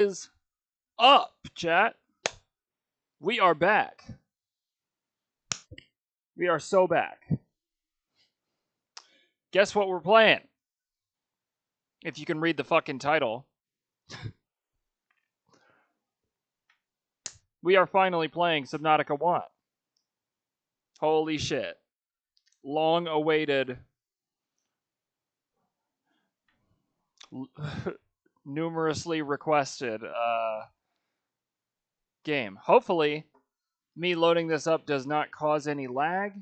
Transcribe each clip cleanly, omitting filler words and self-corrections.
Is up, chat. We are back. We are so back. Guess what we're playing? If you can read the fucking title. We are finally playing Subnautica 1. Holy shit. Long awaited numerously requested game. Hopefully, me loading this up does not cause any lag.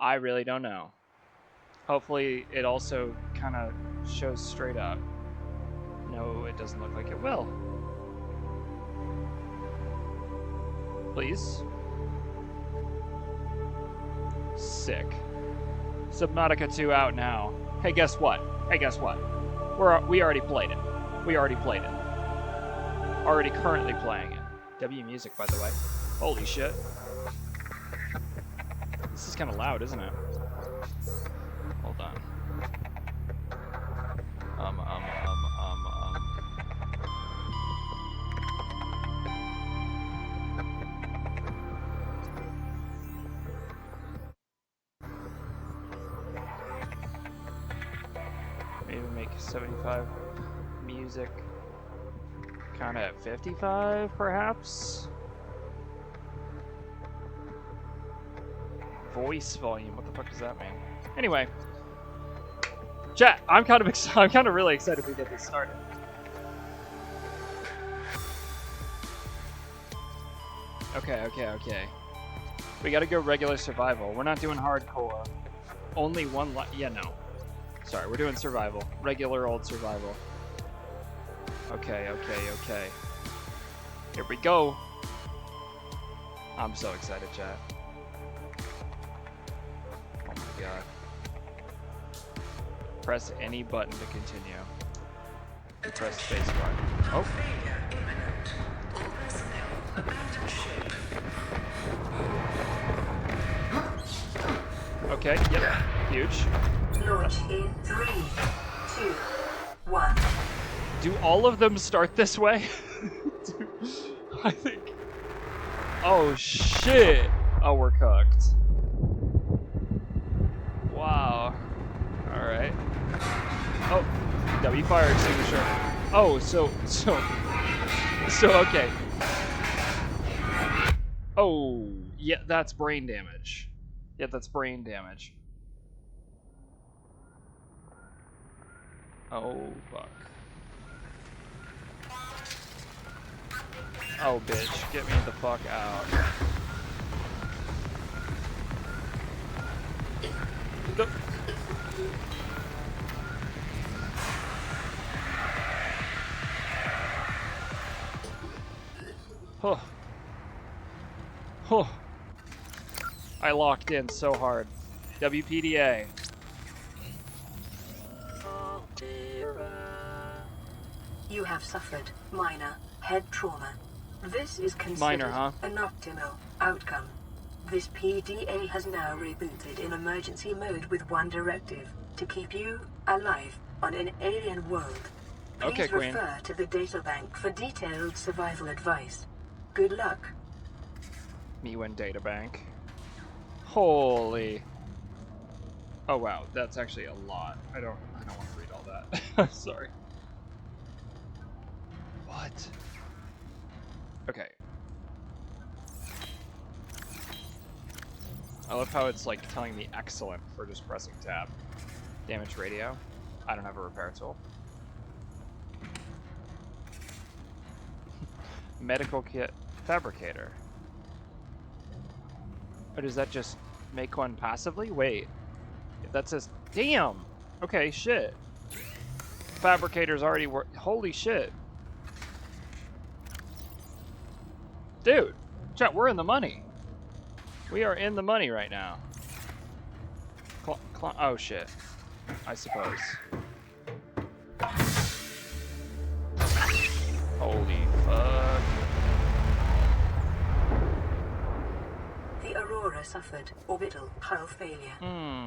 I really don't know. Hopefully, it also kind of shows straight up. No, it doesn't look like it will. Please. Sick. Subnautica 2 out now. Hey, guess what? We already played it. Already currently playing it. W music, by the way. Holy shit. This is kind of loud, isn't it? Hold on. Maybe make 75 music kind of at 55, perhaps? Voice volume, what the fuck does that mean? Anyway, chat, I'm kind of really excited we get this started. Okay. We gotta go regular survival. We're not doing hardcore. Only one yeah, no. Sorry, we're doing survival. Regular old survival. Okay. Here we go. I'm so excited, chat. Oh my god. Press any button to continue. Press spacebar. Oh. Okay, yep. Huge. Launch in 3, 2, 1. Do all of them start this way? I think. Oh shit! Oh, we're cooked. Wow. Alright. Oh, W fire extinguisher. Oh, so okay. Oh, yeah, that's brain damage. Oh, fuck. Oh, bitch, get me the fuck out. Huh. I locked in so hard. WPDA. You have suffered minor head trauma. This is considered Minor, huh? an optimal outcome. This PDA has now rebooted in emergency mode with one directive: to keep you alive on an alien world. Please Okay, Queen. refer to the databank for detailed survival advice. Good luck. Miwen databank. Holy. Oh wow, that's actually a lot. I don't want to read all that. I'm sorry. What? Okay. I love how it's like telling me excellent for just pressing tab. Damage radio. I don't have a repair tool. Medical kit fabricator. Or does that just make one passively? Wait. If that says, damn! Okay, shit. Fabricator's already holy shit. Dude, chat, we're in the money. We are in the money right now. Oh shit. I suppose. Holy fuck. The Aurora suffered orbital hull failure.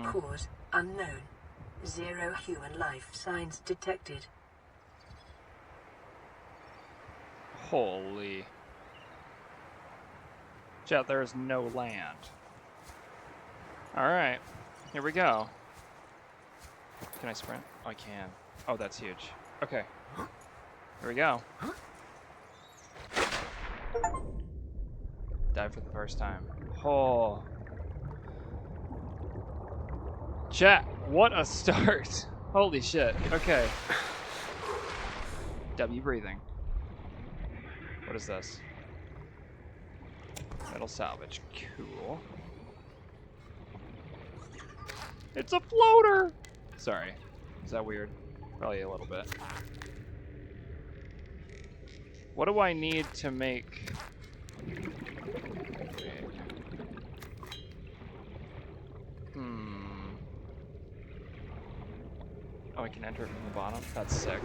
Cause unknown. 0 human life signs detected. Holy. Chat, there is no land. Alright, here we go. Can I sprint? Oh, I can. Oh, that's huge. Okay. Here we go. Dive for the first time. Oh. Chat, what a start. Holy shit. Okay. W breathing. What is this? Metal salvage. Cool. It's a floater! Sorry. Is that weird? Probably a little bit. What do I need to make... Oh, I can enter it from the bottom? That's sick.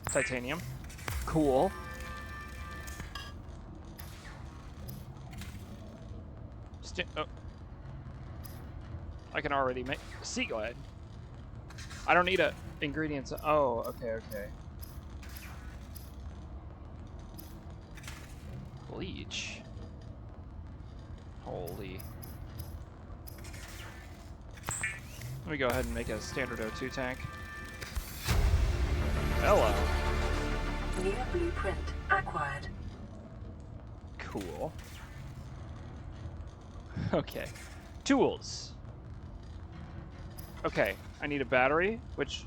Titanium. Cool. Oh. I can already make... Sea glide. I don't need ingredients. Oh, okay, okay. Bleach. Holy. Let me go ahead and make a standard O2 tank. Hello. New blueprint acquired. Cool. Okay. Tools. Okay, I need a battery, which...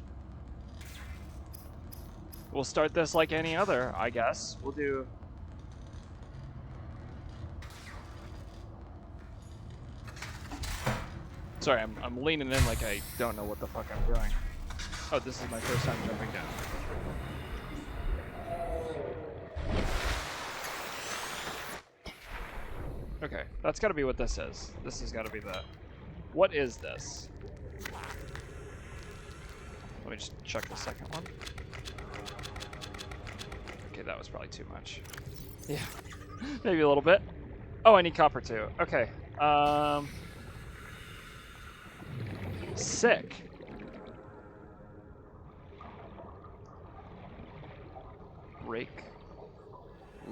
We'll start this like any other, I guess. We'll do... Sorry, I'm leaning in like I don't know what the fuck I'm doing. Oh, this is my first time jumping down. Okay, that's gotta be what this is. This has gotta be the... What is this? Let me just check the second one. Okay, that was probably too much. Yeah, maybe a little bit. Oh, I need copper too. Okay, sick. Rake.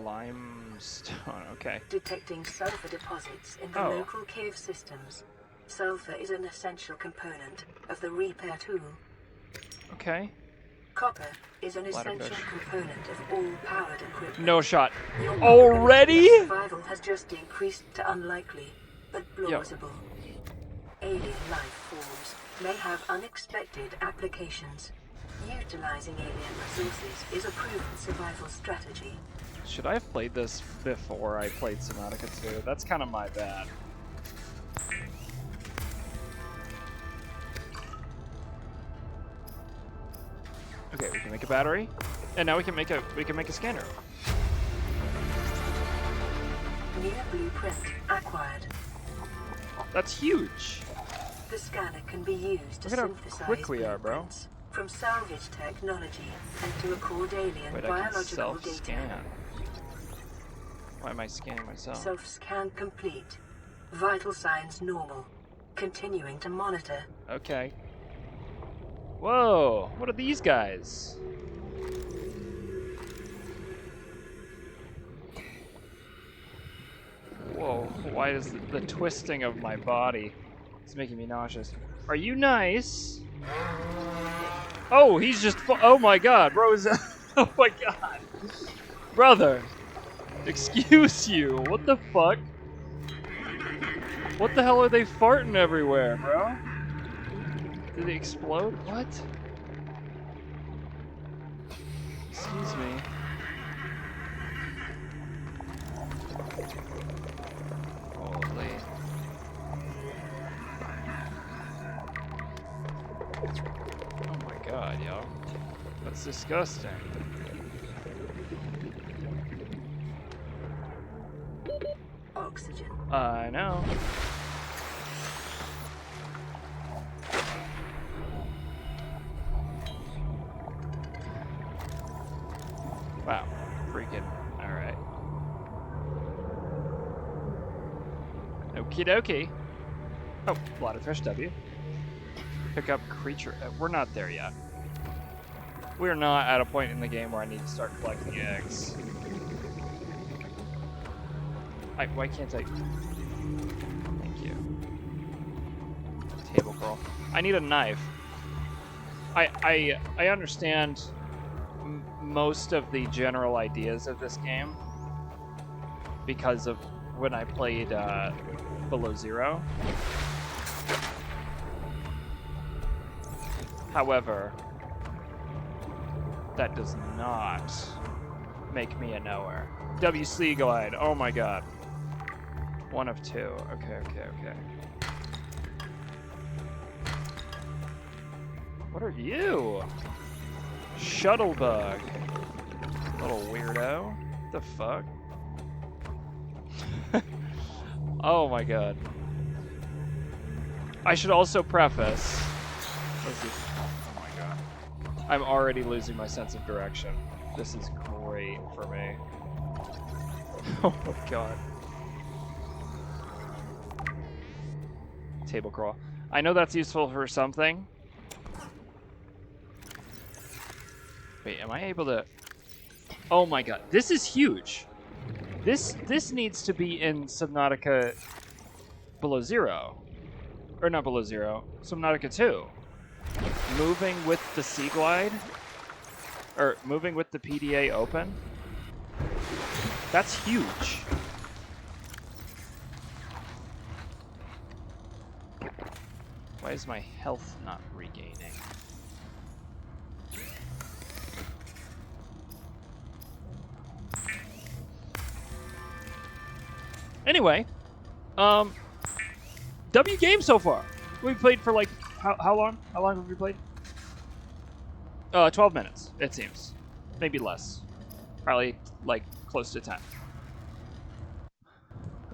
Limestone, okay. Detecting sulfur deposits in the local cave systems. Sulfur is an essential component of the repair tool. Okay. Copper is an essential component of all powered equipment. No shot. Your Already? survival has just increased to unlikely, but plausible. Alien life forms may have unexpected applications. Utilizing alien resources is a proven survival strategy. Should I have played this before I played Subnautica 2? That's kind of my bad. Okay, we can make a battery, and now we can make a scanner. New blueprint acquired. That's huge. The scanner can be used to Look at how synthesize quick we are, bro. blueprints from salvage technology and to record alien Wait, I can biological data. self-scan. Why am I scanning myself? Self-scan complete. Vital signs normal. Continuing to monitor. Okay. Whoa, what are these guys? Whoa, why is the twisting of my body? It's making me nauseous. Are you nice? Oh, he's just, oh my god, bro is, oh my god. Brother, excuse you, what the fuck? What the hell are they farting everywhere, bro? Did they explode? What? Excuse me. Holy. Oh my god, yo. That's disgusting. Oxygen. I know. Wow. Freaking. Alright. Okie dokie. Oh, bladderfish W. Pick up creature. We're not there yet. We're not at a point in the game where I need to start collecting eggs. Why can't I? Thank you. Table crawl. I need a knife. I understand most of the general ideas of this game because of when I played Below Zero. However, that does not make me a knower. WC glide. Oh my god. 1 of 2. Okay. What are you? Shuttlebug. Little weirdo. What the fuck? Oh my god. I should also preface. Oh my god. I'm already losing my sense of direction. This is great for me. Oh my god. Table crawl. I know that's useful for something. Wait, am I able to... Oh my god, this is huge. This needs to be in Subnautica Below Zero. Or not Below Zero, Subnautica 2. Moving with the Sea Glide, or moving with the PDA open. That's huge. Why is my health not regaining? Anyway, W game so far. We played for like how long? How long have we played? 12 minutes, it seems. Maybe less. Probably like close to 10.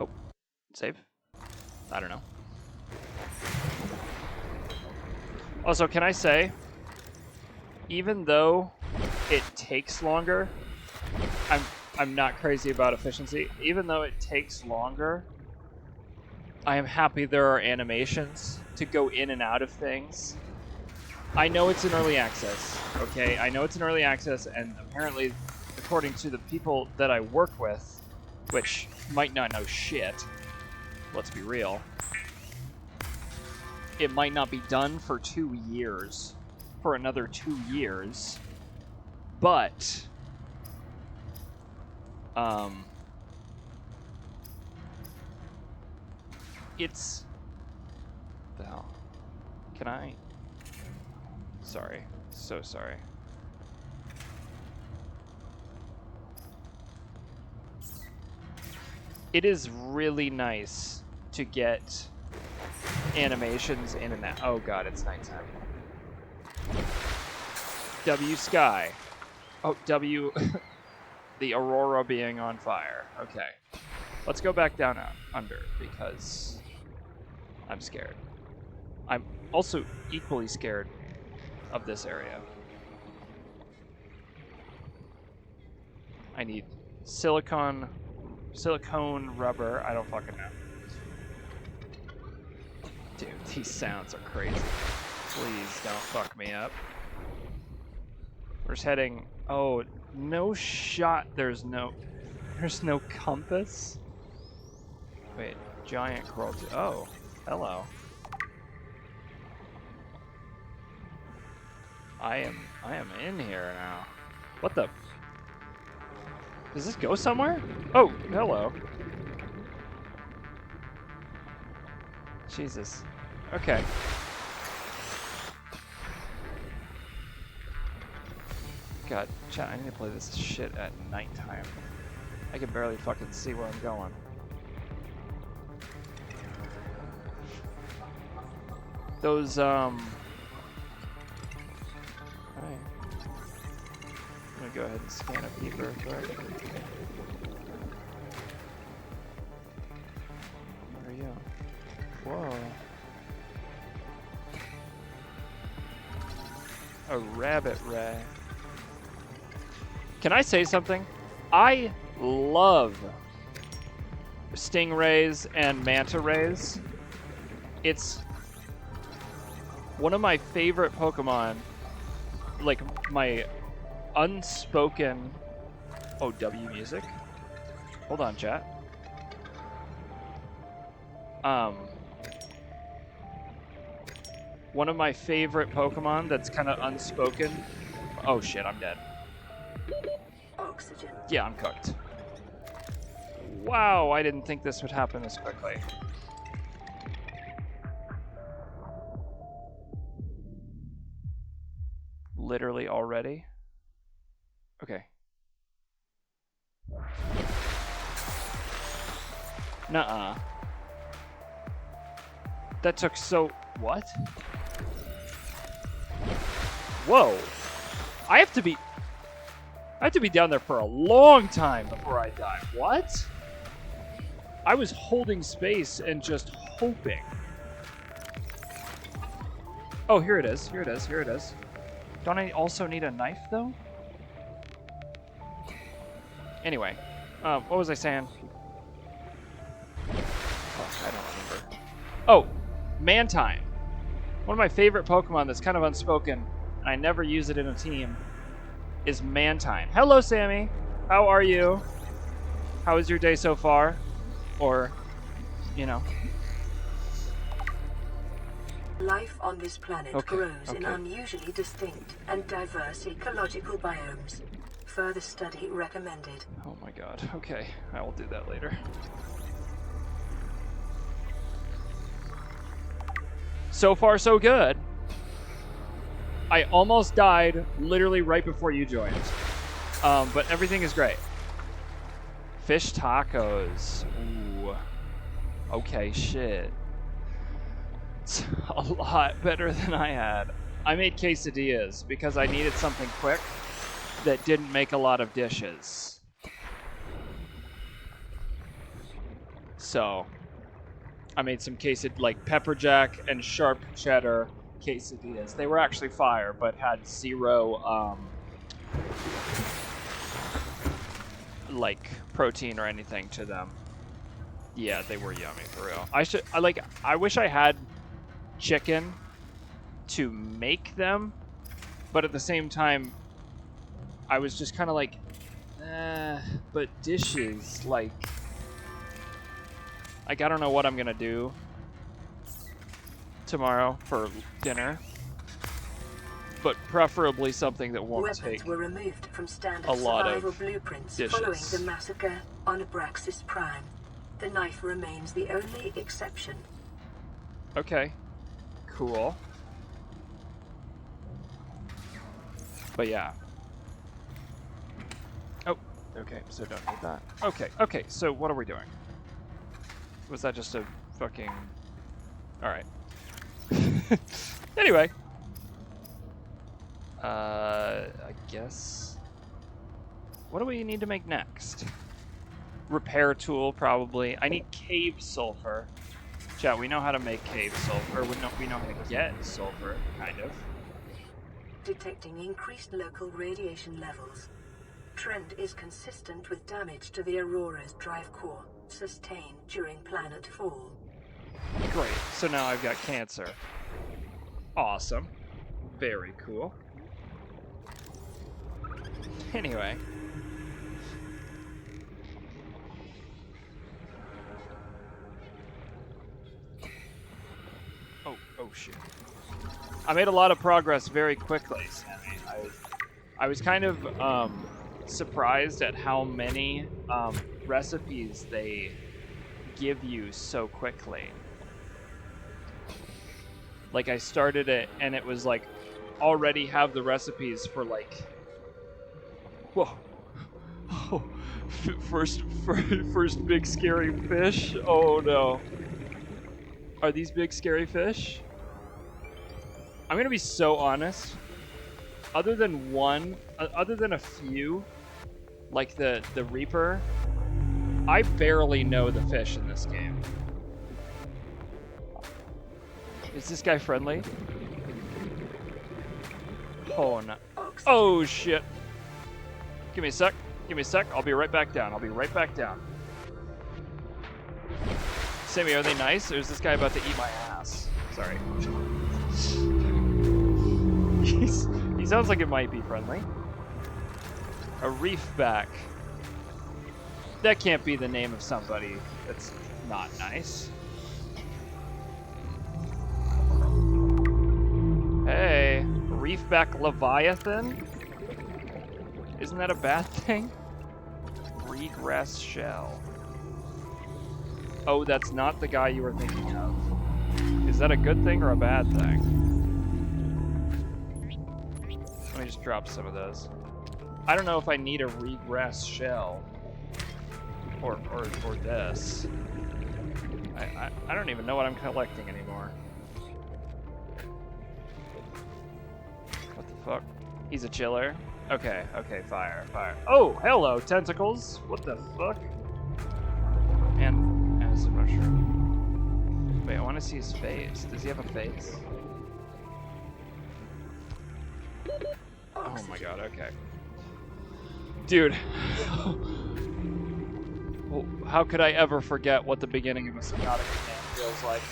Oh, save? I don't know. Also, can I say, even though it takes longer, I'm not crazy about efficiency. Even though it takes longer, I am happy there are animations to go in and out of things. I know it's in early access, okay? I know it's in early access, and apparently, according to the people that I work with, which might not know shit, let's be real, it might not be done for 2 years, for another 2 years, but it's... What the hell? Can I... Sorry. So sorry. It is really nice to get animations in and out. Oh god, it's nighttime. W sky. Oh, W... the aurora being on fire. Okay. Let's go back down under, because I'm scared. I'm also equally scared of this area. I need silicone rubber. I don't fucking know. Dude, these sounds are crazy. Please don't fuck me up. We're just heading... Oh, no shot. There's no compass. Wait, giant coral. Oh, hello. I am in here now. What the? Does this go somewhere? Oh, hello. Jesus. Okay. God, chat, I need to play this shit at nighttime. I can barely fucking see where I'm going. Those, Alright. I'm gonna go ahead and scan a peep real quick. Where are you? Whoa. A rabbit ray. Can I say something? I love stingrays and manta rays. It's One of my favorite Pokemon, like my unspoken... Oh, W music? Hold on, chat. One of my favorite Pokemon that's kind of unspoken... Oh shit, I'm dead. Oxygen. Yeah, I'm cooked. Wow, I didn't think this would happen this quickly. Literally already? Okay. Nuh-uh. That took so... What? Whoa. I have to be down there for a long time before I die. What? I was holding space and just hoping. Oh, here it is. Here it is. Here it is. Don't I also need a knife, though? Anyway. What was I saying? Oh, I don't remember. Oh, Mantine. One of my favorite Pokemon that's kind of unspoken, and I never use it in a team, is Mantine. Hello, Sammy. How are you? How is your day so far? Or, you know. Life on this planet grows in unusually distinct and diverse ecological biomes. Further study recommended. Oh my god. Okay, I will do that later. So far, so good. I almost died literally right before you joined. But everything is great. Fish tacos. Ooh. Okay, shit. It's a lot better than I had. I made quesadillas because I needed something quick that didn't make a lot of dishes. So, I made some like pepper jack and sharp cheddar quesadillas. They were actually fire, but had zero, like protein or anything to them. Yeah, they were yummy for real. I wish I had chicken to make them, but at the same time, I was just kind of like, but dishes, like I don't know what I'm gonna do tomorrow for dinner, but preferably something that won't take were removed from standard a lot survival of blueprints dishes. Following the massacre on Abraxas Prime. The knife remains the only exception. Okay, cool. But yeah. Oh, okay, so don't need that. Okay, so what are we doing? Was that just a fucking... Alright. Anyway. I guess... What do we need to make next? Repair tool, probably. I need cave sulfur. Chat, we know how to make cave sulfur. We know how to get sulfur, kind of. Detecting increased local radiation levels. Trend is consistent with damage to the Aurora's drive core, sustained during planet fall. Great, so now I've got cancer. Awesome. Very cool. Anyway. Oh shit. I made a lot of progress very quickly, Sammy. I was kind of surprised at how many recipes they give you so quickly. Like, I started it and it was like, already have the recipes for like, whoa, oh, first big scary fish. Oh no, are these big scary fish? I'm gonna be so honest. Other than a few, like the Reaper, I barely know the fish in this game. Is this guy friendly? Oh no. Oh shit. Give me a sec. Give me a sec. I'll be right back down. I'll be right back down. Sammy, are they nice? Or is this guy about to eat my ass? Sorry. He sounds like it might be friendly. A reefback. That can't be the name of somebody that's not nice. Hey, reefback leviathan? Isn't that a bad thing? Regress shell. Oh, that's not the guy you were thinking of. Is that a good thing or a bad thing? Let me just drop some of those. I don't know if I need a regress shell. Or this. I don't even know what I'm collecting anymore. What the fuck? He's a chiller? Okay, okay, fire. Oh, hello, tentacles! What the fuck? And as a mushroom. Wait, I want to see his face. Does he have a face? Oh my god, okay. Dude. Well, how could I ever forget what the beginning of a Subnautica game feels like?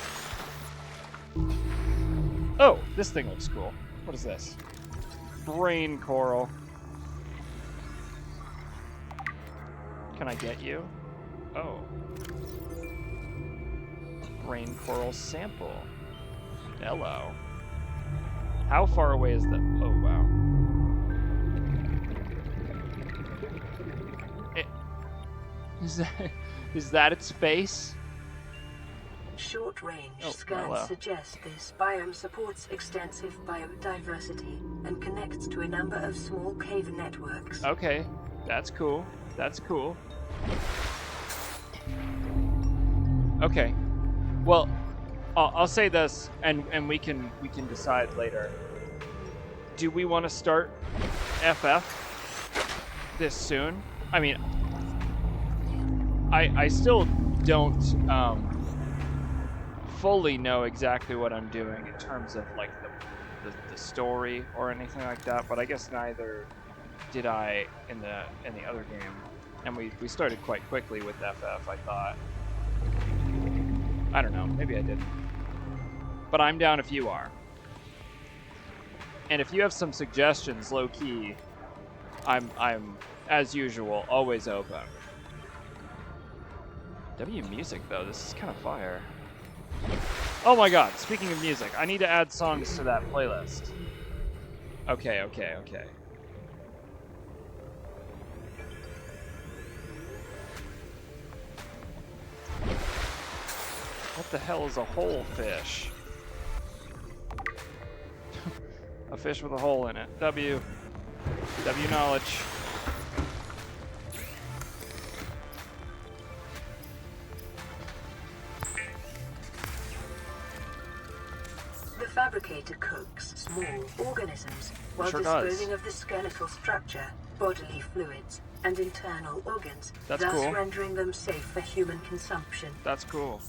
Oh, this thing looks cool. What is this? Brain coral. Can I get you? Oh. Brain coral sample. Hello. How far away is that? Oh, wow. Is that its face? Short-range scans suggest this biome supports extensive biodiversity and connects to a number of small cave networks. Okay, that's cool. That's cool. Okay. Well, I'll say this, and we can decide later. Do we want to start FF this soon? I mean, I still don't fully know exactly what I'm doing in terms of like the story or anything like that, but I guess neither did I in the other game, and we started quite quickly with FF. I thought. I don't know, maybe I didn't, but I'm down if you are, and if you have some suggestions, low key, I'm as usual always open. W music though, this is kind of fire. Oh my god, speaking of music, I need to add songs to that playlist. Okay. What the hell is a hole fish? A fish with a hole in it. W knowledge. The fabricator cooks small organisms while disposing of the skeletal structure, bodily fluids, and internal organs, thus cool. rendering them safe for human consumption. That's cool.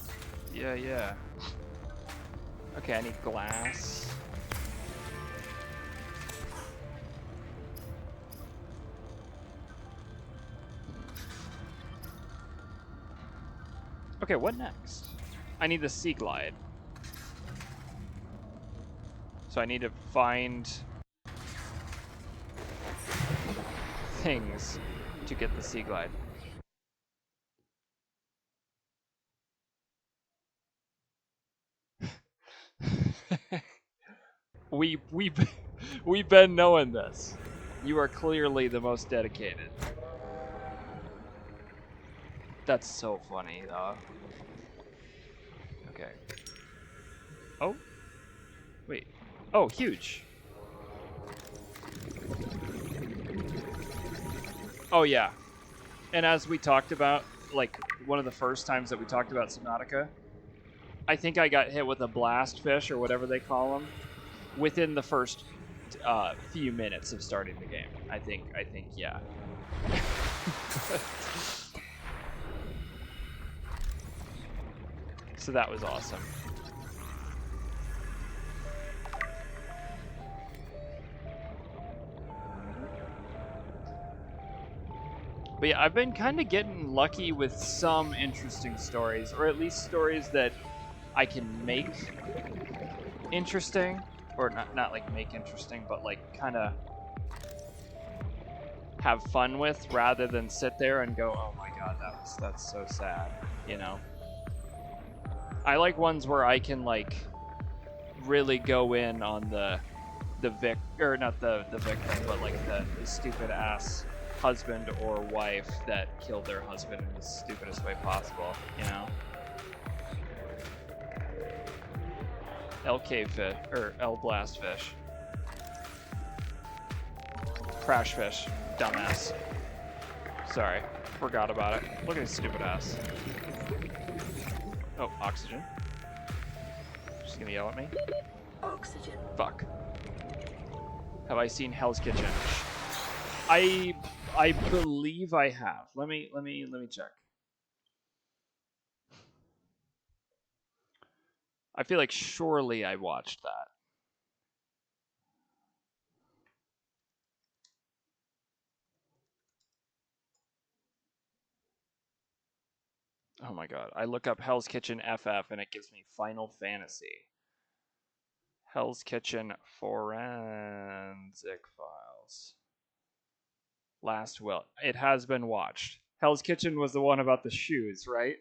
Yeah. Okay, I need glass. Okay, what next? I need the sea glide. So I need to find things to get the sea glide. We've been knowing this. You are clearly the most dedicated. That's so funny, though. Okay. Oh? Wait. Oh, huge. Oh, yeah. And as we talked about, like, one of the first times that we talked about Subnautica, I think I got hit with a blast fish, or whatever they call them, within the first few minutes of starting the game. I think, yeah. So that was awesome. But yeah, I've been kind of getting lucky with some interesting stories, or at least stories that I can make interesting. or not like make interesting, but like kind of have fun with, rather than sit there and go, oh my god, that's so sad, you know. I like ones where I can like really go in on the or not the victim, but like the stupid ass husband or wife that killed their husband in the stupidest way possible, you know. LK fish or L blast fish, crash fish, dumbass. Sorry, forgot about it. Look at his stupid ass. Oh, oxygen. She's gonna yell at me. Oxygen. Fuck. Have I seen Hell's Kitchen? I believe I have. Let me check. I feel like surely I watched that. Oh my god. I look up Hell's Kitchen FF and it gives me Final Fantasy. Hell's Kitchen Forensic Files. Last Will. It has been watched. Hell's Kitchen was the one about the shoes, right?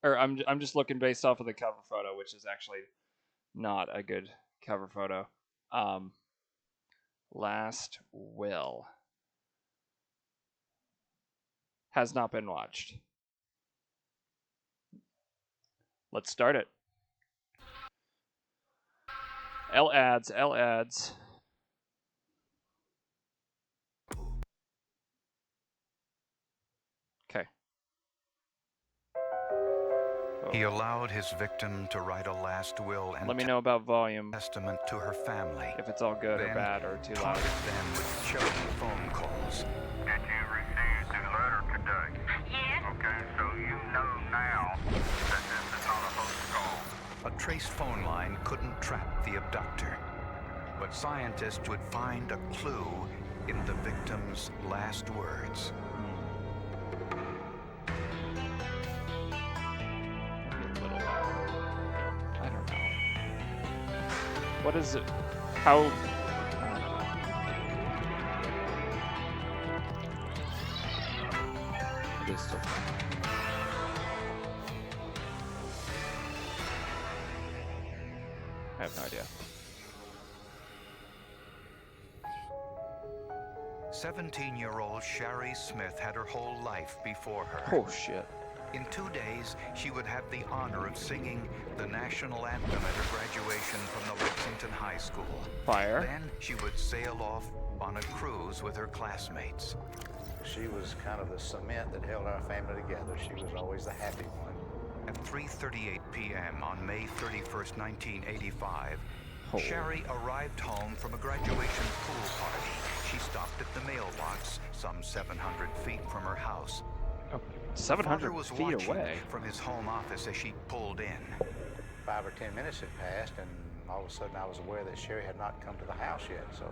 Or I'm just looking based off of the cover photo, which is actually not a good cover photo. Last Will has not been watched. Let's start it. L ads. Okay. He allowed his victim to write a last will and let me know about volume. Testament to her family. If it's all good then or bad or too loud. Target them with chilling phone calls. Did you receive the letter today? Yes. Okay, so you know now that this is not a hoax call. A traced phone line couldn't trap the abductor, but scientists would find a clue in the victim's last words. I don't know. What is it? How? It is still fun. I have no idea. 17-year-old Sherry Smith had her whole life before her. Oh shit. In 2 days, she would have the honor of singing the national anthem at her graduation from the Lexington High School. Fire. Then she would sail off on a cruise with her classmates. She was kind of the cement that held our family together. She was always the happy one. At 3:38 p.m. on May 31st, 1985, Sherry arrived home from a graduation pool party. She stopped at the mailbox some 700 feet from her house. Oh, Her 700 father was feet watching away. from his home office as she pulled in. 5 or 10 minutes had passed, and all of a sudden I was aware that Sherry had not come to the house yet. So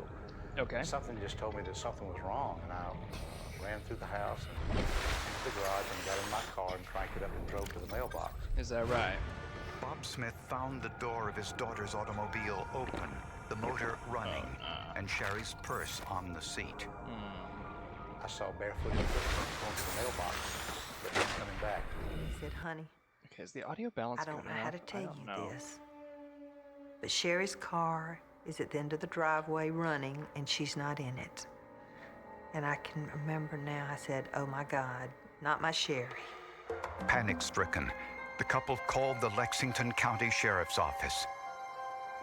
Okay. something just told me that something was wrong, and I ran through the house and into the garage and got in my car and cranked it up and drove to the mailbox. Is that right? Bob Smith found the door of his daughter's automobile open, the motor running, and Sherry's purse on the seat. I saw barefooted footprints going to the mailbox, but not coming back. He said, honey, Okay, is the audio balance I don't good know how to enough? tell I you don't know. this, but Sherry's car is at the end of the driveway running, and she's not in it. And I can remember now, I said, oh my God, not my Sherry. Panic-stricken, the couple called the Lexington County Sheriff's Office.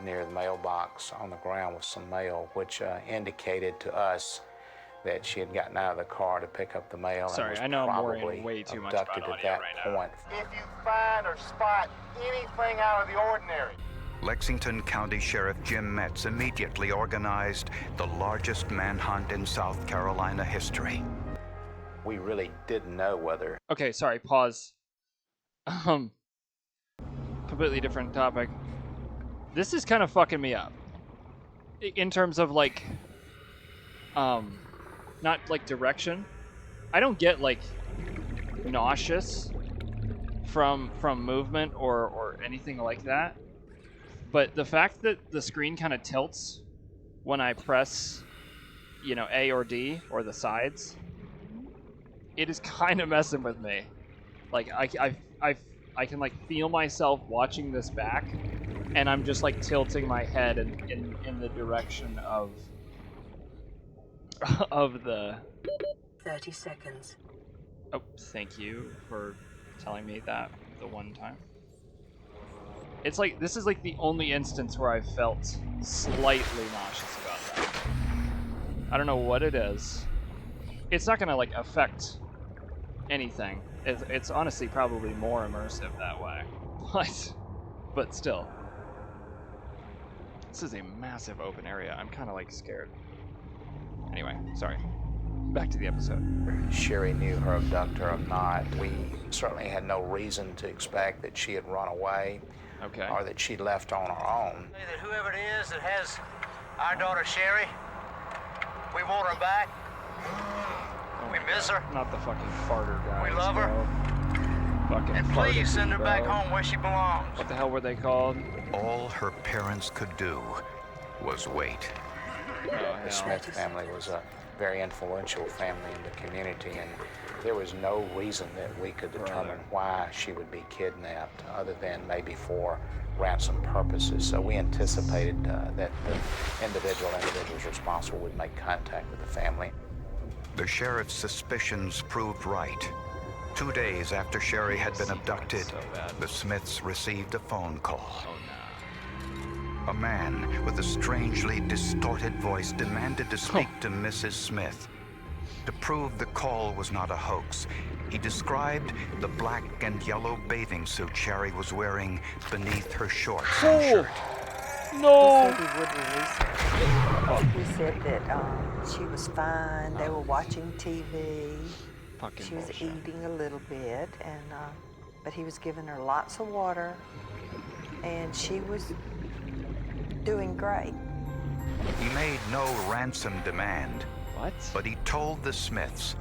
Near the mailbox on the ground was some mail, which indicated to us that she had gotten out of the car to pick up the mail. Sorry, and was I know I'm probably worrying way too much about abducted at audio that right now. point. If you find or spot anything out of the ordinary, Lexington County Sheriff Jim Metz immediately organized the largest manhunt in South Carolina history. We really didn't know whether Okay, sorry, pause. Completely different topic. This is kind of fucking me up. In terms of like, not like direction. I don't get like nauseous from movement or anything like that. But the fact that the screen kind of tilts when I press, you know, A or D or the sides, it is kind of messing with me. Like I can like feel myself watching this back, and I'm just like tilting my head in the direction of the. 30 seconds. Oh, thank you for telling me that the one time. It's like this is like the only instance where I felt slightly nauseous about that. I don't know what it is. It's not gonna like affect anything. It's honestly probably more immersive that way. But still. This is a massive open area. I'm kind of like scared. Anyway, sorry. Back to the episode. Sherry knew her abductor or not, we certainly had no reason to expect that she had run away. Okay. Or that she left on her own. That whoever it is that has our daughter Sherry, we want her back. Oh We miss her. Not the fucking farter guys. We love her. Bro. Fucking And farted, please send her bro. back home where she belongs. What the hell were they called? All her parents could do was wait. Oh, hell. The Smith family was a very influential family in the community, and there was no reason that we could determine why she would be kidnapped other than maybe for ransom purposes. So we anticipated that the individuals responsible would make contact with the family. The sheriff's suspicions proved right. 2 days after Sherry had been abducted, the Smiths received a phone call. A man with a strangely distorted voice demanded to speak to Mrs. Smith. To prove the call was not a hoax, he described the black and yellow bathing suit Sherry was wearing beneath her shorts and shirt. No! He said he would release her. He said that she was fine. They were watching TV. Fucking She was bullshit. eating a little bit, and but he was giving her lots of water, and she was doing great. He made no ransom demand, What? but he told the Smiths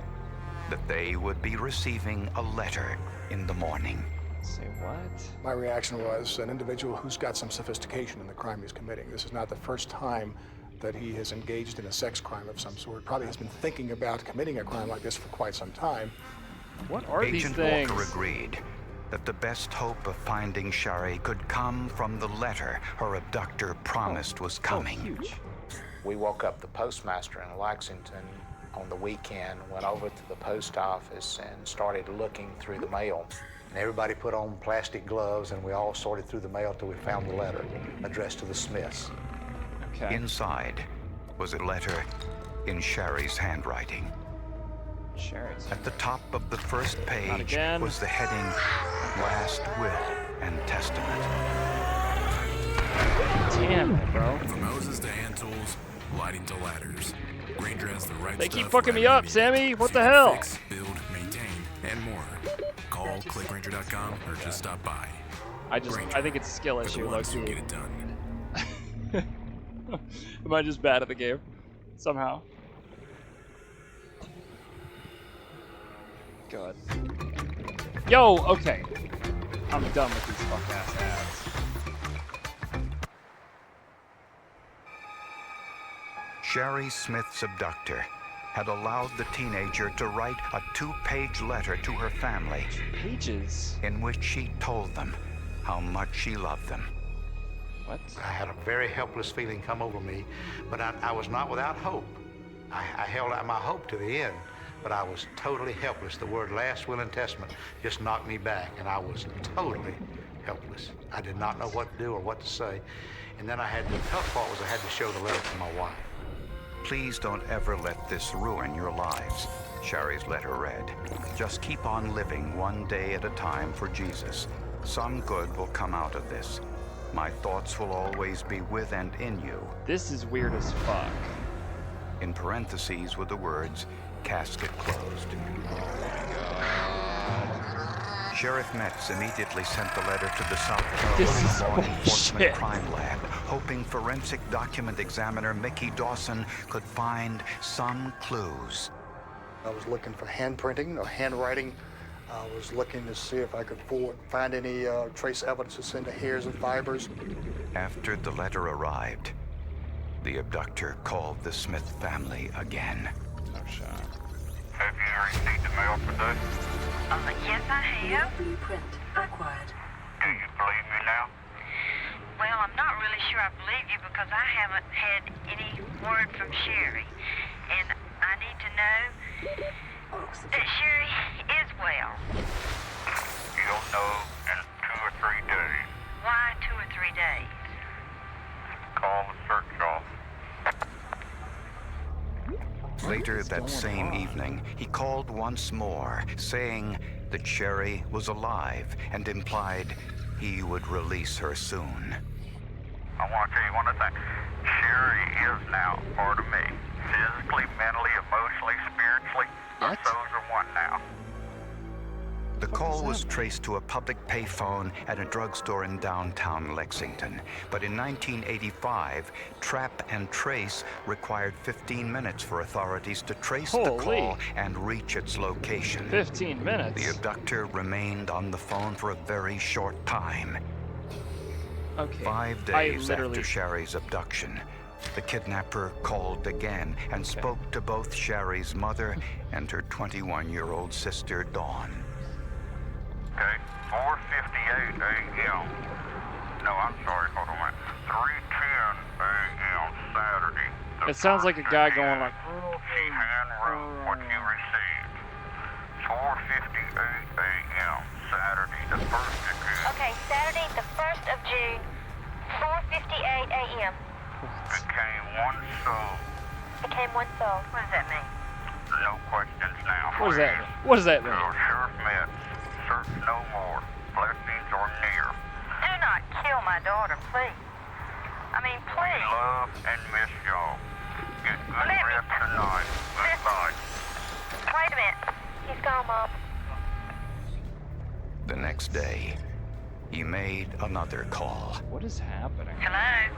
that they would be receiving a letter in the morning. Say what? My reaction was an individual who's got some sophistication in the crime he's committing. This is not the first time that he has engaged in a sex crime of some sort. Probably has been thinking about committing a crime like this for quite some time. What are Agent these things? Walker agreed that the best hope of finding Sherry could come from the letter her abductor promised was coming. Oh, huge. We woke up the postmaster in Lexington on the weekend, went over to the post office and started looking through the mail. And everybody put on plastic gloves, and we all sorted through the mail till we found the letter addressed to the Smiths. Okay. Inside was a letter in Sherry's handwriting. Sherry's. At the top of the first Not page again. was the heading, Last Will and Testament. Damn it, bro. From hoses to hand tools, lighting to ladders, Granger has the right They stuff. keep fucking me wherever up, you Sammy. need. What So the you can hell? Fix, build, maintain, and more. Call clickgranger.com or just stop by. I think it's a skill We're the issue, ones who low-key. get it done. Am I just bad at the game? Somehow. God. Yo, okay. I'm done with these fuck-ass ads. Sherry Smith's abductor had allowed the teenager to write a 2-page letter to her family Pages? in which she told them how much she loved them. What? I had a very helpless feeling come over me, but I was not without hope. I held out my hope to the end, but I was totally helpless. The word last will and testament just knocked me back, and I was totally helpless. I did not know what to do or what to say. And then the tough part was I had to show the letter to my wife. Please don't ever let this ruin your lives, Sherry's letter read. Just keep on living one day at a time for Jesus. Some good will come out of this. My thoughts will always be with and in you. This is weird as fuck. In parentheses with the words, casket closed. Sheriff Metz immediately sent the letter to the South This is Carolina Law Enforcement bullshit. Crime Lab, hoping forensic document examiner Mickey Dawson could find some clues. I was looking for handprinting or handwriting. I was looking to see if I could find any trace evidences in the hairs and fibers. After the letter arrived, the abductor called the Smith family again. No shot. Have you received the mail today? Yes, I have. Blueprint acquired. Do you believe me now? Well, I'm not really sure I believe you because I haven't had any word from Sherry. And I need to know that Sherry is well. You'll know in 2 or 3 days. Why 2 or 3 days? Call the search off. Later that same evening, he called once more, saying that Sherry was alive and implied he would release her soon. I want to tell you one other thing. Sherry is now part of me. Physically, mentally, emotionally, spiritually. Our souls are one now. The call was traced to a public payphone at a drugstore in downtown Lexington. But in 1985, trap and trace required 15 minutes for authorities to trace the call and reach its location. 15 minutes? The abductor remained on the phone for a very short time. Okay. 5 days after Sherry's abduction, the kidnapper called again and spoke to both Sherry's mother and her 21-year-old sister, Dawn. Okay, 4:58 a.m. No, I'm sorry, hold on a minute. 3:10 a.m. Saturday. It sounds like a guy going like... She handwrote what you received. 4:58 a.m. Saturday, the 1st of June. Okay, Saturday, the 1st of June, 4:58 a.m. Became one soul. Became one soul. What does that mean? No questions now. What does that mean? What does that mean? Your sheriff met. Search no more. Blessings are near. Do not kill my daughter, please. I mean, We please. love and miss y'all. Get good rest tonight. Goodbye. Wait a minute. He's gone, Mom. The next day, he made another call. What is happening? Hello?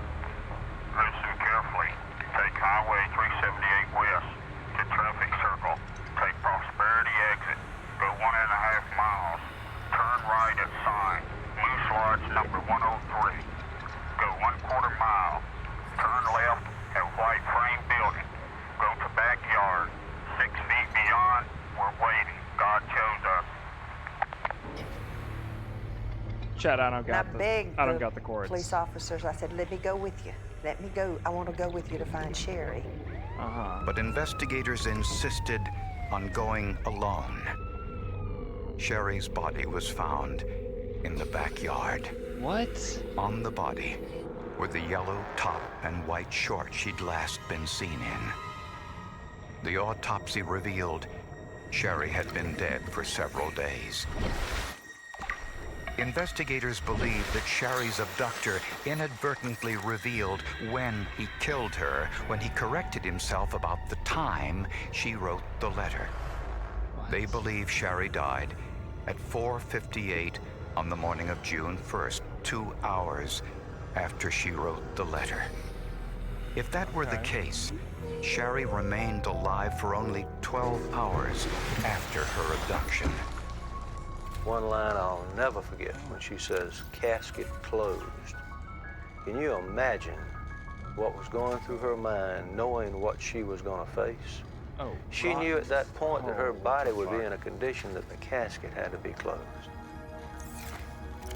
Listen carefully. Take Highway 378 west to Traffic Circle. Take Prosperity exit. Go 1.5 miles. Turn right at sign. Moose Lodge number 103. Go 1/4 mile. Turn left at white frame building. Go to backyard. 6 feet beyond. We're waiting. God chose us. Chad, I don't And I got the... begged I don't got the chords. police officers. I said, let me go with you. Let me go. I want to go with you to find Sherry. But investigators insisted on going alone. Sherry's body was found in the backyard. What? On the body were the yellow top and white shorts she'd last been seen in. The autopsy revealed Sherry had been dead for several days. Investigators believe that Sherry's abductor inadvertently revealed when he killed her when he corrected himself about the time she wrote the letter. They believe Sherry died at 4:58 on the morning of June 1st, 2 hours after she wrote the letter. If that were the case, Sherry remained alive for only 12 hours after her abduction. One line I'll never forget when she says, casket closed. Can you imagine what was going through her mind knowing what she was going to face? Oh, She knew at that point that her body would be in a condition that the casket had to be closed.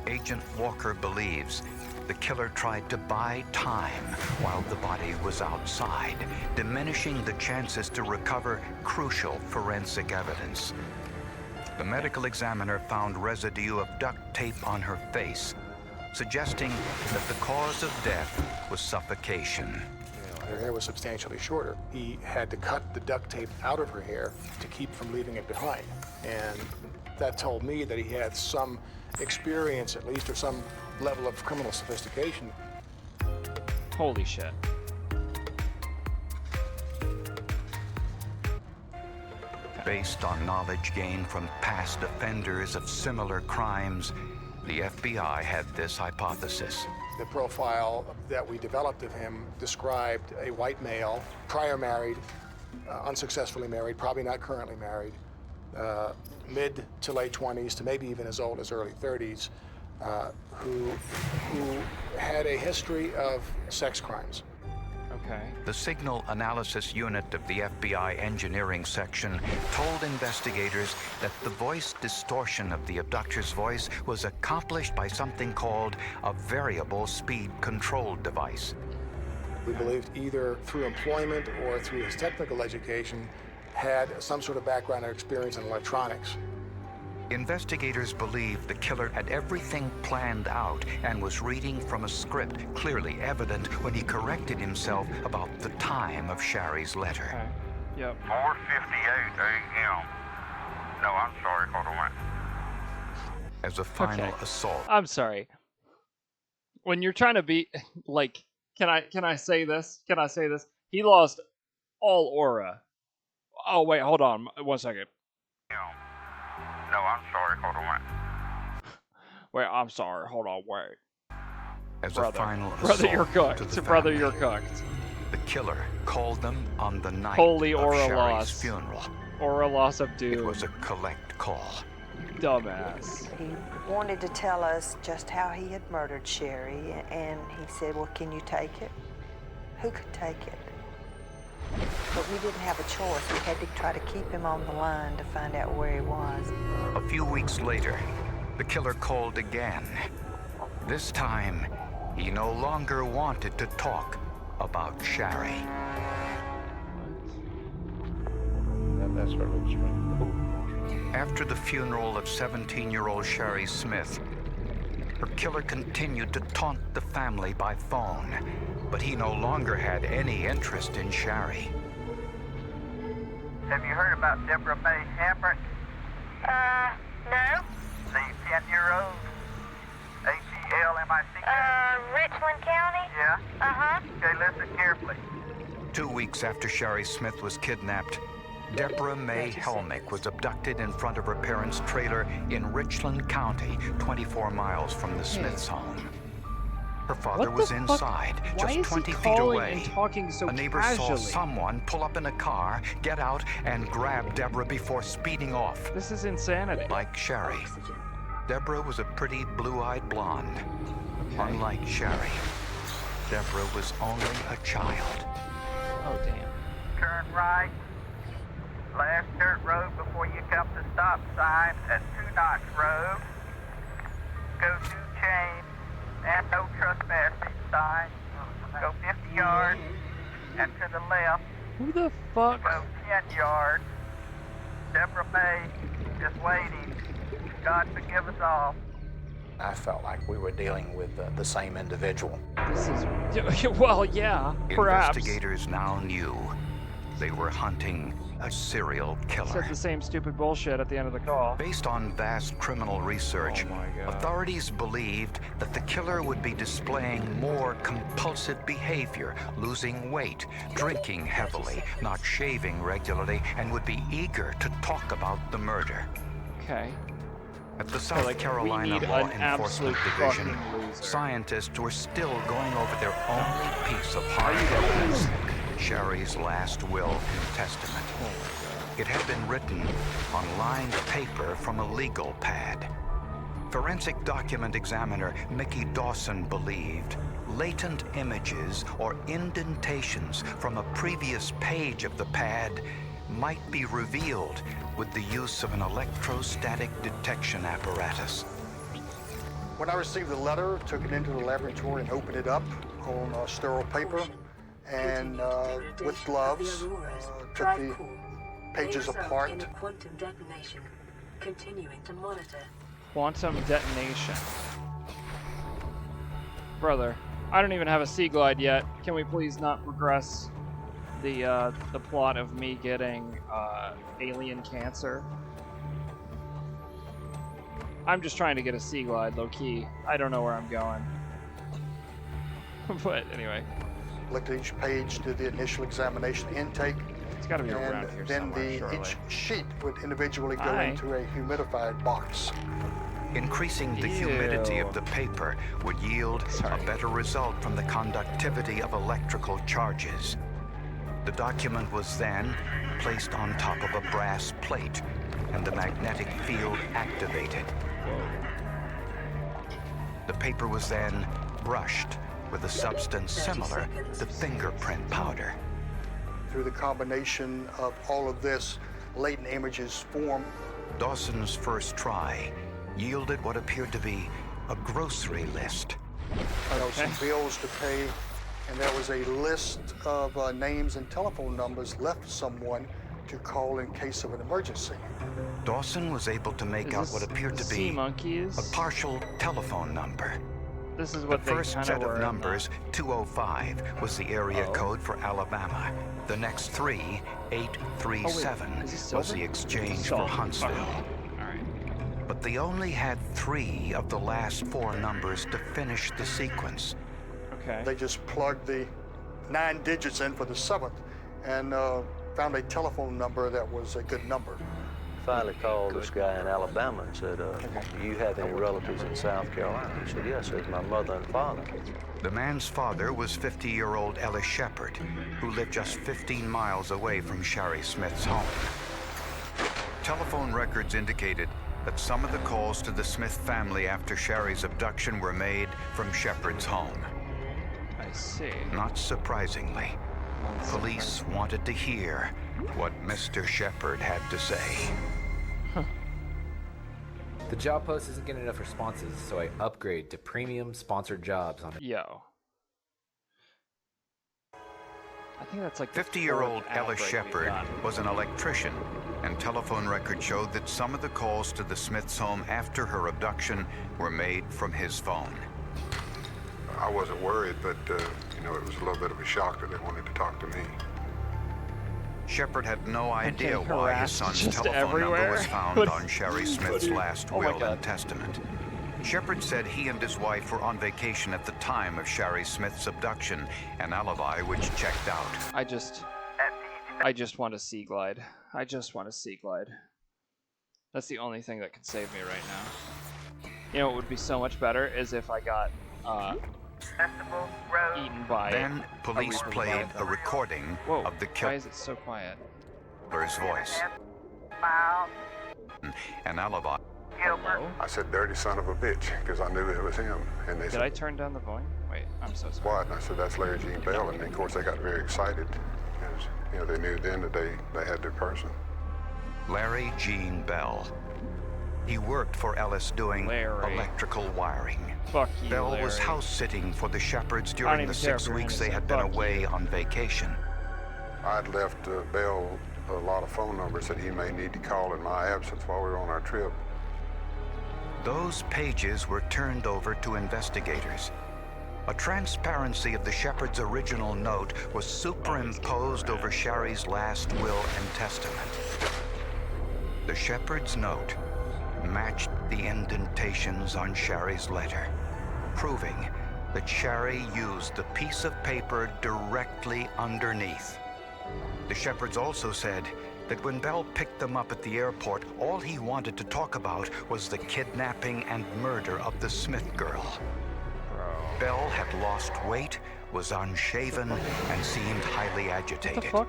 Agent Walker believes the killer tried to buy time while the body was outside, diminishing the chances to recover crucial forensic evidence. The medical examiner found residue of duct tape on her face, suggesting that the cause of death was suffocation. Her hair was substantially shorter. He had to cut the duct tape out of her hair to keep from leaving it behind. And that told me that he had some experience, at least, or some level of criminal sophistication. Holy shit. Based on knowledge gained from past offenders of similar crimes, the FBI had this hypothesis. The profile that we developed of him described a white male, prior married, unsuccessfully married, probably not currently married, mid to late 20s to maybe even as old as early 30s, who had a history of sex crimes. Okay. The Signal Analysis Unit of the FBI Engineering Section told investigators that the voice distortion of the abductor's voice was accomplished by something called a variable speed control device. We believed either through employment or through his technical education had some sort of background or experience in electronics. Investigators believe the killer had everything planned out and was reading from a script, clearly evident when he corrected himself about the time of Sherry's letter. Okay. Yep. 4:58 a.m. No, I'm sorry, hold on. As a final assault. I'm sorry. When you're trying to be like, can I say this? Can I say this? He lost all aura. Oh wait, hold on 1 second. No, I'm sorry, hold on. Wait, I'm sorry. Hold on, wait. As Brother. a final Brother, you're assault cooked. to the Brother, family, you're cooked. the killer called them on the night Holy of aura Sherry's loss. funeral. Aura loss of doom. It was a collect call. Dumbass. He wanted to tell us just how he had murdered Sherry, and he said, well, can you take it? Who could take it? But we didn't have a choice. We had to try to keep him on the line to find out where he was. A few weeks later, the killer called again. This time, he no longer wanted to talk about Sherry. That's what it was. After the funeral of 17-year-old Sherry Smith, her killer continued to taunt the family by phone, but he no longer had any interest in Sherry. Have you heard about Deborah May Hambrick? No. The 10-year-old? H-E-L-M-I-C-K? Richland County? Yeah? Uh-huh. Okay, listen carefully. 2 weeks after Sherry Smith was kidnapped, Deborah May Helmick was abducted in front of her parents' trailer in Richland County, 24 miles from the Smiths' home. Her father was inside, just 20 feet away. And talking so A neighbor casually? saw someone pull up in a car, get out, and grab Deborah before speeding off. This is insanity. Like Sherry, Deborah was a pretty blue-eyed blonde. Unlike Sherry, Deborah was only a child. Oh, damn. Turn right. Last dirt road before you come to stop sign at 2 Knox Road. Go 2 chain and no trespassing sign. Go 50 yards and to the left. Who the fuck? Go 10 yards. Deborah May is waiting. God forgive us all. I felt like we were dealing with the same individual. This is... Well, yeah, perhaps. Investigators now knew they were hunting a serial killer. Said the same stupid bullshit at the end of the call. Based on vast criminal research, authorities believed that the killer would be displaying more compulsive behavior, losing weight, drinking heavily, not shaving regularly, and would be eager to talk about the murder. Okay. At the South Carolina Law Enforcement Division, scientists were still going over their only piece of hard evidence, Sherry's last will and testament. It had been written on lined paper from a legal pad. Forensic document examiner Mickey Dawson believed latent images or indentations from a previous page of the pad might be revealed with the use of an electrostatic detection apparatus. When I received the letter, took it into the laboratory and opened it up on sterile paper, and with gloves, took the pages apart. Quantum detonation. Continuing to monitor. Quantum detonation. Brother, I don't even have a Sea Glide yet. Can we please not progress the plot of me getting alien cancer? I'm just trying to get a Sea Glide, low key. I don't know where I'm going. But anyway. Looked at each page, did the initial examination intake. It's got to be around here then somewhere, each sheet would individually go Aye. into a humidified box. Increasing the humidity of the paper would yield a better result from the conductivity of electrical charges. The document was then placed on top of a brass plate, and the magnetic field activated. The paper was then brushed with a substance similar to fingerprint powder. Through the combination of all of this, latent images form. Dawson's first try yielded what appeared to be a grocery list. There were some bills to pay, and there was a list of names and telephone numbers left for someone to call in case of an emergency. Dawson was able to make out what appeared to be a partial telephone number. This is what the first set of numbers, 205, was the area code for Alabama. The next three, 837, was the exchange for Huntsville. All right. But they only had 3 of the last 4 numbers to finish the sequence. Okay. They just plugged the 9 digits in for the 7th and found a telephone number that was a good number. Finally called this guy in Alabama and said, do you have any relatives in South Carolina? He said, yes, it's my mother and father. The man's father was 50-year-old Ellis Shepard, who lived just 15 miles away from Sherry Smith's home. Telephone records indicated that some of the calls to the Smith family after Sherry's abduction were made from Shepard's home. I see. Not surprisingly, police wanted to hear what Mr. Shepard had to say. The job post isn't getting enough responses, so I upgrade to premium sponsored jobs on it. Yo. I think that's like 50-year-old Ellis Shepard was an electrician, and telephone records showed that some of the calls to the Smiths' home after her abduction were made from his phone. I wasn't worried, but you know, it was a little bit of a shock that they wanted to talk to me. Shepard had no idea why his son's telephone number was found on Sherry Smith's last will and testament. Shepard said he and his wife were on vacation at the time of Sherry Smith's abduction, an alibi which checked out. I just want a sea glide. I just want a sea glide. That's the only thing that could save me right now. You know what would be so much better is if I got eaten by. Then police played a recording of the Why is it so quiet? killer's voice. An alibi. Hello? I said, dirty son of a bitch, because I knew it was him. And they Did said, I turn down the volume? Wait, I'm so sorry. what? And I said, that's Larry Gene Bell. And of course, they got very excited. Because, you know, they knew then that they had their person. Larry Gene Bell. He worked for Ellis doing electrical wiring. Fuck you, Bell Larry. was house sitting for the Shepherds during the 6 weeks they had been away on vacation. I'd left Bell a lot of phone numbers that he may need to call in my absence while we were on our trip. Those pages were turned over to investigators. A transparency of the Shepherds' original note was superimposed over Sherry's last will and testament. The Shepherds' note matched the indentations on Sherry's letter, proving that Sherry used the piece of paper directly underneath. The Shepherds also said that when Bell picked them up at the airport, all he wanted to talk about was the kidnapping and murder of the Smith girl. Bell had lost weight, was unshaven, and seemed highly agitated. What the fuck?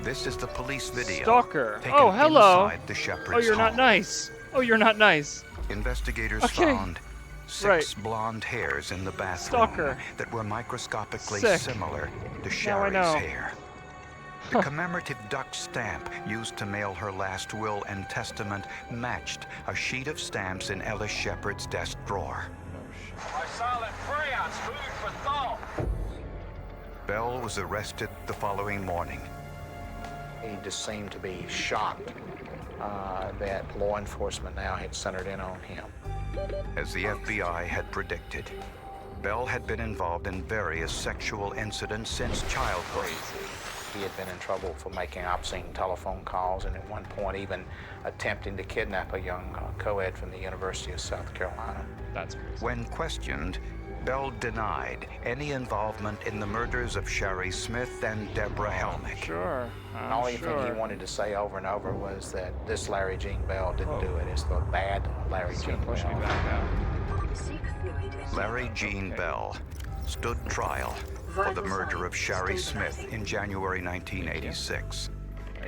This is the police video. Stalker. Taken Oh, hello. inside the Shepherds' Oh, you're not home. nice. Oh, you're not nice. Investigators Okay. found 6 blonde hairs in the bathroom Stalker. that were microscopically Sick. similar to Now I Sherry's know. hair. The commemorative duck stamp used to mail her last will and testament matched a sheet of stamps in Ellis Shepard's desk drawer. My silent crayons, food for thought. Bell was arrested the following morning. He just seemed to be shocked that law enforcement now had centered in on him. As the FBI had predicted, Bell had been involved in various sexual incidents since childhood. He had been in trouble for making obscene telephone calls and at one point even attempting to kidnap a young co-ed from the University of South Carolina. That's crazy. When questioned, Bell denied any involvement in the murders of Sherry Smith and Deborah Helmick. Sure. The only thing he wanted to say over and over was that this Larry Gene Bell didn't do it. It's the bad Larry Gene Bell. Larry Gene Bell stood trial for the murder of Sherry Smith in January 1986.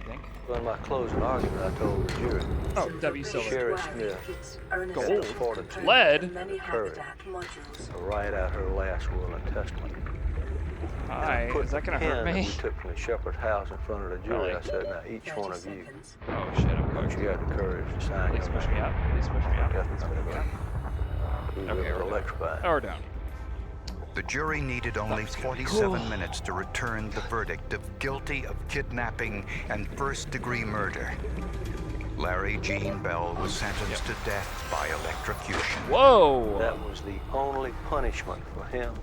think. Well, in my closing argument, I told the jury. Oh, W. Silver. Sherry Smith Gold. had the fortitude Lead. and the courage to write out her last will and testament. Hi, is that gonna hurt me? That we took from the shepherd's house in front of the jury. Really? I said, now each one of you. Oh shit, I'm cooked. You got the courage to sign Please push me up. Please push me up. Please push me up. Okay, we're electrified. Oh, we're down. The jury needed only 47 minutes to return the verdict of guilty of kidnapping and first-degree murder. Larry Gene Bell was sentenced to death by electrocution. Whoa! That was the only punishment for him.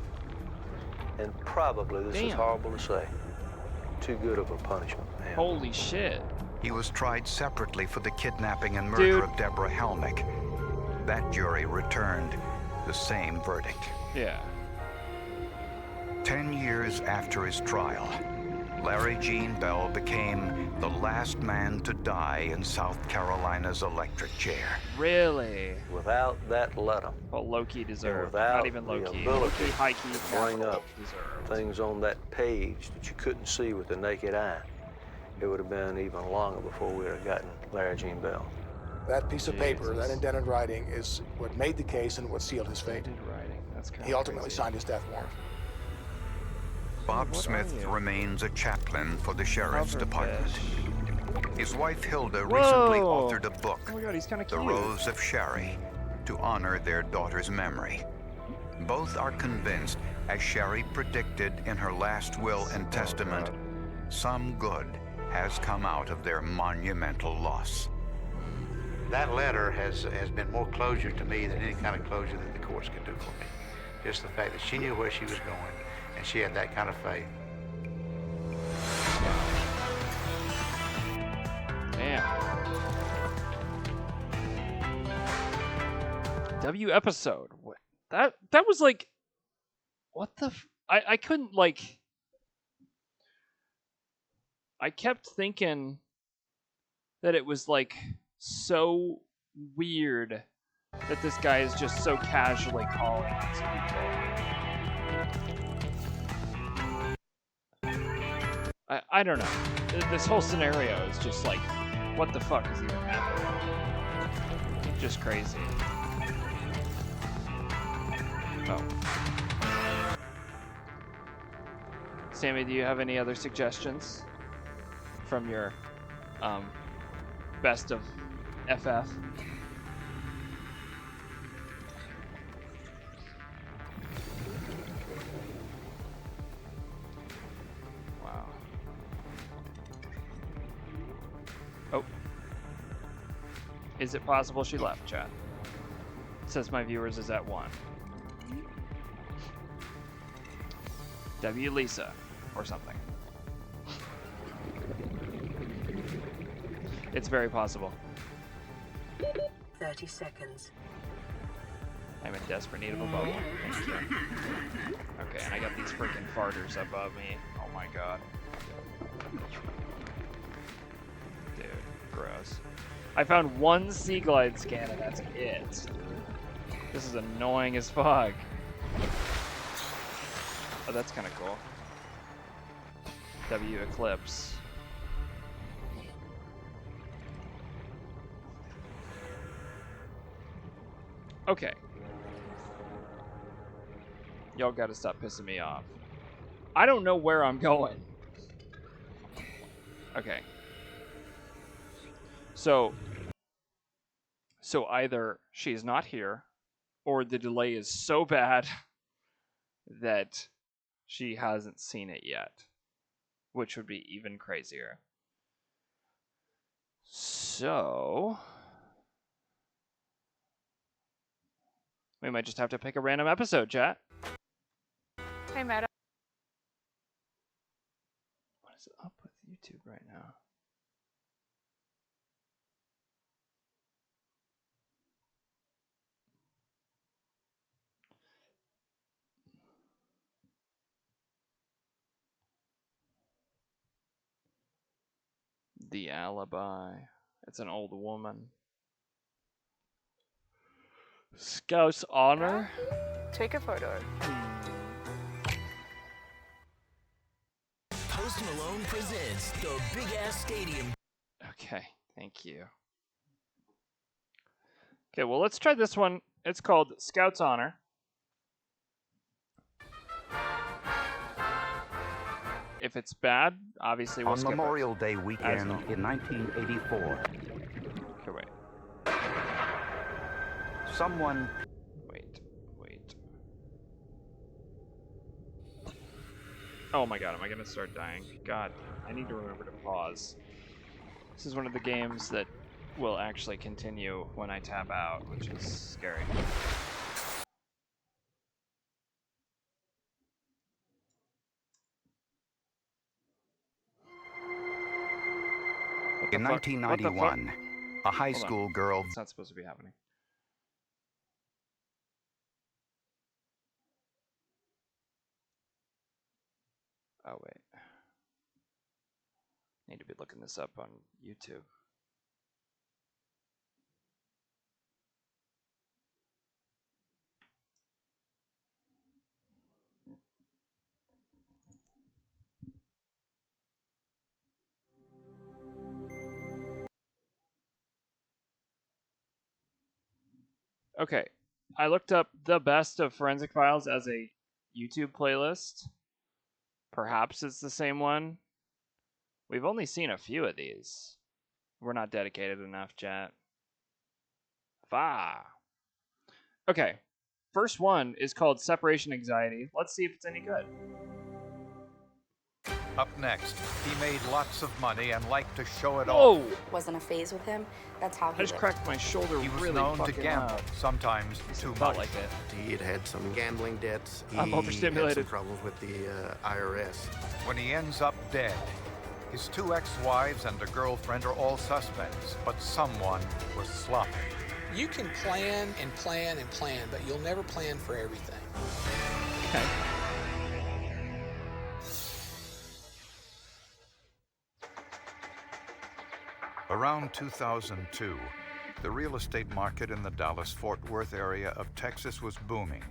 And probably, this is horrible to say, too good of a punishment for him. Holy shit. He was tried separately for the kidnapping and murder of Deborah Helmick. That jury returned the same verdict. Yeah. 10 years after his trial, Larry Gene Bell became the last man to die in South Carolina's electric chair. Really? Without that letter. Well, low-key deserved. Without Not even low-key. the Low-key, ability high-key, to bring up deserved. things on that page that you couldn't see with the naked eye, it would have been even longer before we would have gotten Larry Gene Bell. That piece of paper, that indented writing, is what made the case and what sealed his fate. He ultimately signed his death warrant. Bob Smith remains a chaplain for the sheriff's department. His wife Hilda recently authored a book, Oh my God, he's kinda The cute. Rose of Sherry, to honor their daughter's memory. Both are convinced, as Sherry predicted in her last will and testament, some good has come out of their monumental loss. That letter has been more closure to me than any kind of closure that the courts could do for me. Just the fact that she knew where she was going, and she had that kind of faith. Damn. W episode. What? That was like, what the? I couldn't like. I kept thinking that it was like so weird that this guy is just so casually calling these people. I don't know. This whole scenario is just like, what the fuck is even happening? Just crazy. Oh. Sammy, do you have any other suggestions from your best of FF? Wow. Oh. Is it possible she left, chat? It says my viewers is at 1. W Lisa or something. It's very possible. 30 seconds. I'm in desperate need of a bubble. Thank you. Okay, and I got these freaking farters above me. Oh my god. Dude, gross. I found one Sea Glide scan and that's it. This is annoying as fuck. Oh, that's kind of cool. W Eclipse. Okay. Y'all gotta stop pissing me off. I don't know where I'm going. Okay. So either she's not here, or the delay is so bad that she hasn't seen it yet, which would be even crazier. So we might just have to pick a random episode, chat. Hey, Meta. What is up with YouTube right now? The Alibi. It's an old woman. Scout's Honor? Take a photo. Post Malone presents the Big Ass Stadium. Okay, thank you. Okay, well, let's try this one. It's called Scout's Honor. If it's bad, obviously we'll On skip Memorial it. Day weekend in 1984. Okay, wait. Someone... Wait. Oh my god, am I gonna start dying? God, I need to remember to pause. This is one of the games that will actually continue when I tap out, which is scary. In 1991, a high school girl... It's not supposed to be happening. Oh, wait. Need to be looking this up on YouTube. Okay, I looked up the best of Forensic Files as a YouTube playlist. Perhaps it's the same one. We've only seen a few of these. We're not dedicated enough, chat. Okay, first one is called Separation Anxiety. Let's see if it's any good. Up next, he made lots of money and liked to show it Whoa! off. Wasn't a phase with him. That's how he I just cracked my shoulder He was really known to fucking gamble, loud. sometimes too Felt much. like it. He had some gambling debts. He I'm had overstimulated. some problems with the IRS. When he ends up dead, his 2 ex-wives and a girlfriend are all suspects, but someone was sloppy. You can plan and plan and plan, but you'll never plan for everything. Okay. Around 2002, the real estate market in the Dallas-Fort Worth area of Texas was booming,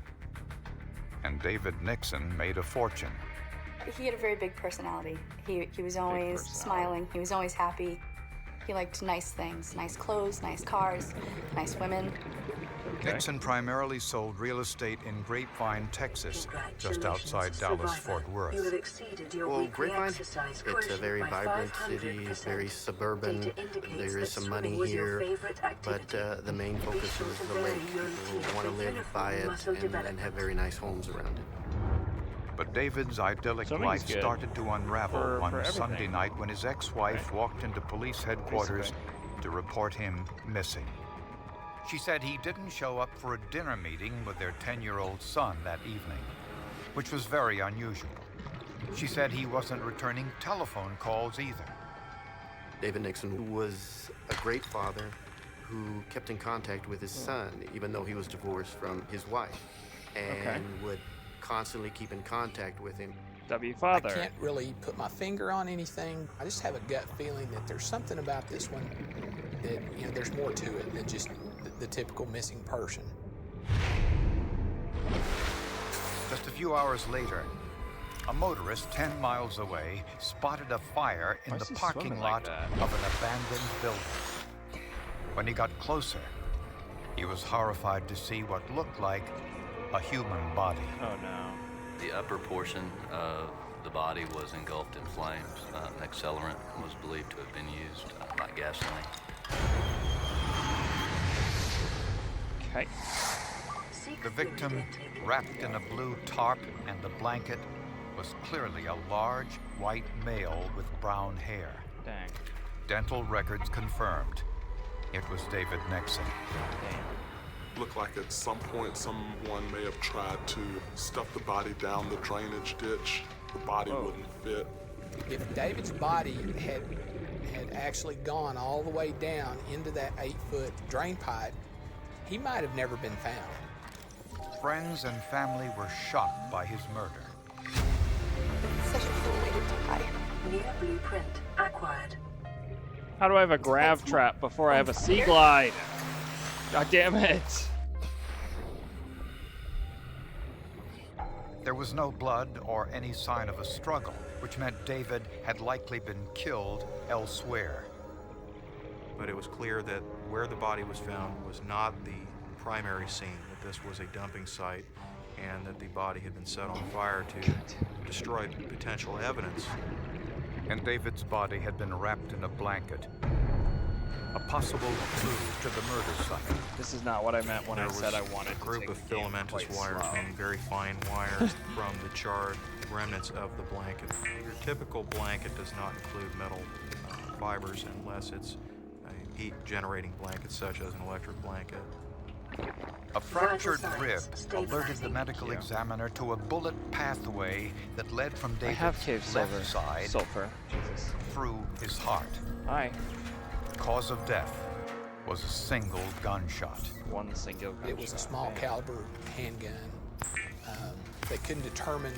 and David Nixon made a fortune. He had a very big personality. He was always smiling. He was always happy. He liked nice things, nice clothes, nice cars, nice women. Nixon primarily sold real estate in Grapevine, Texas, just outside Dallas-Fort Worth. Well, Grapevine, it's a very vibrant city, very suburban. There is some money here, but the main focus is the lake. People want to live by it and have very nice homes around it. But David's idyllic life started to unravel one Sunday night when his ex-wife walked into police headquarters to report him missing. She said he didn't show up for a dinner meeting with their 10-year-old son that evening, which was very unusual. She said he wasn't returning telephone calls either. David Nixon was a great father who kept in contact with his son, even though he was divorced from his wife, and would constantly keep in contact with him. Father. I can't really put my finger on anything. I just have a gut feeling that there's something about this one that, you know, there's more to it than just the typical missing person. Just a few hours later, a motorist 10 miles away spotted a fire in the parking lot of an abandoned building. When he got closer, he was horrified to see what looked like a human body. Oh no. The upper portion of the body was engulfed in flames. An accelerant was believed to have been used, not gasoline. Okay. The victim, wrapped in a blue tarp and a blanket, was clearly a large white male with brown hair. Dang. Dental records confirmed it was David Nixon. Looked like at some point someone may have tried to stuff the body down the drainage ditch. The body wouldn't fit. If David's body had actually gone all the way down into that 8-foot drain pipe, he might have never been found. Friends and family were shocked by his murder. Such a cool way to die. New blueprint acquired. How do I have a grav trap before I have a sea glide? God damn it. There was no blood or any sign of a struggle, which meant David had likely been killed elsewhere. But it was clear that where the body was found was not the primary scene, that this was a dumping site, and that the body had been set on fire to destroy potential evidence. And David's body had been wrapped in a blanket. A possible clue to the murder site. This is not what I meant when I said I wanted a group to of take the game filamentous quite wires slow. and very fine wires from the charred remnants of the blanket. Your typical blanket does not include metal fibers unless it's a heat-generating blanket, such as an electric blanket. A fractured rib alerted the medical examiner to a bullet pathway that led from David's left side through his heart. Hi. Cause of death was a single gunshot. One single gunshot. It was a small caliber handgun. They couldn't determine,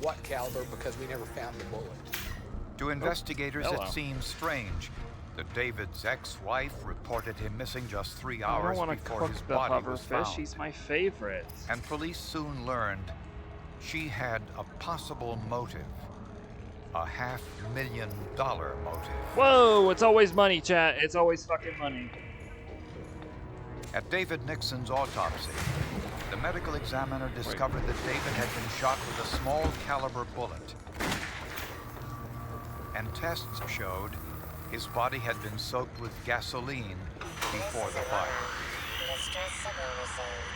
what caliber because we never found the bullet. To investigators, it seems strange that David's ex-wife reported him missing just 3 hours before his body was found. He's my favorite. And police soon learned she had a possible motive. A $500,000 motive. Whoa, it's always money, chat. It's always fucking money. At David Nixon's autopsy, the medical examiner discovered that David had been shot with a small caliber bullet. And tests showed his body had been soaked with gasoline before the fire. Distress signal received.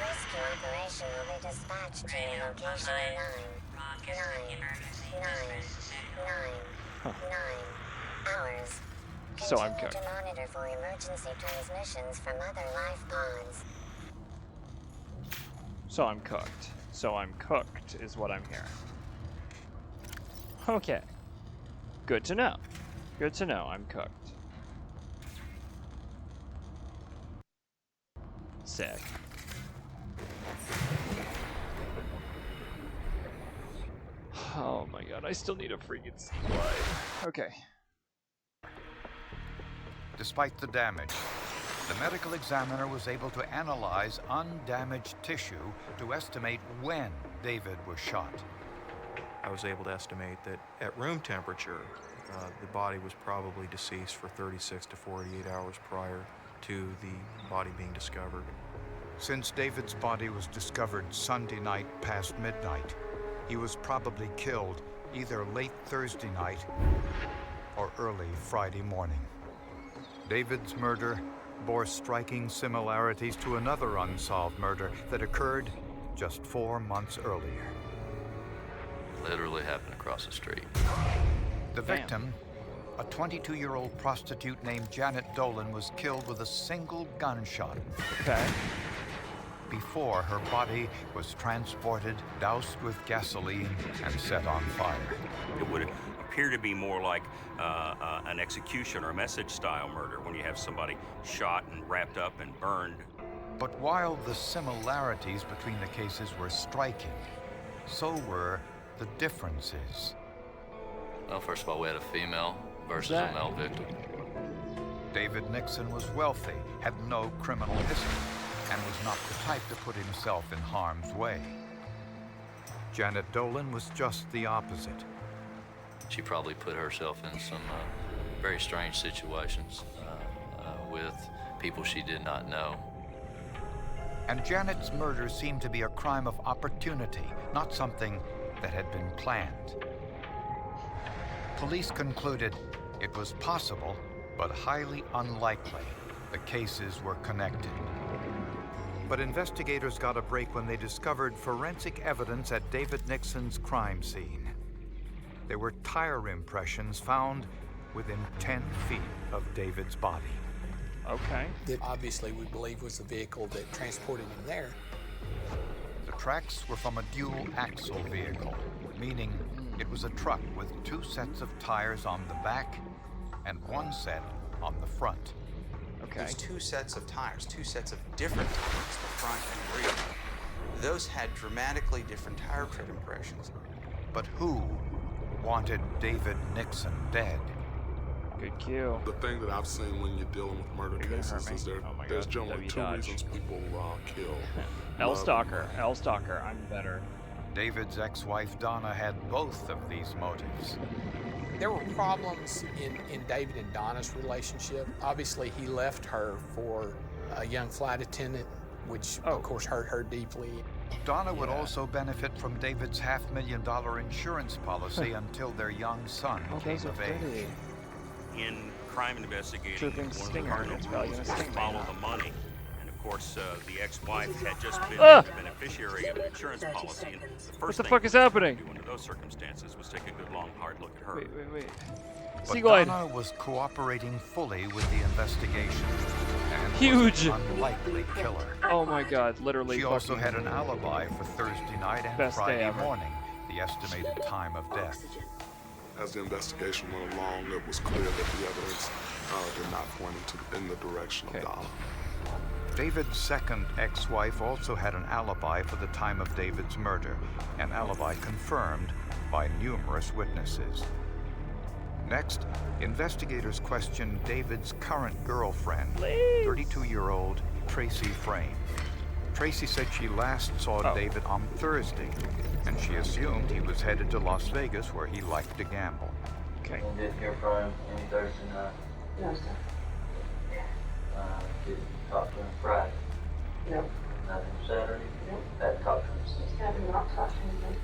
Rescue operation will be dispatched to location 9 hours. So I'm Continue cooked. to monitor for emergency transmissions from other life pods. So I'm cooked. So I'm cooked is what I'm hearing. Okay. Good to know. Good to know I'm cooked. Sick. Oh my god, I still need a freaking slide. Okay. Despite the damage, the medical examiner was able to analyze undamaged tissue to estimate when David was shot. I was able to estimate that at room temperature, the body was probably deceased for 36 to 48 hours prior to the body being discovered. Since David's body was discovered Sunday night past midnight, he was probably killed either late Thursday night or early Friday morning. David's murder bore striking similarities to another unsolved murder that occurred just 4 months earlier. Literally happened across the street. The victim, a 22-year-old prostitute named Janet Dolan, was killed with a single gunshot. Okay. Before her body was transported, doused with gasoline, and set on fire. It would appear to be more like an execution or message-style murder when you have somebody shot and wrapped up and burned. But while the similarities between the cases were striking, so were the differences. Well, first of all, we had a female versus a male victim. David Nixon was wealthy, had no criminal history, and was not the type to put himself in harm's way. Janet Dolan was just the opposite. She probably put herself in some very strange situations with people she did not know. And Janet's murder seemed to be a crime of opportunity, not something that had been planned. Police concluded it was possible, but highly unlikely, the cases were connected. But investigators got a break when they discovered forensic evidence at David Nixon's crime scene. There were tire impressions found within 10 feet of David's body. Okay. That obviously we believe was the vehicle that transported him there. The tracks were from a dual-axle vehicle, meaning it was a truck with 2 sets of tires on the back and 1 set on the front. Okay. There's 2 sets of tires, 2 sets of different tires, the front and rear. Those had dramatically different tire tread impressions. But who wanted David Nixon dead? Good cue. The thing that I've seen when you're dealing with murder cases is there's generally 2 reasons people kill. L-Stalker, I'm better. David's ex-wife Donna had both of these motives. There were problems in David and Donna's relationship. Obviously, he left her for a young flight attendant, which of course hurt her deeply. Donna would also benefit from David's $500,000 insurance policy until their young son came of age. In crime investigating, Chirping one of the stinger. cardinal It's probably rules gonna is sting me follow now. the money. And of course, the ex-wife had just been Ah! the beneficiary of an insurance policy. And the What first the thing fuck is we wanted happening? to do under those circumstances was take a good long hard look at her. Wait. But Seaglide. Donna was cooperating fully with the investigation and Huge. was an unlikely killer. Oh my god, literally. She also fucking had an alibi for Thursday night and best day Friday ever. morning, the estimated time of death. As the investigation went along, it was clear that the evidence did not point in the direction of Donna. David's second ex-wife also had an alibi for the time of David's murder, an alibi confirmed by numerous witnesses. Next, investigators questioned David's current girlfriend, 32-year-old Tracy Frame. Tracy said she last saw David on Thursday, and she assumed he was headed to Las Vegas where he liked to gamble. Okay. And didn't hear from him any Thursday night? No, sir. Didn't talk to him Friday? No. Nothing Saturday? No. Hadn't talked to him since? Just have not talked to him.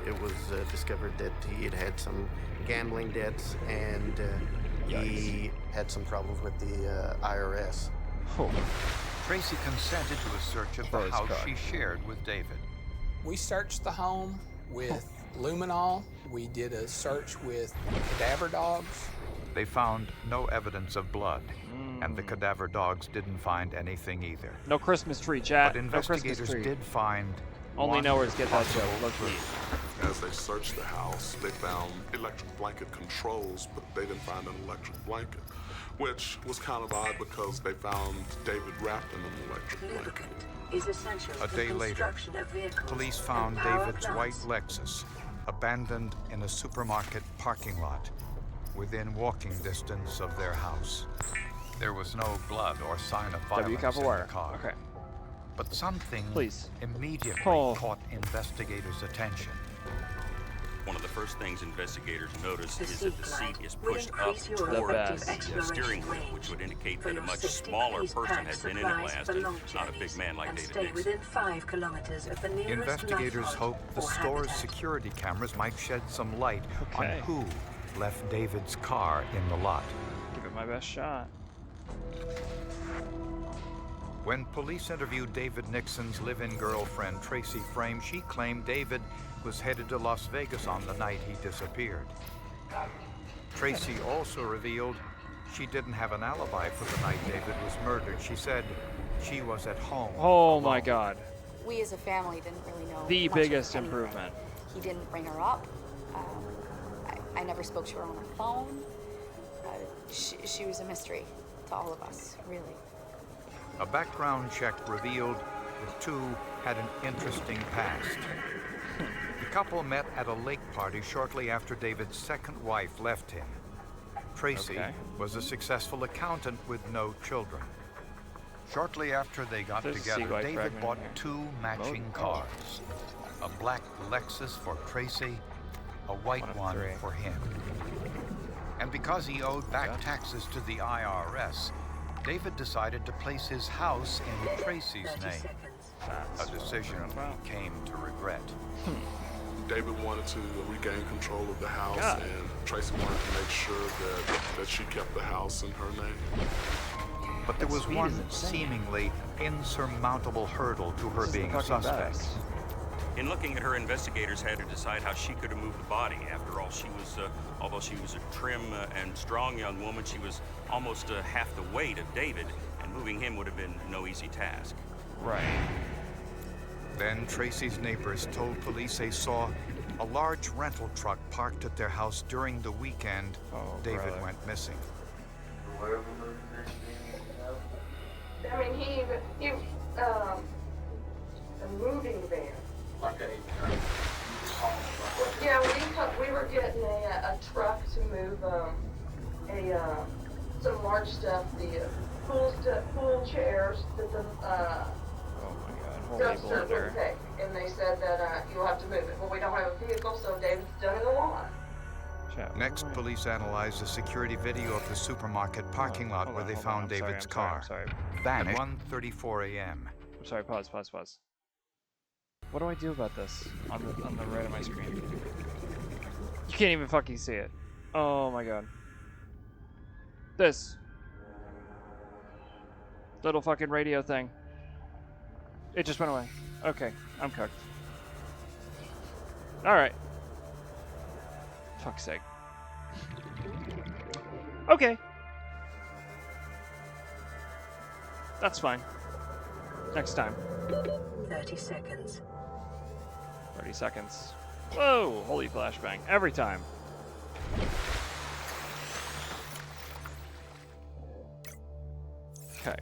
It was discovered that he had some gambling debts and he had some problems with the IRS. Tracy consented to a search of the house she shared with David. We searched the home with luminol. We did a search with cadaver dogs. They found no evidence of blood, and the cadaver dogs didn't find anything either. No Christmas tree, chat. But No Christmas investigators tree. did find Only one knowers get that possible joke. Look clue. As they searched the house, they found electric blanket controls, but they didn't find an electric blanket, which was kind of odd because they found David wrapped in an electric blanket. Is essential A for day later, construction of vehicles police and found power David's white plants. Lexus abandoned in a supermarket parking lot within walking distance of their house. There was no blood or sign of violence cover in wire. the car. Okay. But something immediately caught investigators' attention. One of the first things investigators notice is that the seat is pushed up increase your towards effective the steering wheel, exploration which would indicate For that a your much safety, smaller please person pack had been in it supplies last for and long not a big journeys man like and David stay Nixon. within 5 kilometers of the nearest Investigators night hoped the or store's habitat. security cameras might shed some light on Okay. who left David's car in the lot. Give it my best shot. When police interviewed David Nixon's live-in girlfriend, Tracy Frame, she claimed David was headed to Las Vegas on the night he disappeared. Tracy also revealed she didn't have an alibi for the night David was murdered. She said she was at home. Oh my god. We as a family didn't really know The much of biggest anything. improvement. He didn't bring her up. I never spoke to her on the phone. She was a mystery to all of us, really. A background check revealed the two had an interesting past. The couple met at a lake party shortly after David's second wife left him. Tracy was a successful accountant with no children. Shortly after they got There's a together, Seagull David fragment bought here. 2 matching cars. A black Lexus for Tracy, a white one for him. And because he owed back taxes to the IRS, David decided to place his house in Tracy's name, a decision he came to regret. David wanted to regain control of the house, and Tracy wanted to make sure that she kept the house in her name. But there was one seemingly insurmountable hurdle to her being a suspect. In looking at her, investigators had to decide how she could have moved the body. After all, she was, although she was a trim and strong young woman, she was almost half the weight of David, and moving him would have been no easy task. Right. Then Tracy's neighbors told police they saw a large rental truck parked at their house during the weekend David went missing. I mean, he a moving van. Like a Yeah, we were getting a truck to move some large stuff, the pool chairs, Holy dumpster will blender. take, and they said that you'll have to move it. Well, we don't have a vehicle, so David's done it a lot. Next, police analyzed the security video of the supermarket parking lot where they found David's car. Vanished at 1:34 a.m. I'm sorry, pause. What do I do about this on the right of my screen? You can't even fucking see it. Oh my god. This little fucking radio thing. It just went away. Okay, I'm cooked. Alright. Fuck's sake. Okay. That's fine. Next time. 30 seconds. 30 seconds. Whoa! Holy flashbang. Every time. Okay.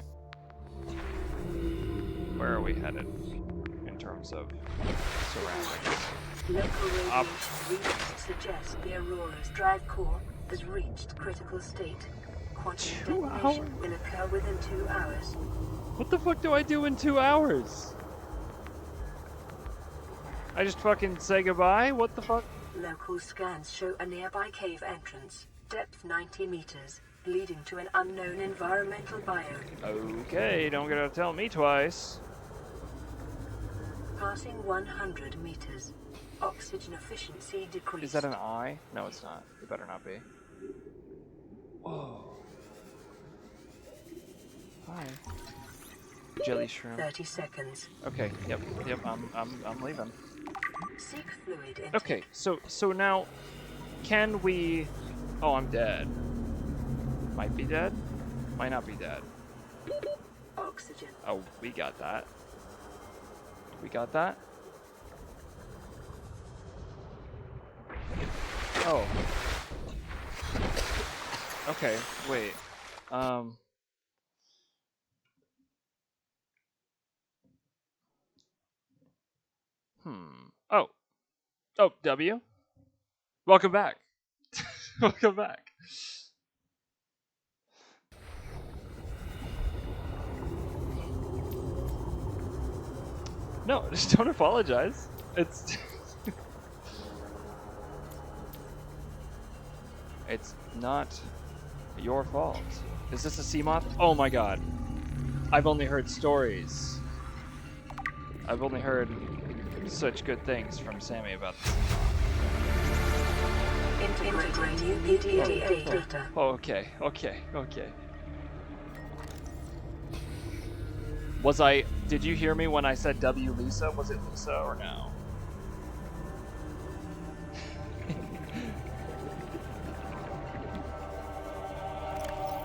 Where are we headed in terms of surroundings? Local radiation readings suggest the Aurora's drive core has reached critical state. Quantum detonation will occur within 2 hours. What the fuck do I do in 2 hours? I just fucking say goodbye? What the fuck? Local scans show a nearby cave entrance, depth 90 meters, leading to an unknown environmental biome. Okay, don't gotta tell me twice. Passing 100 meters. Oxygen efficiency decreased. Is that an eye? No, it's not. It better not be. Whoa. Hi. Jelly shroom. 30 seconds. Okay, yep, I'm leaving. Seek fluid intake. Okay, so now, can we... Oh, I'm dead. Might be dead? Might not be dead. Oxygen. Oh, we got that. We got that? Oh. Okay, wait. Oh. Oh, W? Welcome back. Welcome back. No, just don't apologize. It's... It's not your fault. Is this a sea moth? Oh my god. I've only heard stories. I've only heard such good things from Sammy about this. Integrating EDA data. Oh, okay. Was I... Did you hear me when I said W Lisa? Was it Lisa or no?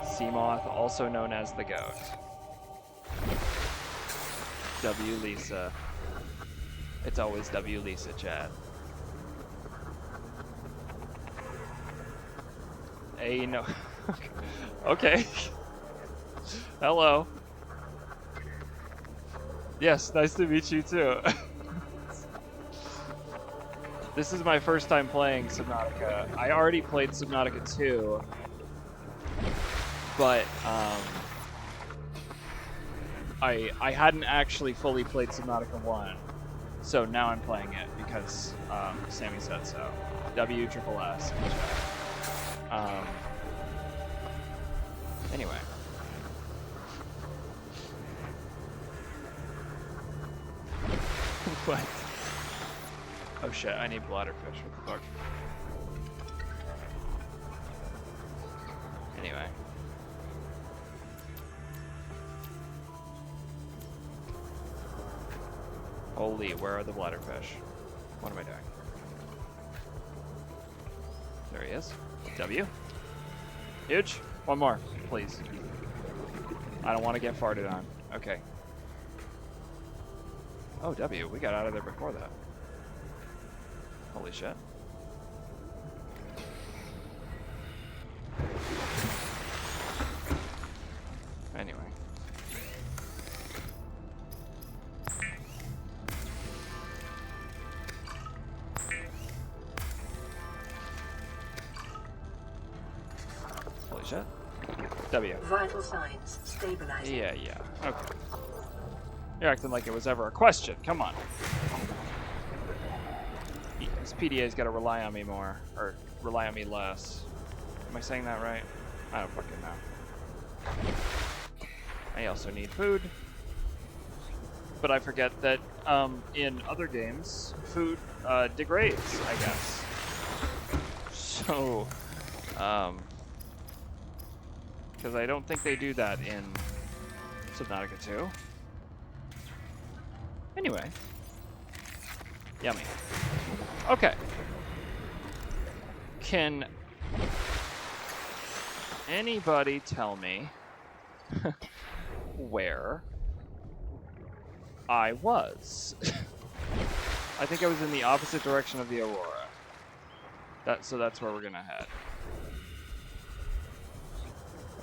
Seamoth, also known as the goat. W Lisa. It's always W Lisa, Chad. Hey, no. Okay. Hello. Yes, nice to meet you too. This is my first time playing Subnautica. I already played Subnautica 2. But I hadn't actually fully played Subnautica 1, so now I'm playing it because Sammy said so. WSSS. Anyway. What? Oh shit! I need bladderfish. What the fuck? Anyway. Holy, where are the bladderfish? What am I doing? There he is. W. Huge. One more, please. I don't want to get farted on. Okay. Oh, W. We got out of there before that. Holy shit. Anyway. Holy shit. W. Vital signs stabilizing. Yeah. Okay. You're acting like it was ever a question. Come on. This PDA's got to rely on me more, or rely on me less. Am I saying that right? I don't fucking know. I also need food. But I forget that in other games, food degrades, I guess. So, because I don't think they do that in Subnautica 2. Anyway. Yummy. Okay. Can anybody tell me where I was? I think I was in the opposite direction of the Aurora. So that's where we're gonna head.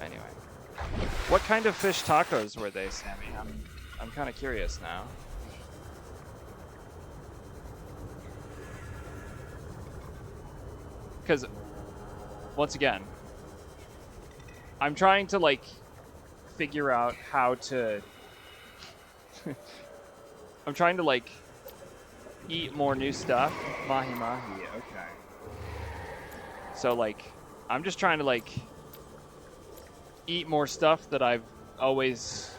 Anyway. What kind of fish tacos were they, Sammy? I'm kind of curious now. Because, once again, I'm trying to, like, figure out how to... I'm trying to, like, eat more new stuff. Mahi-mahi, okay. So, like, I'm just trying to, like, eat more stuff that I've always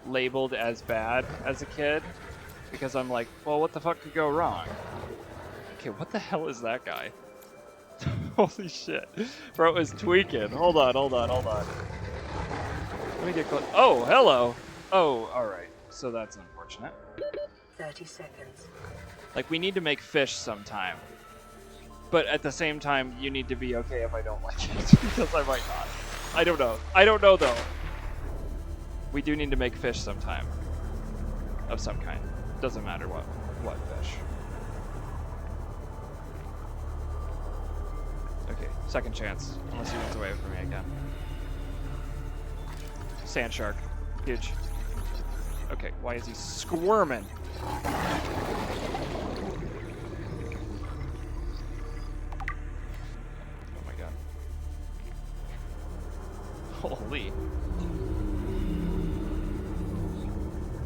labeled as bad as a kid. Because I'm like, well, what the fuck could go wrong? Okay, what the hell is that guy? Holy shit. Bro is tweaking. Hold on. Let me get close. Oh, hello. Oh, alright. So that's unfortunate. 30 seconds. Like, we need to make fish sometime. But at the same time, you need to be okay if I don't like it. Because I might not. I don't know. I don't know, though. We do need to make fish sometime. Of some kind. Doesn't matter what fish. Okay, second chance. Unless he runs away from me again. Sand shark. Huge. Okay, why is he squirming? Oh my god. Holy.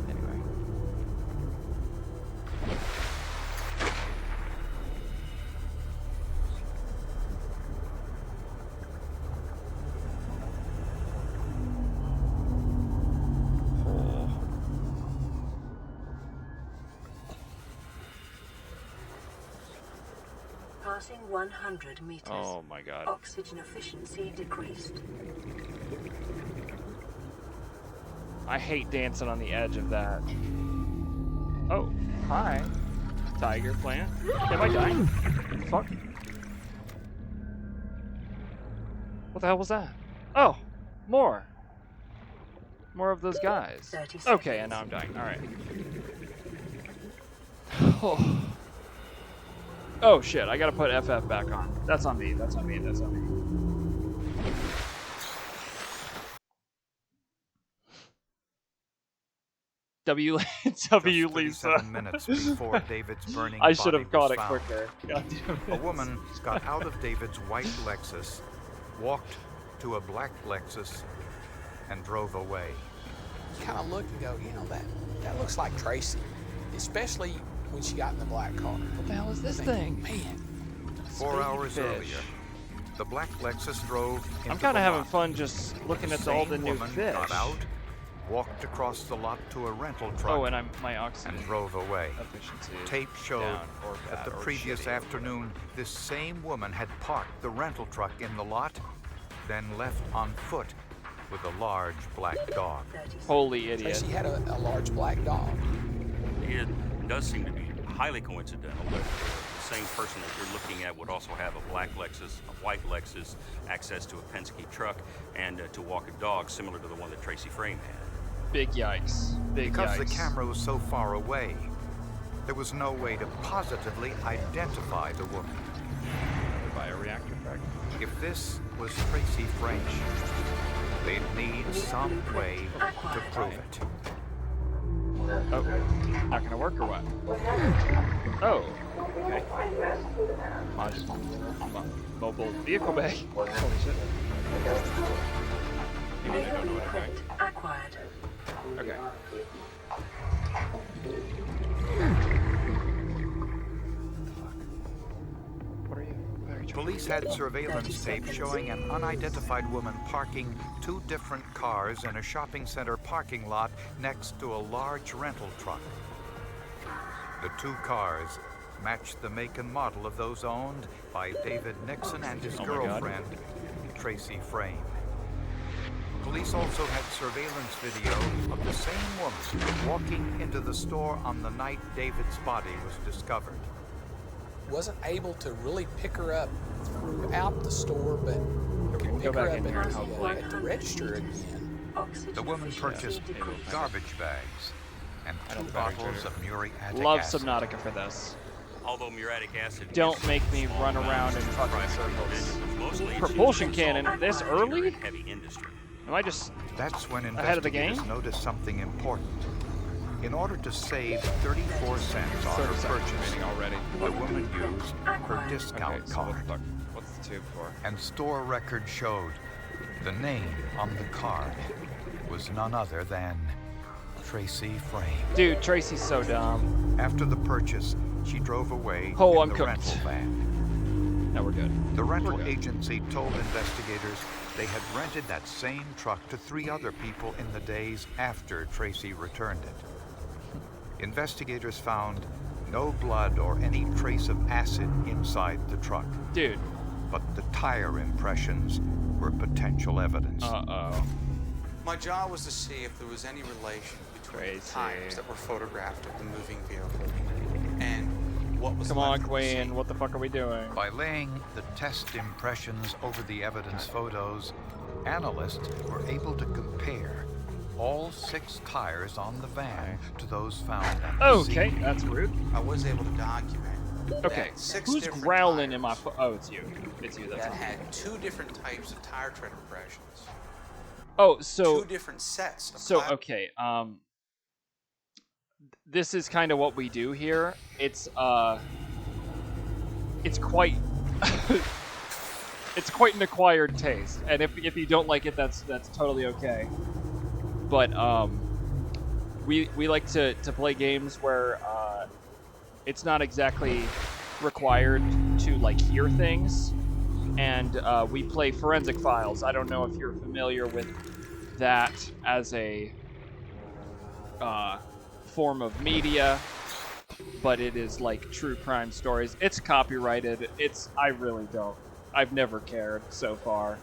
Anyway. Passing 100 meters. Oh my god. Oxygen efficiency decreased. I hate dancing on the edge of that. Oh, hi. Tiger plant. Am I dying? Fuck. What the hell was that? Oh, more. More of those guys. Okay, and now I'm dying. Alright. Oh. Oh shit, I gotta put FF back on. That's on me, that's on me, that's on me. W Lisa. Minutes before David's burning I should body have got was it found. quicker. God damn it. A woman got out of David's white Lexus, walked to a black Lexus, and drove away. Kind of look and go, you know, that looks like Tracy, especially when she got in the black car. What the hell is this thing? Man. 4 hours earlier, the black Lexus drove into I'm kind the of having lot. fun just looking at all the new woman fish. got out, walked across the lot to a rental truck, Oh, and my oxygen and drove away. efficiency is Tape showed down or that bad the or previous shitty. afternoon, this same woman had parked the rental truck in the lot, then left on foot with a large black dog. Holy idiot. Tracy had a large black dog. It does seem to be highly coincidental that the same person that you're looking at would also have a black Lexus, a white Lexus, access to a Penske truck, and to walk a dog similar to the one that Tracy Frame had. Big yikes. Big Because yikes. the camera was so far away, there was no way to positively identify the woman. Bioreactor track. If this was Tracy French, they'd need some way to prove it. Oh, not gonna work or what? Oh, okay. Mobile vehicle bay. Holy shit. Maybe I don't know what I'm doing. Acquired. Okay. Police had surveillance tape showing an unidentified woman parking 2 different cars in a shopping center parking lot next to a large rental truck. The 2 cars matched the make and model of those owned by David Nixon and his girlfriend, Tracy Frame. Police also had surveillance video of the same woman walking into the store on the night David's body was discovered. Wasn't able to really pick her up throughout the store, but Okay, pick go her back up in here. at the register again. The woman purchased garbage bags and 2 bottles of muriatic Love acid. Subnautica for this. Although muriatic acid Don't make me run around in fucking circles. Propulsion cannon this early? Heavy industry. Am I just That's when ahead of the game? investigators noticed something important. In order to save 34 cents on her purchase, already. the woman used her discount Okay, so card. what's the tube for? And store records showed the name on the card was none other than Tracy Frame. Dude, Tracy's so dumb. After the purchase, she drove away Oh, in I'm the cooked. rental van. No, we're good. The rental agency told investigators they had rented that same truck to 3 other people in the days after Tracy returned it. Investigators found no blood or any trace of acid inside the truck. Dude. But the tire impressions were potential evidence. Uh-oh. My job was to see if there was any relation between the tires that were photographed of the moving vehicle and what was Come left on, of the Queen. scene. What the fuck are we doing? By laying the test impressions over the evidence photos, analysts were able to compare all 6 tires on the van to those found at the Okay, scene. that's rude. I was able to document Okay, that 6 who's different growling in tires my Oh, it's you. It's you, that's that all. had 2 different types of tire tread impressions. Oh, so 2 different sets of So plat- okay, this is kind of what we do here. It's quite it's quite an acquired taste, and if you don't like it, that's totally okay. But we like to play games where it's not exactly required to like hear things, and we play forensic files. I don't know if you're familiar with that as a form of media, but it is like true crime stories. It's copyrighted. I really don't. I've never cared so far.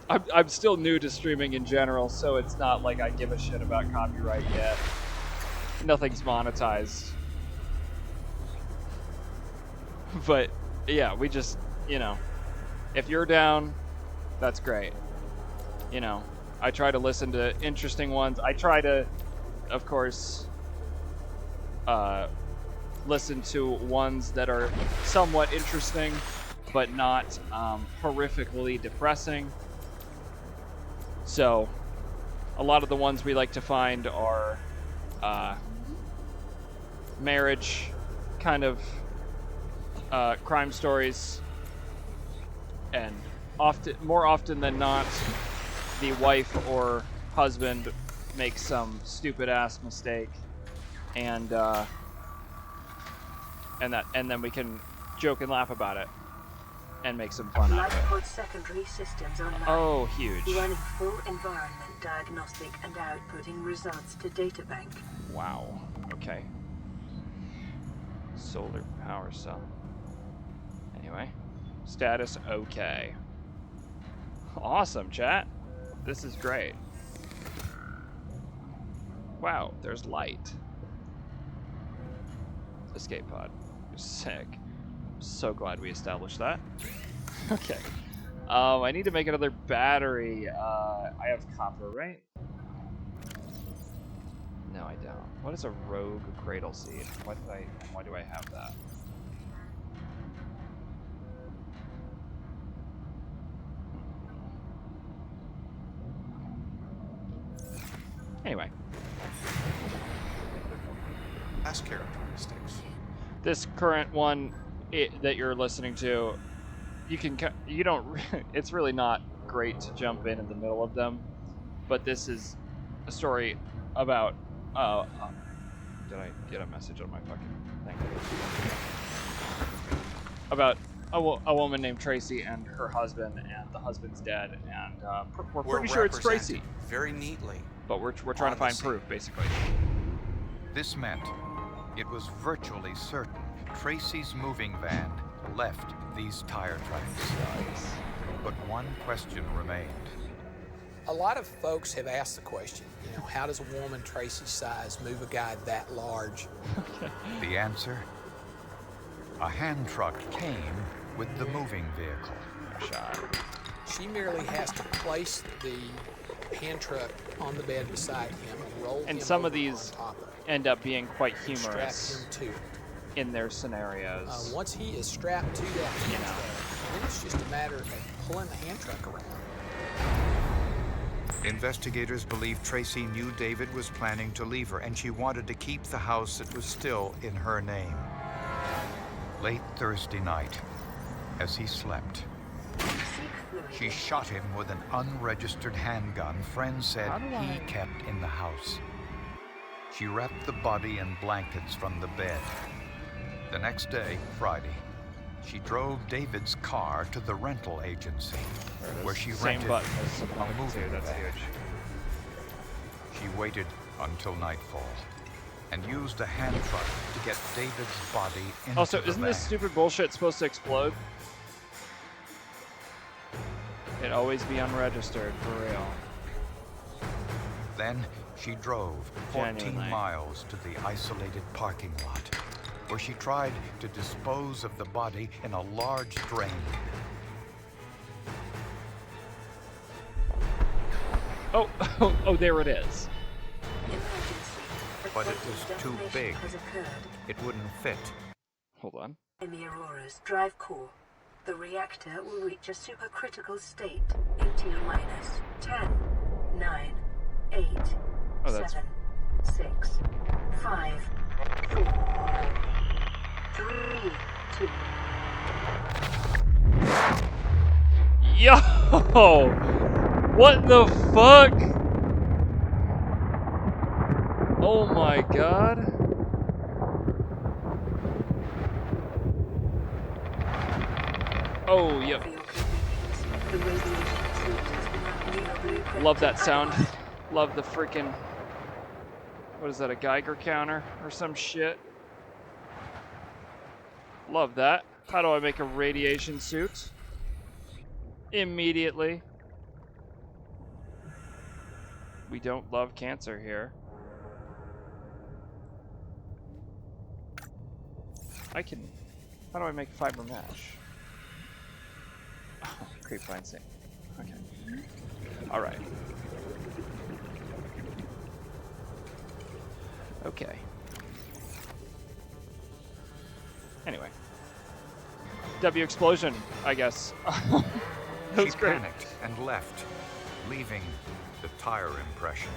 I'm still new to streaming in general, so it's not like I give a shit about copyright yet. Nothing's monetized. But yeah, we just, if you're down, that's great. I try to listen to interesting ones. I try to, of course, listen to ones that are somewhat interesting, but not horrifically depressing. So, a lot of the ones we like to find are marriage kind of crime stories, and more often than not, the wife or husband makes some stupid ass mistake, and then we can joke and laugh about it and make some fun out of Lifepod it. secondary systems online. Oh, huge. Running full environment diagnostic and outputting results to databank. Wow. Okay. Solar power cell. Anyway, status okay. Awesome, chat. This is great. Wow, there's light. Escape pod. Sick. So glad we established that. Okay. I need to make another battery. I have copper, right? No, I don't. What is a rogue cradle seed? Why do I have that? Anyway. class characteristics. This current one that you're listening to, you don't. It's really not great to jump in the middle of them, but this is a story about. Did I get a message on my fucking thing? About a woman named Tracy and her husband, and the husband's dead, and we're Were pretty sure it's represented Tracy. very neatly. But we're trying to find proof, basically. This meant it was virtually certain Tracy's moving van left these tire tracks. But one question remained. A lot of folks have asked the question, you know, how does a woman Tracy's size move a guy that large? The answer? A hand truck came with the moving vehicle. She merely has to place the hand truck on the bed beside him and roll him And some over of these on top of it. end up being quite And humorous strap him to it. in their scenarios. Once he is strapped to that hand truck, then it's just a matter of pulling the hand truck around. Investigators believe Tracy knew David was planning to leave her, and she wanted to keep the house that was still in her name. Late Thursday night, as he slept, she shot him with an unregistered handgun friends said he kept in the house. She wrapped the body in blankets from the bed. The next day, Friday, she drove David's car to the rental agency, where she rented a moving van. She waited until nightfall and used a hand truck to get David's body into Also, the van. isn't this stupid bullshit supposed to explode? It'd always be unregistered, for real. Then she drove 14 Genuinely. miles to the isolated parking lot, where she tried to dispose of the body in a large drain. Oh, there it is. But it was too big. It wouldn't fit. Hold on. In the Aurora's drive core, the reactor will reach a supercritical state in T-minus 10, 9, 8, 7, 6, 5, 4, 3, 2. Yo! What the fuck? Oh my god. Oh, yep. Love that sound. Love the freaking... What is that, a Geiger counter or some shit? Love that. How do I make a radiation suit? Immediately. We don't love cancer here. I can... How do I make fiber mesh? Oh, creep line sync. Okay. Alright. Okay. Anyway. W explosion, I guess. That was She great. panicked and left, leaving the tire impressions.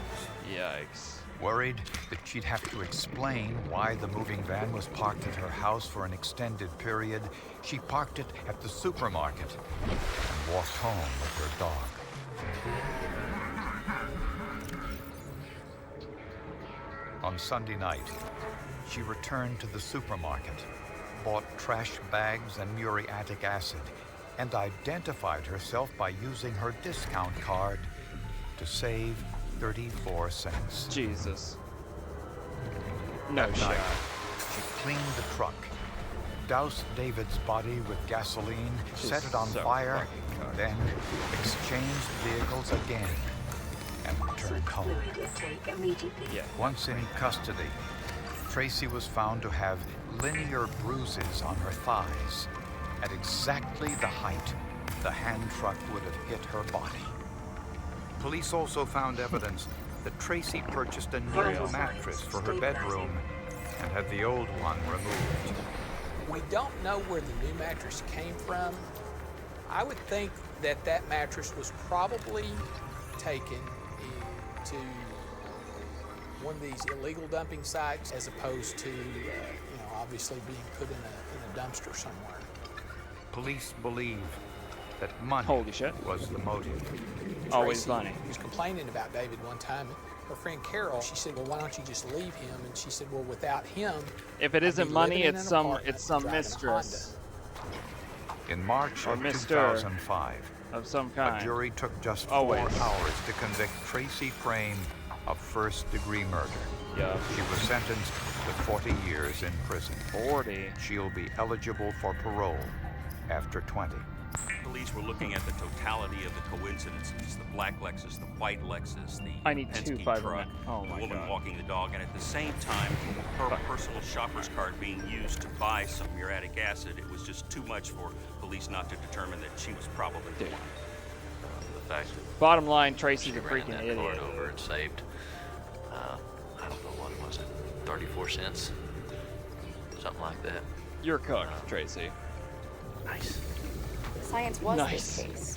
Yikes. Worried that she'd have to explain why the moving van was parked at her house for an extended period, she parked it at the supermarket and walked home with her dog. On Sunday night, she returned to the supermarket, bought trash bags and muriatic acid, and identified herself by using her discount card to save 34 cents. Jesus. No That shot. night, she cleaned the truck, doused David's body with gasoline, set it on so fire, then exchanged vehicles again and returned home. Yeah. Once in custody, Tracy was found to have linear bruises on her thighs at exactly the height the hand truck would have hit her body. Police also found evidence that Tracy purchased a new mattress for her bedroom and had the old one removed. We don't know where the new mattress came from. I would think that that mattress was probably taken to one of these illegal dumping sites as opposed to, obviously being put in a dumpster somewhere. Police believe that money was the motive. Always Tracy money. was complaining about David one time. Her friend Carol, she said, well, why don't you just leave him? And she said, well, without him, If it I'd isn't be money, living in it's an some apartment it's some driving a mistress. In March or of Mr. 2005, of some kind. a jury took just 4 Always. hours to convict Tracy Frame of first-degree murder. Yeah. She was sentenced to 40 years in prison. 40. She'll be eligible for parole after 20. Police were looking at the totality of the coincidences, the black Lexus, the white Lexus, the I need Penske 2 5 truck, Oh the my woman God. walking the dog, and at the same time, her personal shopper's card being used to buy some muriatic acid. It was just too much for police not to determine that she was probably the one. The fact that Bottom line, Tracy's a she ran freaking that idiot. card over and saved, I don't know, what was it, 34 cents? Something like that. You're cooked, Tracy. Nice. Science was Nice. this case.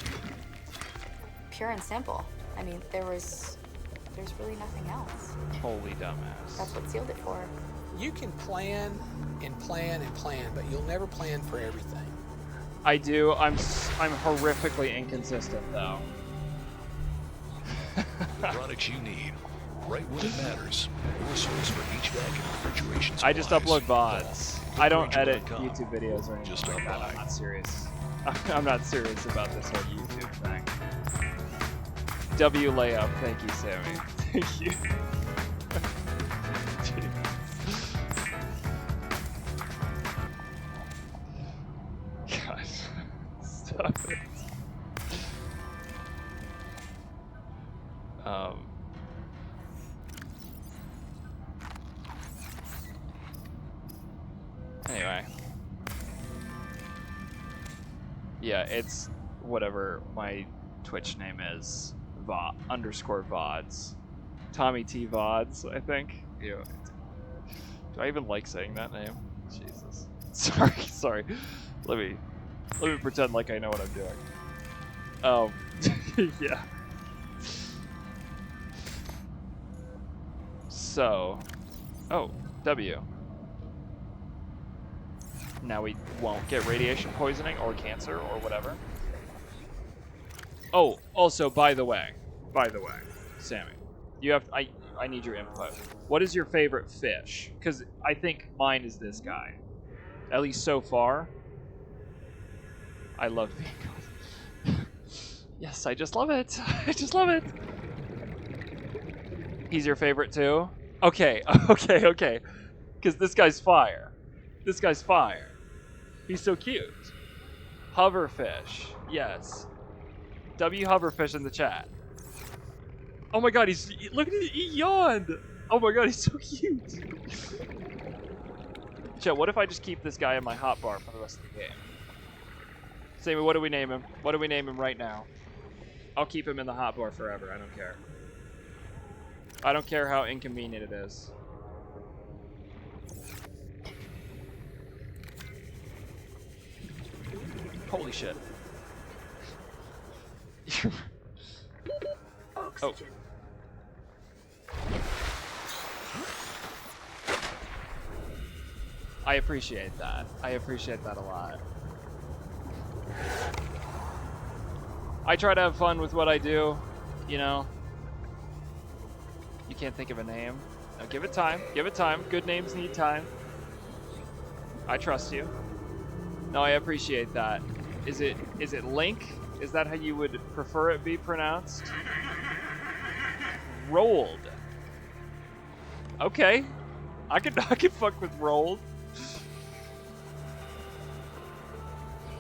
Pure and simple. I mean, there's really nothing else. Holy dumbass. That's what sealed it for her. You can plan and plan and plan, but you'll never plan for everything. I do. I'm horrifically inconsistent though. The products you need, right when it matters. Your source for HVAC and refrigeration supplies. I just upload VODs. I don't edit Granger.com. YouTube videos or anything Just like stop that. by. I'm not serious. I'm not serious about this whole YouTube thing. W layup. Thank you, Sammy. Thank you. God. Stop it. Anyway. Yeah, it's whatever my Twitch name is. _VODs. Tommy T VODs, I think. You know, do I even like saying that name? Jesus. Sorry. Let me pretend like I know what I'm doing. Yeah. So, W. Now we won't get radiation poisoning or cancer or whatever. Oh, also, by the way, Sammy, you have I need your input. What is your favorite fish? Because I think mine is this guy. At least so far. I love being called. Yes, I just love it. I just love it. He's your favorite too? Okay. Because this guy's fire. He's so cute. Hoverfish. Yes. W Hoverfish in the chat. Oh my god, look at it, he yawned. Oh my god, he's so cute. Chat, what if I just keep this guy in my hotbar for the rest of the game? Sammy, what do we name him? What do we name him right now? I'll keep him in the hotbar forever, I don't care. I don't care how inconvenient it is. Holy shit. Oxygen. I appreciate that. I appreciate that a lot. I try to have fun with what I do, you know. You can't think of a name. Now give it time. Give it time. Good names need time. I trust you. No, I appreciate that. Is it Link? Is that how you would prefer it be pronounced? Rolled. Okay. I could fuck with rolled.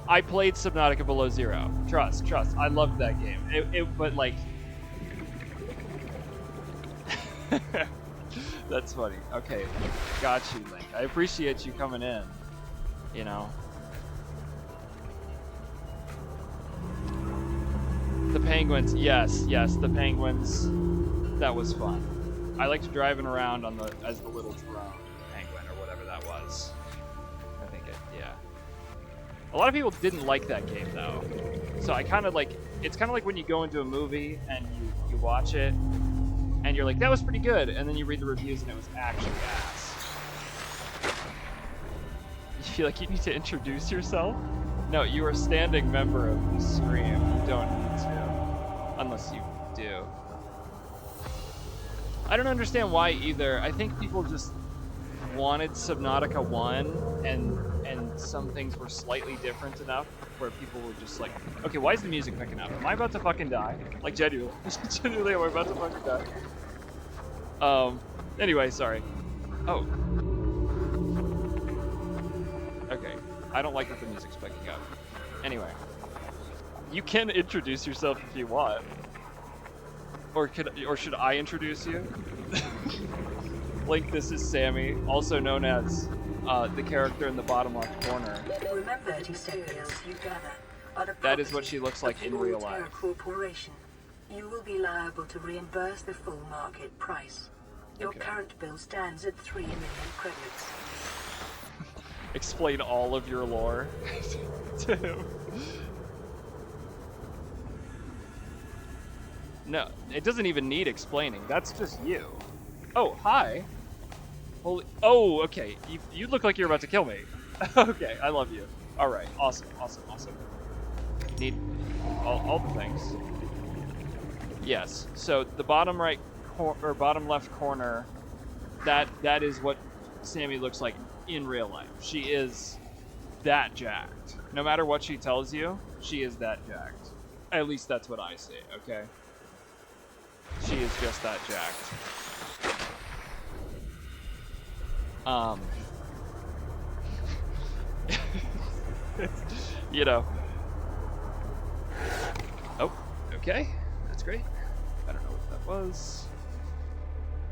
I played Subnautica Below Zero. Trust. I loved that game. But like that's funny. Okay. Got you, Link. I appreciate you coming in. You know. The penguins, yes, the penguins. That was fun. I liked driving around as the little drone penguin or whatever that was. I think yeah. A lot of people didn't like that game though. So I kind of like, it's kind of like when you go into a movie and you watch it and you're like, that was pretty good, and then you read the reviews and it was actually ass. You feel like you need to introduce yourself? No, you are a standing member of the stream. You don't need to. Unless you do. I don't understand why either. I think people just wanted Subnautica 1 and some things were slightly different enough where people were just like, okay, why is the music picking up? Am I about to fucking die? Like, genuinely, genuinely, am I about to fucking die? Anyway, sorry. Oh. Okay, I don't like that the music's picking up. Anyway. You can introduce yourself if you want. Or should I introduce you? Link, this is Sammy, also known as the character in the bottom left corner. Remember, materials you gather are the that is what she looks like in real life. Corporation. You will be liable to reimburse the full market price. Your current bill stands at 3 million credits. Explain all of your lore to him. No, it doesn't even need explaining. That's just you. Oh, hi. Holy. Oh, okay. You look like you're about to kill me. Okay, I love you. All right. Awesome. Awesome. Awesome. Need all the things. Yes. So the bottom right or bottom left corner. That is what Sammy looks like in real life. She is that jacked. No matter what she tells you, she is that jacked. At least that's what I see. Okay. She is just that jacked. You know. Oh, okay. That's great. I don't know what that was.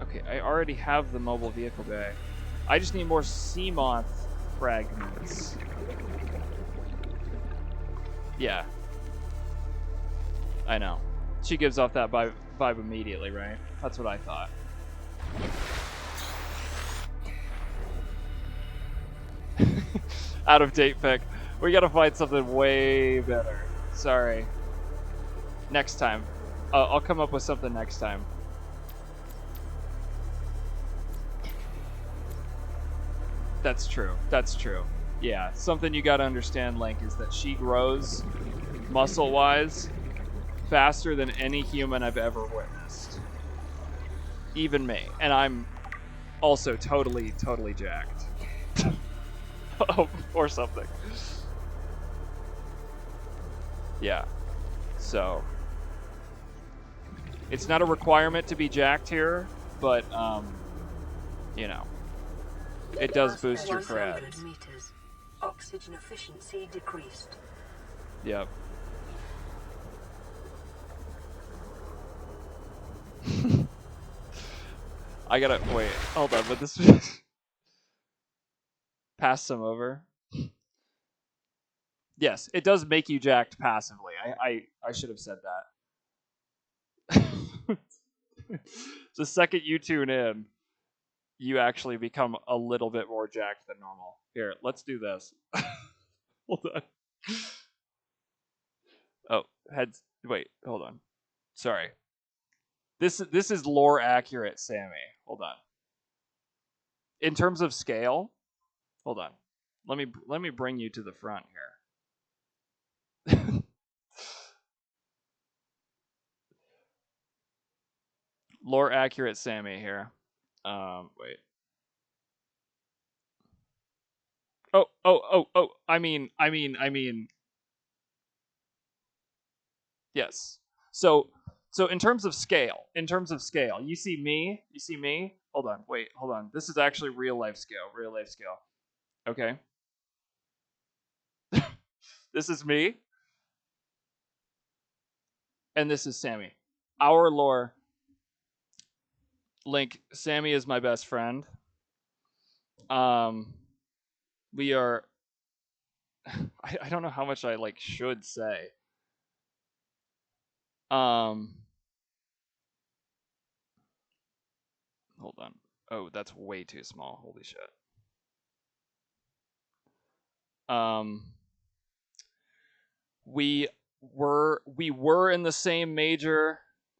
Okay, I already have the mobile vehicle bay. I just need more sea moth fragments. Yeah. I know. She gives off that vibe immediately, right? That's what I thought. Out of date pick. We gotta find something way better. Sorry. Next time. I'll come up with something next time. That's true. That's true. Yeah. Something you gotta understand, Link, is that she grows muscle-wise faster than any human I've ever witnessed. Even me. And I'm also totally jacked. Oh, or something. Yeah. So. It's not a requirement to be jacked here, but, you know. It does boost your creds. Meters. Oxygen efficiency decreased. Yep. I gotta wait. Hold on, but this pass some over. Yes, it does make you jacked passively. I should have said that. The second you tune in, you actually become a little bit more jacked than normal. Here, let's do this. Hold on. Oh, heads. Wait, hold on. Sorry. This is lore accurate, Sammy. Hold on. In terms of scale, hold on. Let me bring you to the front here. Lore accurate Sammy here. Wait. Oh. I mean. Yes. So in terms of scale, you see me. Hold on. This is actually real life scale. Okay. This is me. And this is Sammy. Our lore. Link, Sammy is my best friend. We are. I don't know how much I should say. Hold on. Oh, that's way too small. Holy shit. We were in the same major,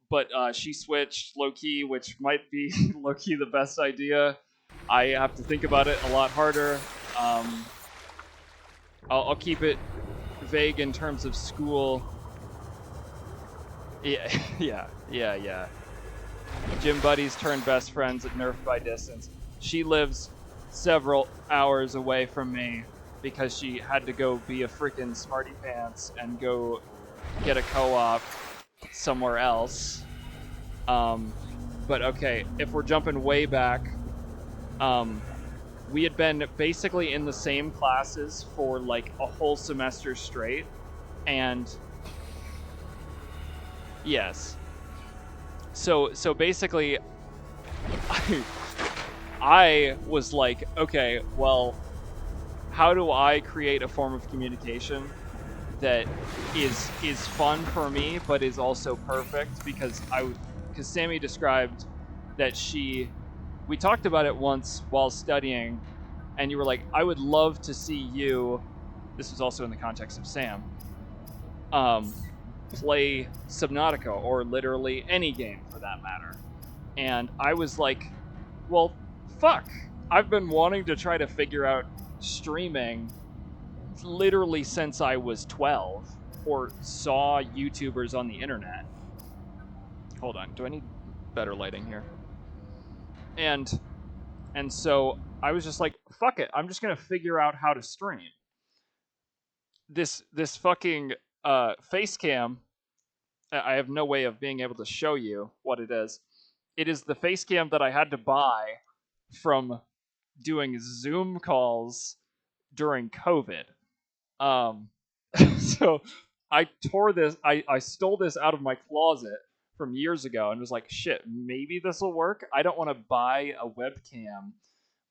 but she switched low key, which might be low key the best idea. I have to think about it a lot harder. I'll keep it vague in terms of school. Yeah. Gym buddies turned best friends at Nerf by distance. She lives several hours away from me because she had to go be a freaking smarty pants and go get a co-op somewhere else. But okay, if we're jumping way back, we had been basically in the same classes for like a whole semester straight, and yes. So basically, I was like, okay, well, how do I create a form of communication that is fun for me, but is also perfect? Because Sammy described that we talked about it once while studying, and you were like, I would love to see you. This was also in the context of Sam. Play Subnautica, or literally any game for that matter. And I was like, well, fuck. I've been wanting to try to figure out streaming literally since I was 12, or saw YouTubers on the internet. Hold on, do I need better lighting here? And so I was just like, fuck it, I'm just gonna figure out how to stream. This fucking face cam, I have no way of being able to show you what it is. It is the face cam that I had to buy from doing Zoom calls during COVID. So I tore this, I stole this out of my closet from years ago and was like, shit, maybe this will work. I don't want to buy a webcam,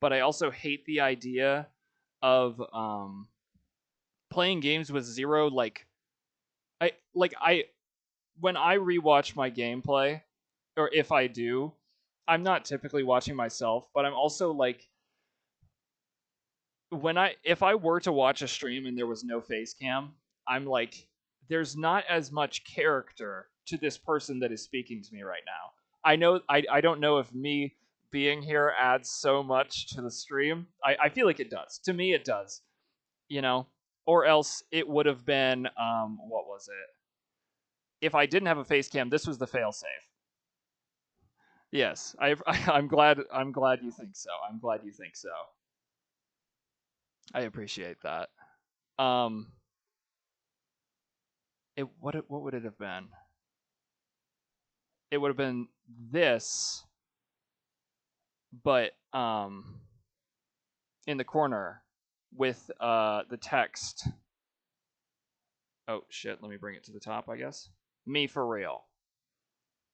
but I also hate the idea of playing games with zero, like, I when I rewatch my gameplay, or if I do, I'm not typically watching myself, but I'm also like, if I were to watch a stream and there was no face cam, I'm like, there's not as much character to this person that is speaking to me right now. I don't know if me being here adds so much to the stream. I feel like it does. To me, it does. You know, or else it would have been what was it? If I didn't have a face cam, this was the failsafe. Yes, I'm glad you think so. I'm glad you think so. I appreciate that. Um, what would it have been? It would have been this, but in the corner with the text. Oh shit! Let me bring it to the top. I guess me for real.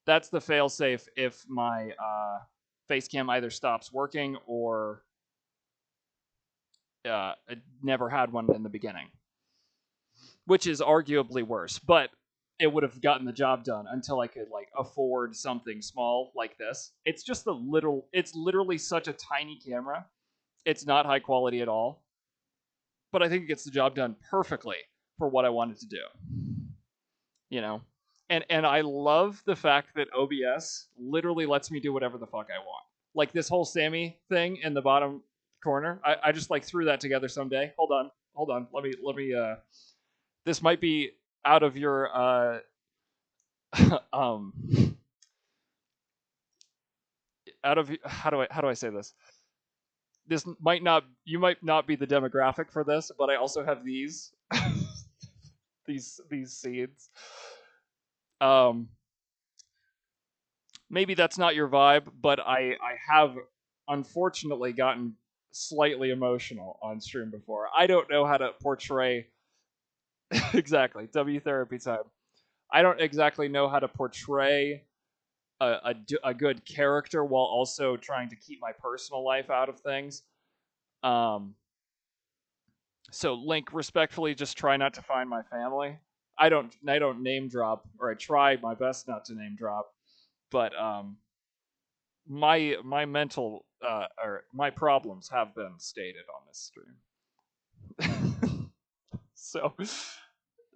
That's the failsafe if my face cam either stops working or it never had one in the beginning, which is arguably worse, but it would have gotten the job done until I could like afford something small like this. It's just it's literally such a tiny camera. It's not high quality at all, but I think it gets the job done perfectly for what I wanted to do. You know? And I love the fact that OBS literally lets me do whatever the fuck I want. Like this whole Sammy thing in the bottom corner. I just like threw that together someday. Hold on. Let me this might be out of your um out of how do I say this? This might not You might not be the demographic for this, but I also have these these seeds. Maybe that's not your vibe, but I have unfortunately gotten slightly emotional on stream before. I don't know how to portray exactly W therapy time. I don't exactly know how to portray a good character while also trying to keep my personal life out of things. So Link, respectfully, just try not to find my family. I don't name drop, or I try my best not to name drop, but my mental or my problems have been stated on this stream.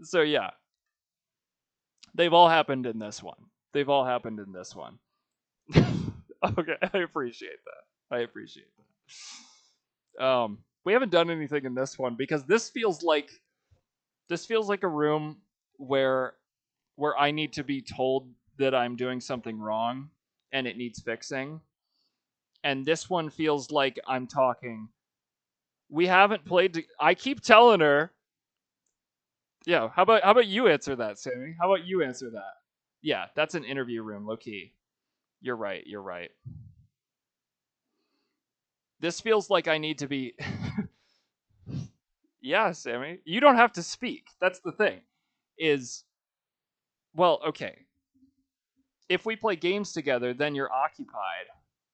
So yeah, they've all happened in this one. Okay, I appreciate that. We haven't done anything in this one because this feels like a room where I need to be told that I'm doing something wrong and it needs fixing. and this one feels like I'm talking. We haven't played. I keep telling her. Yeah, how about you answer that, Sammy? How about you answer that? Yeah, that's an interview room, low key. You're right. You're right. This feels like I need to be. Yeah, Sammy. You don't have to speak. That's the thing. Is well, okay. If we play games together, then you're occupied.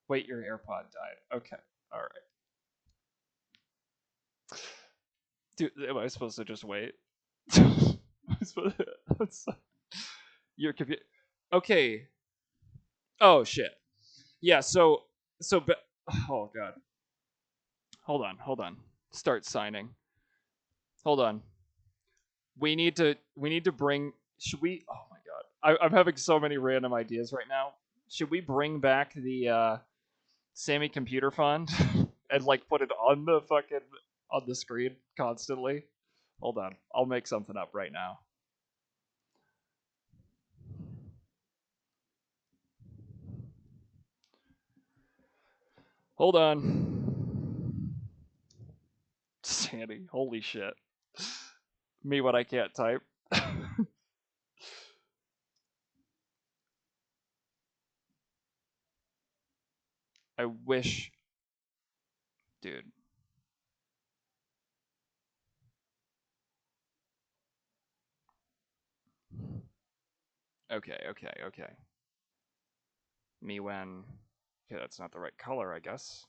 Wait, your AirPod died. Okay. All right. Dude, am I supposed to just wait? Your computer. Okay. Oh shit. Yeah. But oh god. Hold on. Start signing. Hold on. We need to bring. Should we? Oh my god. I'm having so many random ideas right now. Should we bring back the Sammy Computer Fund and like put it on the fucking on the screen constantly? Hold on. I'll make something up right now. Hold on. Sandy, holy shit. Me when I can't type. I wish. Dude. Okay. Me when. Okay, that's not the right color, I guess.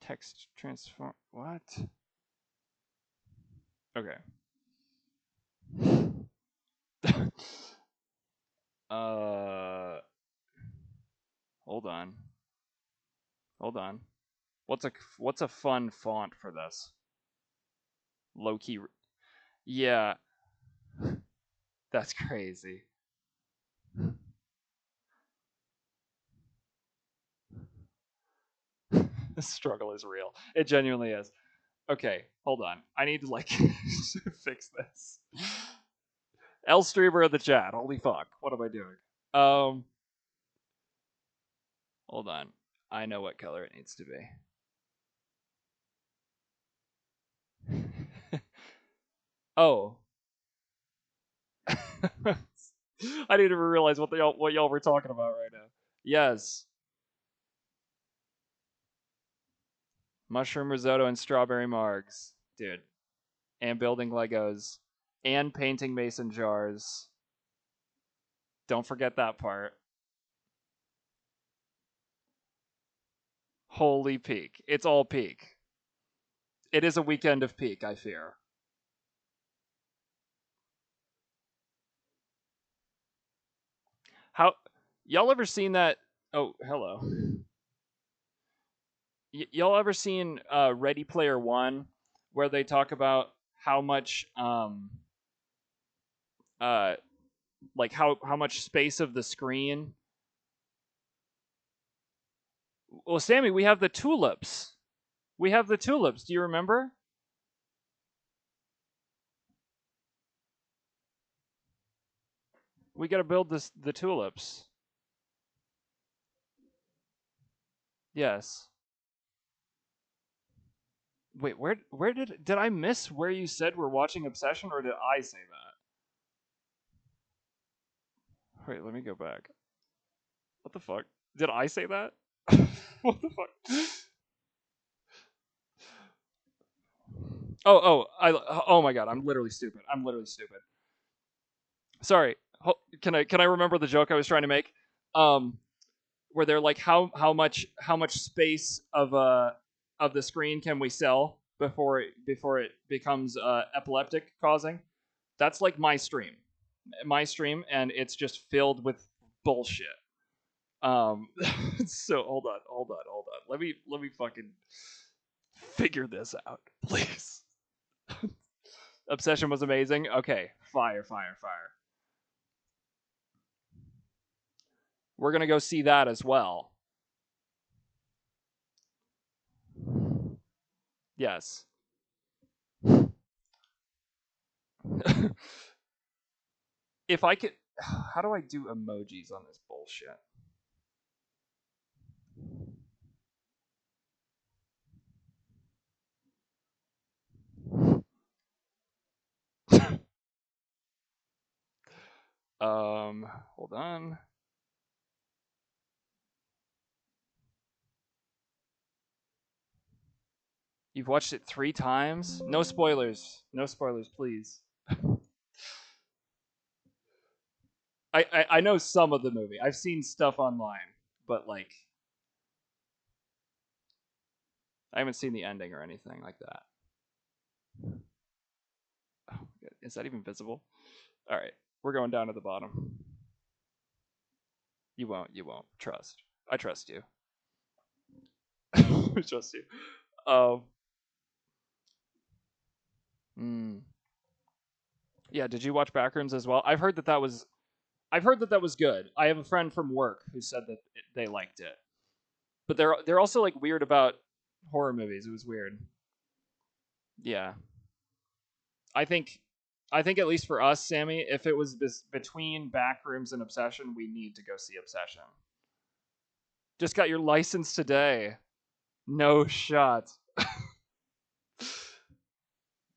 Text transform. What? Okay. Hold on. Hold on. What's a fun font for this? Low key. Yeah, that's crazy. The struggle is real. It genuinely is. Okay, hold on. I need to like fix this. L streamer in the chat. Holy fuck. What am I doing? Um hold on. I know what color it needs to be. Oh. I didn't even realize what y'all were talking about right now. Yes. Mushroom risotto and strawberry margs. Dude. And building Legos. And painting mason jars. Don't forget that part. Holy peak. It's all peak. It is a weekend of peak, I fear. How y'all ever seen that? Oh, hello. Y'all ever seen Ready Player One, where they talk about how much uh like how much space of the screen? Well, Sammy, we have the tulips. We have the tulips. Do you remember? We got to build the tulips. Yes. Wait, where did I miss where you said we're watching Obsession, or did I say that? Wait, let me go back. What the fuck? Did I say that? What the fuck? Oh my god, I'm literally stupid. I'm literally stupid. Sorry. Can I remember the joke I was trying to make? Um, where they're like, how much space of the screen can we sell before it becomes epileptic causing? That's like my stream, and it's just filled with bullshit. So hold on. Let me fucking figure this out, please. Obsession was amazing. Okay, fire. We're gonna go see that as well. Yes. If I could, how do I do emojis on this bullshit? Hold on. You've watched it 3 times? No spoilers. No spoilers, please. I know some of the movie. I've seen stuff online, but like I haven't seen the ending or anything like that. Oh, is that even visible? All right, we're going down to the bottom. You won't. Trust. I trust you. I trust you. Yeah, did you watch Backrooms as well? I've heard that was good. I have a friend from work who said that they liked it. But they're also like weird about horror movies. It was weird. Yeah. I think at least for us, Sammy, if it was between Backrooms and Obsession, we need to go see Obsession. Just got your license today. No shot.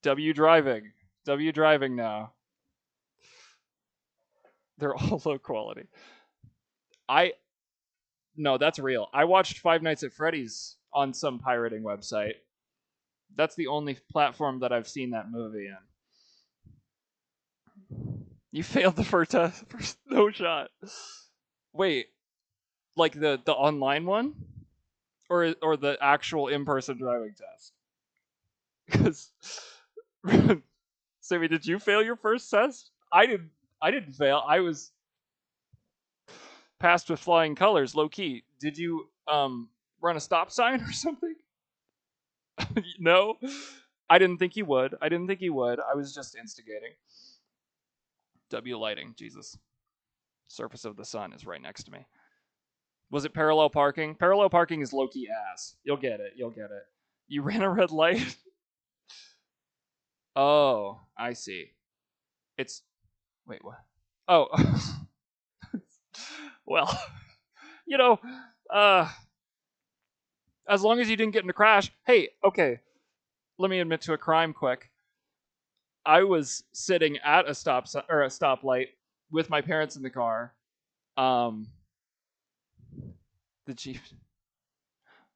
W driving now. They're all low quality. No, that's real. I watched Five Nights at Freddy's on some pirating website. That's the only platform that I've seen that movie in. You failed the first test. No shot. Wait, like the online one, or the actual in-person driving test? Because Sammy, did you fail your first test? I didn't. I didn't fail. I was passed with flying colors, low key. Did you run a stop sign or something? No, I didn't think you would. I was just instigating. W lighting, Jesus. Surface of the sun is right next to me. Was it parallel parking? Parallel parking is low-key ass. You'll get it. You ran a red light? Oh, I see. It's... Wait, what? Oh. Well, you know, as long as you didn't get in a crash. Hey, okay, let me admit to a crime quick. I was sitting at a stoplight with my parents in the car. The chief.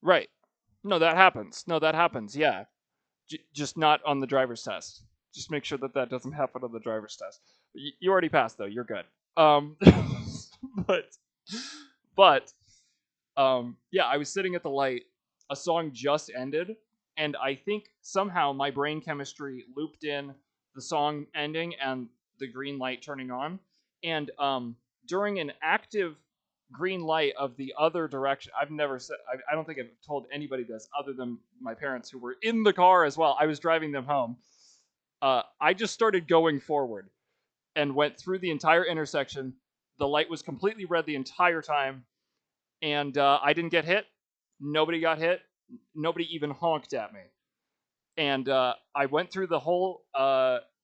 Right. No, that happens. Yeah. Just not on the driver's test. Just make sure that doesn't happen on the driver's test. You already passed though. You're good. But but yeah, I was sitting at the light. A song just ended, and I think somehow my brain chemistry looped in the song ending and the green light turning on. And during an active green light of the other direction, I've never said, I don't think I've told anybody this other than my parents who were in the car as well. I was driving them home. I just started going forward and went through the entire intersection. The light was completely red the entire time, and I didn't get hit. Nobody got hit. Nobody even honked at me. And I went through the whole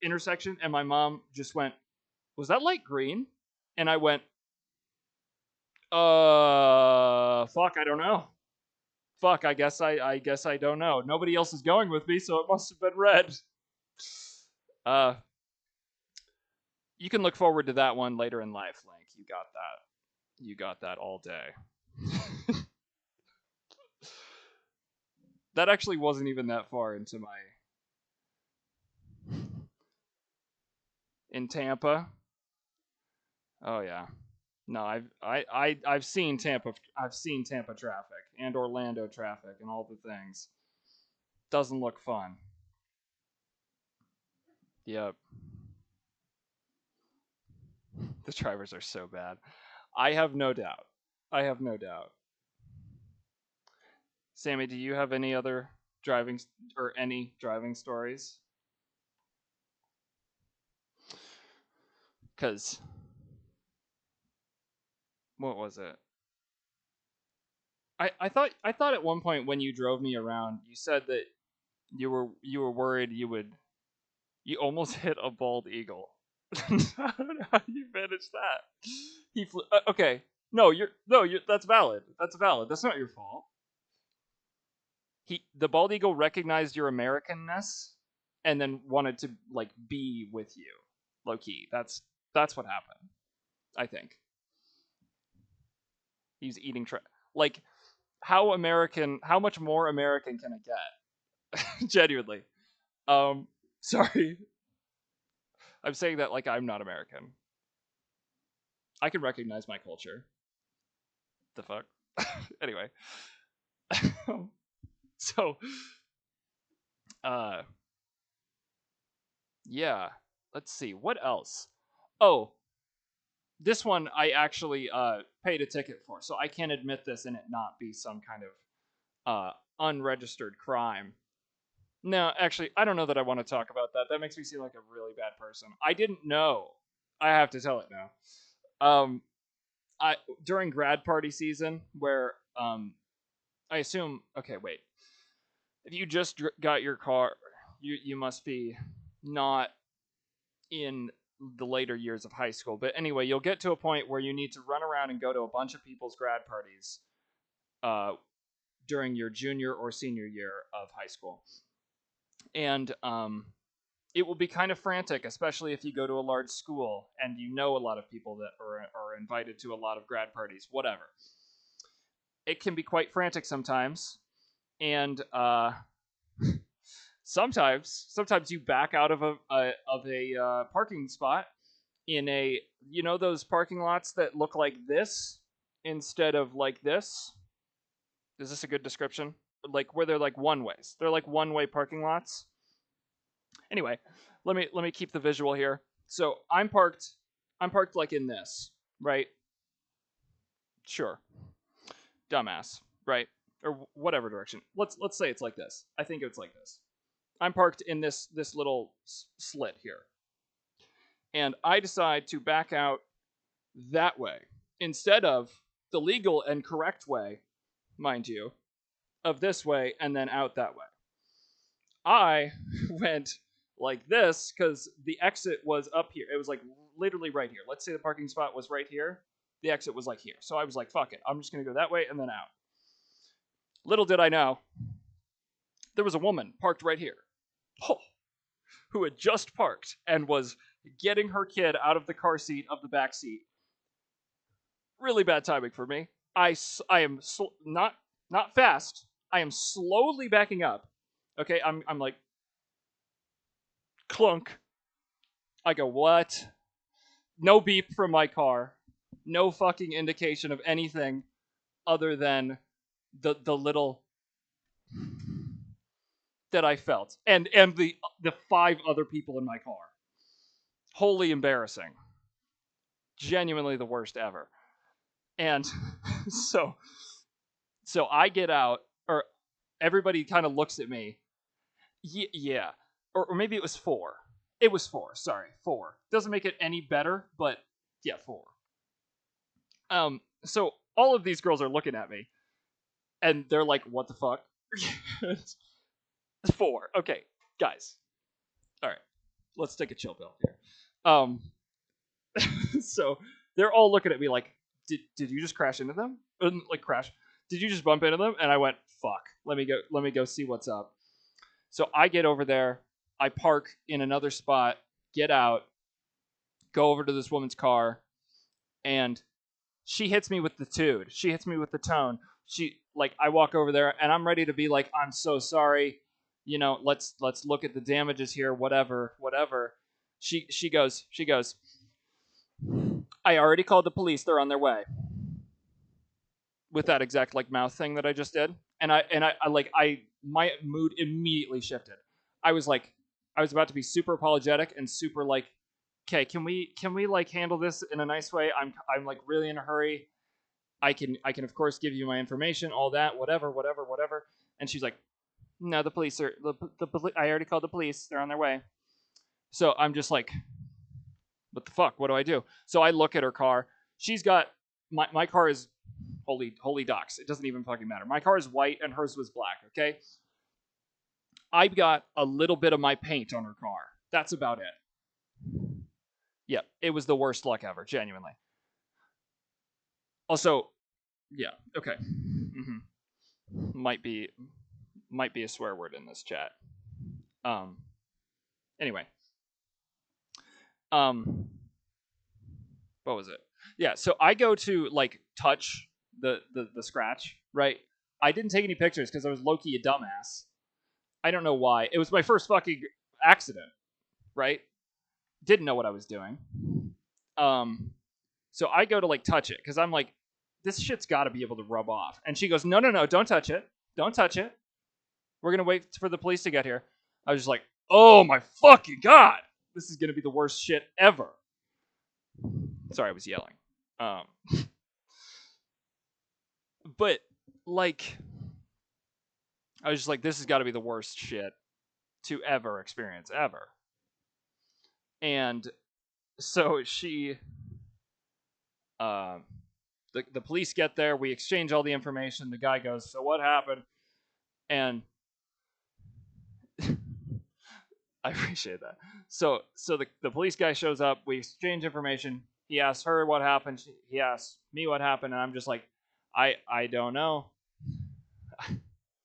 intersection, and my mom just went, "Was that light green?" And I went, fuck, I don't know. Fuck, I guess I don't know. Nobody else is going with me, so it must have been red. You can look forward to that one later in life, Link. You got that all day. That actually wasn't even that far into my... In Tampa? Oh yeah. No, I've seen Tampa. I've seen Tampa traffic and Orlando traffic and all the things. Doesn't look fun. Yep. The drivers are so bad. I have no doubt. Sammy, do you have any other driving stories? Cuz what was it? I thought at one point when you drove me around, you said that you were worried you almost hit a bald eagle. I don't know how you managed that. He flew. Okay, you're that's valid. That's not your fault. The bald eagle recognized your Americanness and then wanted to like be with you, low key. That's what happened. I think he's eating like how much more American can it get? Genuinely. Sorry. I'm saying that like I'm not American. I can recognize my culture. The fuck? Anyway. So, uh, yeah. Let's see. What else? Oh, this one I actually paid a ticket for, so I can't admit this and it not be some kind of unregistered crime. No, actually, I don't know that I want to talk about that. That makes me seem like a really bad person. I didn't know. I have to tell it now. I during grad party season where I assume. Okay, wait. If you just got your car, you must be not in the later years of high school. But anyway, you'll get to a point where you need to run around and go to a bunch of people's grad parties uh, during your junior or senior year of high school. And it will be kind of frantic, especially if you go to a large school and you know a lot of people that are invited to a lot of grad parties, whatever. It can be quite frantic sometimes. And sometimes you back out of a parking spot in a, you know, those parking lots that look like this instead of like this. Is this a good description? Like where they're like one ways. They're like one way parking lots. Anyway, let me keep the visual here. So I'm parked like in this, right? Sure. Dumbass, right? Or whatever direction. Let's say it's like this. I think it's like this. I'm parked in this little slit here. And I decide to back out that way instead of the legal and correct way, mind you, of this way and then out that way. I went like this because the exit was up here. It was like literally right here. Let's say the parking spot was right here. The exit was like here. So I was like, fuck it. I'm just going to go that way and then out. Little did I know, there was a woman parked right here. Oh, who had just parked and was getting her kid out of the car seat of the back seat. Really bad timing for me. I am not fast. I am slowly backing up. Okay, I'm like clunk. I go, what? No beep from my car. No fucking indication of anything other than the little that I felt. And the 5 other people in my car. Wholly embarrassing. Genuinely the worst ever. And so I get out, or everybody kind of looks at me. Yeah. Or maybe it was 4. It was 4. Sorry, 4. Doesn't make it any better, but yeah, 4. So all of these girls are looking at me, and they're like, "What the fuck?" 4. Okay, guys. All right, let's take a chill pill here. So they're all looking at me like, "Did you just crash into them? Like crash? Did you just bump into them?" And I went, "Fuck. Let me go see what's up." So I get over there. I park in another spot. Get out. Go over to this woman's car, and she hits me with the tude. She hits me with the tone. I walk over there and I'm ready to be like, I'm so sorry. You know, let's look at the damages here, whatever. She goes, I already called the police. They're on their way. With that exact like mouth thing that I just did. And my mood immediately shifted. I was about to be super apologetic and super like, okay, can we like handle this in a nice way? I'm like really in a hurry. I can of course give you my information, all that, whatever. And she's like, no, the police are I already called the police. They're on their way. So I'm just like, what the fuck? What do I do? So I look at her car. She's got my car is holy docs. It doesn't even fucking matter. My car is white and hers was black. Okay. I've got a little bit of my paint on her car. That's about it. Yeah, it was the worst luck ever, genuinely. Also, yeah, okay. Mm-hmm. Might be a swear word in this chat. Anyway. What was it? Yeah, so I go to like touch the scratch, right? I didn't take any pictures because I was low-key a dumbass. I don't know why. It was my first fucking accident, right? Didn't know what I was doing. So I go to like touch it because I'm like, this shit's got to be able to rub off. And she goes, no, don't touch it. Don't touch it. We're going to wait for the police to get here. I was just like, oh my fucking God. This is going to be the worst shit ever. Sorry, I was yelling. But like, I was just like, this has got to be the worst shit to ever experience, ever. And so she, the police get there. We exchange all the information. The guy goes, so what happened? And I appreciate that. So the police guy shows up. We exchange information. He asks her what happened. He asks me what happened, and I'm just like, I don't know.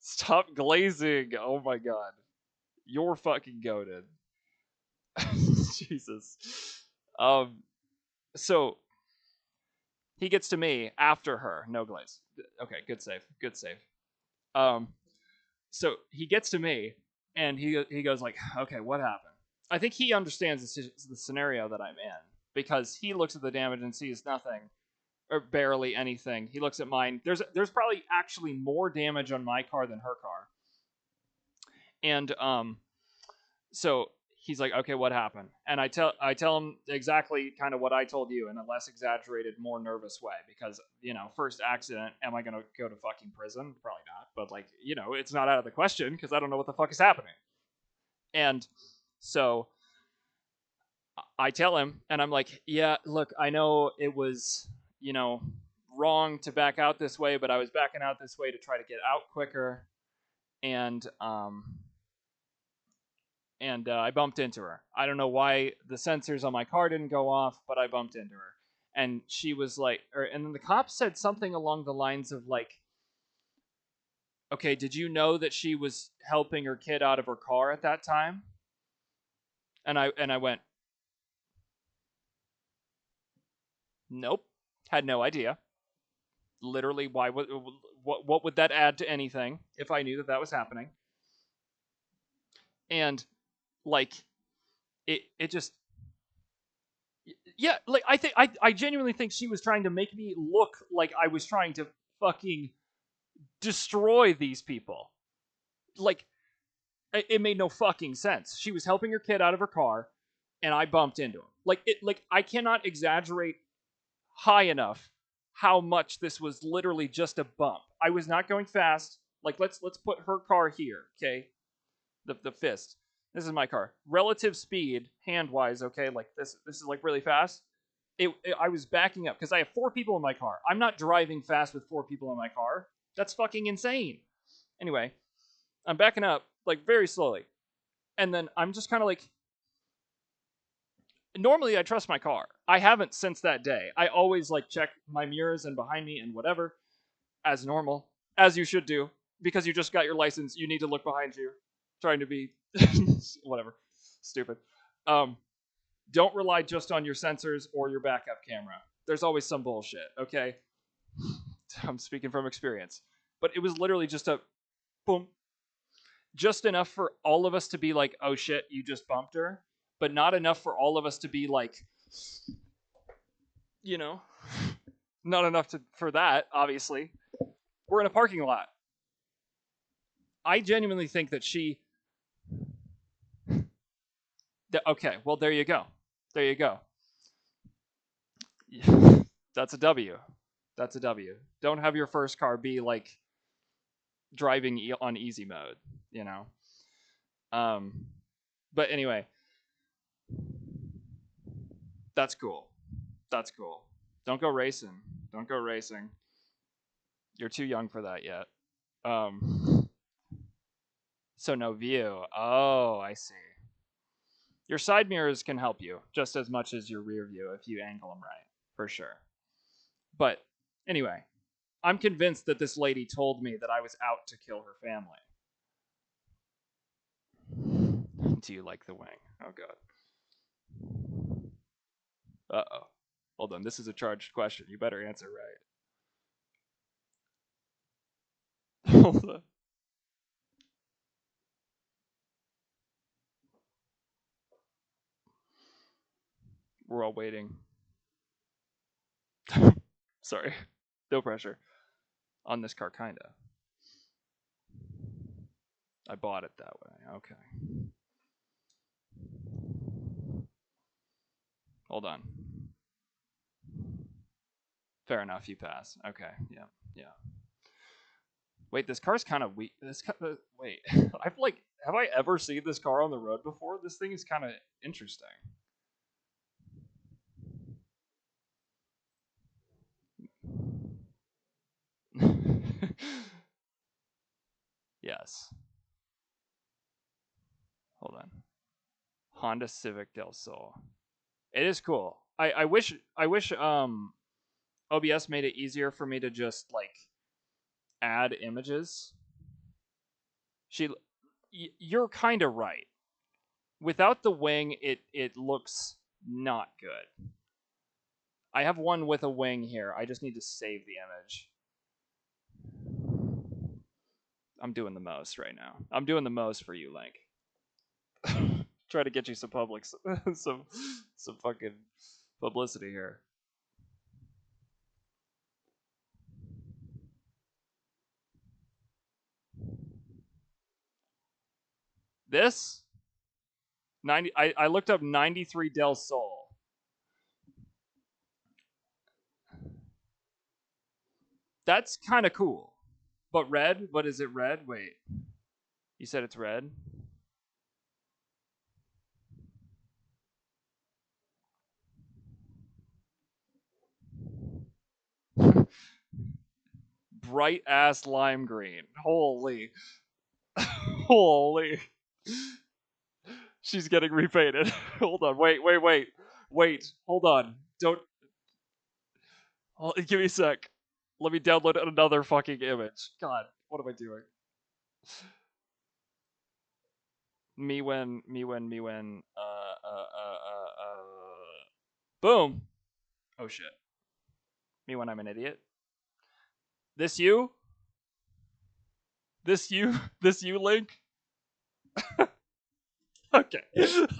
Stop glazing. Oh my God, you're fucking goated. Jesus. So he gets to me after her. No glaze. Okay, good save. Good save. So he gets to me, and he goes like, okay, what happened? I think he understands the scenario that I'm in because he looks at the damage and sees nothing or barely anything. He looks at mine. There's probably actually more damage on my car than her car. And so he's like, okay, what happened? And I tell him exactly kind of what I told you in a less exaggerated, more nervous way because, first accident, am I going to go to fucking prison? Probably not. But like, it's not out of the question because I don't know what the fuck is happening. And so I tell him, and I'm like, yeah, look, I know it was, wrong to back out this way, but I was backing out this way to try to get out quicker. And I bumped into her. I don't know why the sensors on my car didn't go off, but I bumped into her. And she was like, and then the cop said something along the lines of like, okay, did you know that she was helping her kid out of her car at that time? And I went, nope, had no idea. Literally, why would what would that add to anything if I knew that was happening? And like, it just, yeah, like I genuinely think she was trying to make me look like I was trying to fucking destroy these people. Like, it made no fucking sense. She was helping her kid out of her car, and I bumped into him. Like I cannot exaggerate high enough how much this was literally just a bump. I was not going fast. Like let's put her car here, okay? The fist. This is my car. Relative speed, hand wise, okay. Like this is like really fast. I was backing up because I have 4 people in my car. I'm not driving fast with 4 people in my car. That's fucking insane. Anyway, I'm backing up like very slowly, and then I'm just kind of like. Normally, I trust my car. I haven't since that day. I always like check my mirrors and behind me and whatever, as normal, as you should do, because you just got your license. You need to look behind you, trying to be whatever, stupid. Don't rely just on your sensors or your backup camera. There's always some bullshit, okay? I'm speaking from experience. But it was literally just a boom. Just enough for all of us to be like, oh shit, you just bumped her. But not enough for all of us to be like, not enough for that, obviously. We're in a parking lot. I genuinely think that okay, well, there you go. There you go. That's a W. That's a W. Don't have your first car be like driving on easy mode, But anyway, that's cool. That's cool. Don't go racing. Don't go racing. You're too young for that yet. So no view. Oh, I see. Your side mirrors can help you just as much as your rear view if you angle them right, for sure. But anyway, I'm convinced that this lady told me that I was out to kill her family. Do you like the wing? Oh, God. Uh-oh. Hold on, this is a charged question. You better answer right. Hold on. We're all waiting. Sorry. No pressure. On this car, kinda. I bought it that way. Okay. Hold on. Fair enough, you pass. Okay, yeah, yeah. Wait, this car's kind of weak. Wait, have I ever seen this car on the road before? This thing is kind of interesting. Yes. Hold on. Honda Civic Del Sol. It is cool. I wish OBS made it easier for me to just like add images. You're kind of right. Without the wing, it looks not good. I have one with a wing here. I just need to save the image. I'm doing the most right now. I'm doing the most for you, Link. Try to get you some some fucking publicity here. This 90. I looked up 93 Del Sol. That's kind of cool. But red? But is it red? Wait. You said it's red? Bright ass lime green. Holy. Holy. She's getting repainted. Hold on. Wait. Hold on. Don't. Give me a sec. Let me download another fucking image. God, what am I doing? Me when. Boom. Oh shit. Me when I'm an idiot. This you? This you? This you, Link? Okay.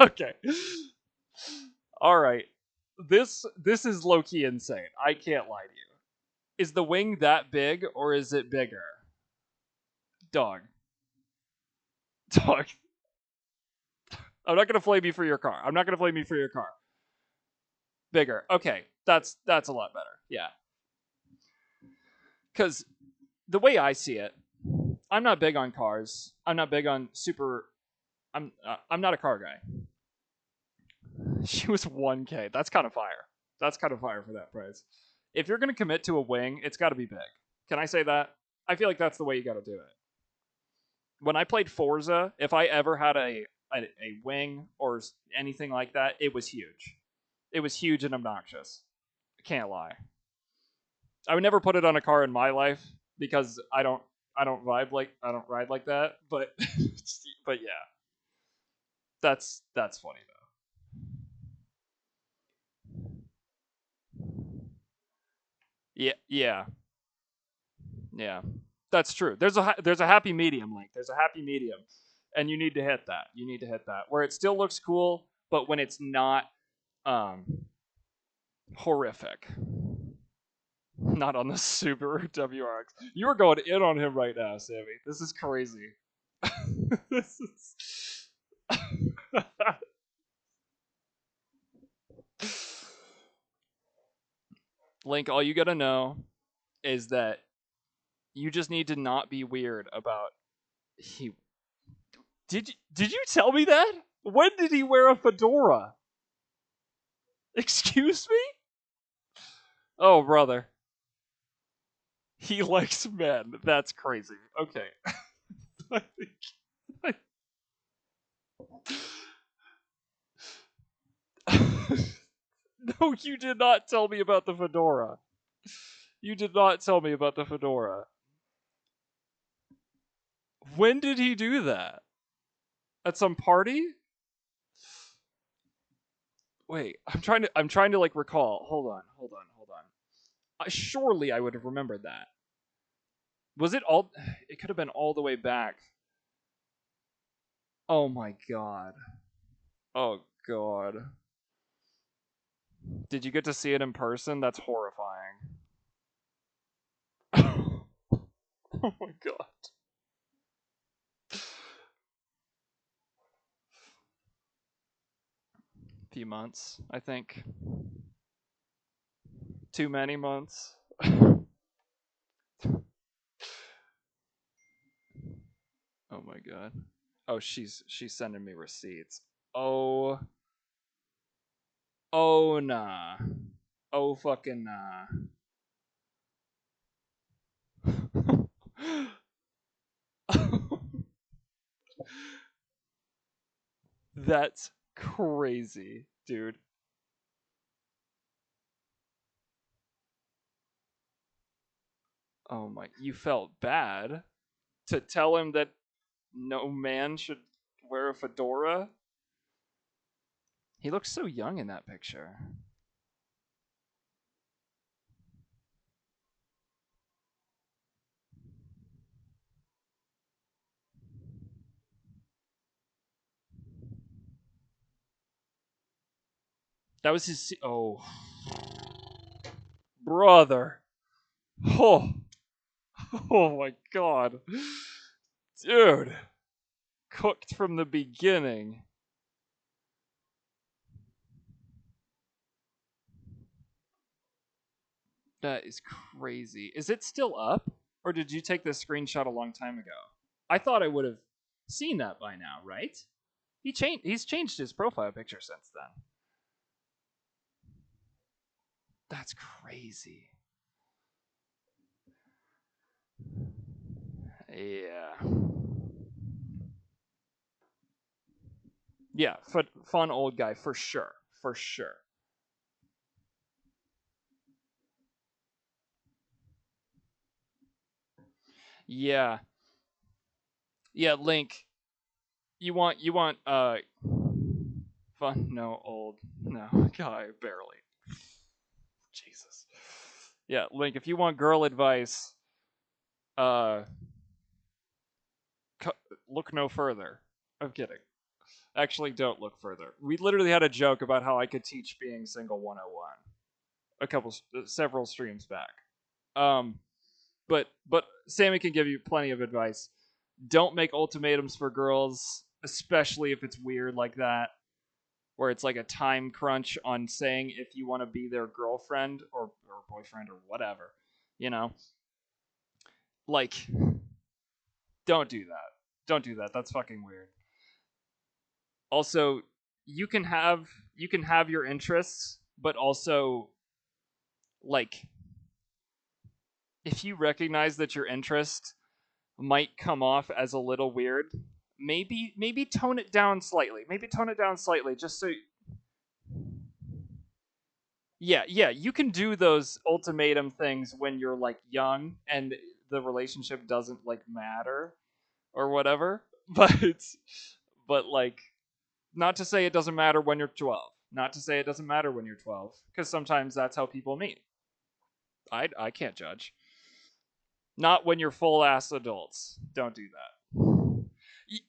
Okay. All right. This is low key insane. I can't lie to you. Is the wing that big or is it bigger? Dog. Dog. I'm not gonna flame you for your car. Bigger. Okay. That's a lot better. Yeah. Because the way I see it, I'm not big on cars. I'm not big on super. I'm not a car guy. She was 1K. That's kind of fire. That's kind of fire for that price. If you're gonna commit to a wing, it's got to be big. Can I say that? I feel like that's the way you got to do it. When I played Forza, if I ever had a wing or anything like that, it was huge. It was huge and obnoxious. I can't lie. I would never put it on a car in my life because I don't ride like that. But but yeah, that's funny though. Yeah. That's true. There's a happy medium, Link. There's a happy medium, and you need to hit that. You need to hit that where it still looks cool, but when it's not horrific. Not on the Subaru WRX. You are going in on him right now, Sammy. This is crazy. This is. Link, all you gotta know is that you just need to not be weird about he. Did you tell me that? When did he wear a fedora? Excuse me? Oh, brother. He likes men. That's crazy. Okay. No, you did not tell me about the fedora. You did not tell me about the fedora. When did he do that? At some party? Wait, I'm trying to like recall. Hold on. Surely I would have remembered that. Was it all? It could have been all the way back. Oh my god. Oh god. Did you get to see it in person? That's horrifying. Oh my god. Few months, I think. Too many months. Oh my god. Oh, she's sending me receipts. Oh. Oh nah. Oh fucking nah. That's crazy, dude. Oh my, you felt bad to tell him that no man should wear a fedora? He looks so young in that picture. That was his. Oh, brother. Oh, oh my god, dude. Cooked from the beginning. That is crazy. Is it still up, or did you take this screenshot a long time ago? I thought I would have seen that by now, right? He's changed his profile picture since then. That's crazy. Yeah. Yeah, fun old guy for sure. For sure. Yeah. Yeah, Link. You want fun, no, old, no, guy, barely. Jesus. Yeah, Link, if you want girl advice, uh look no further. I'm kidding. Actually, don't look further. We literally had a joke about how I could teach being single 101 several streams back. Um but Sammy can give you plenty of advice. Don't make ultimatums for girls, especially if it's weird like that, where it's like a time crunch on saying if you want to be their girlfriend or boyfriend or whatever. You know? Like, don't do that. Don't do that. That's fucking weird. Also, you can have your interests, but also like if you recognize that your interest might come off as a little weird, maybe tone it down slightly. Maybe tone it down slightly just so. Yeah, you can do those ultimatum things when you're like young and the relationship doesn't like matter or whatever. But like not to say it doesn't matter when you're 12. Not to say it doesn't matter when you're 12 because sometimes that's how people meet. I can't judge. Not when you're full ass adults. Don't do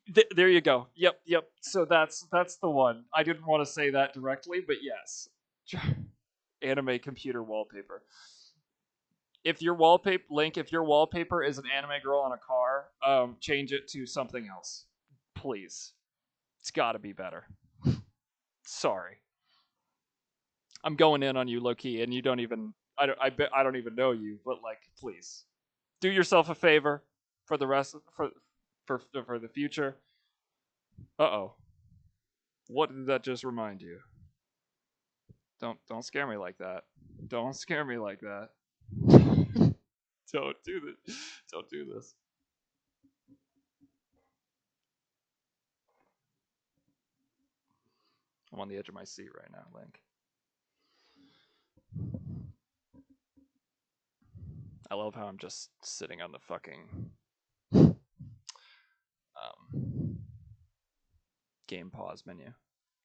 that. There you go. Yep. So that's the one. I didn't want to say that directly, but yes. Anime computer wallpaper. If your wallpaper Link, if your wallpaper is an anime girl on a car, change it to something else, please. It's got to be better. Sorry, I'm going in on you, low key, and you don't even. I don't even know you, but like, please, do yourself a favor for the rest for the future. Uh-oh. What did that just remind you? Don't scare me like that. Don't scare me like that. Don't do this. Don't do this. I'm on the edge of my seat right now, Link. I love how I'm just sitting on the fucking game pause menu.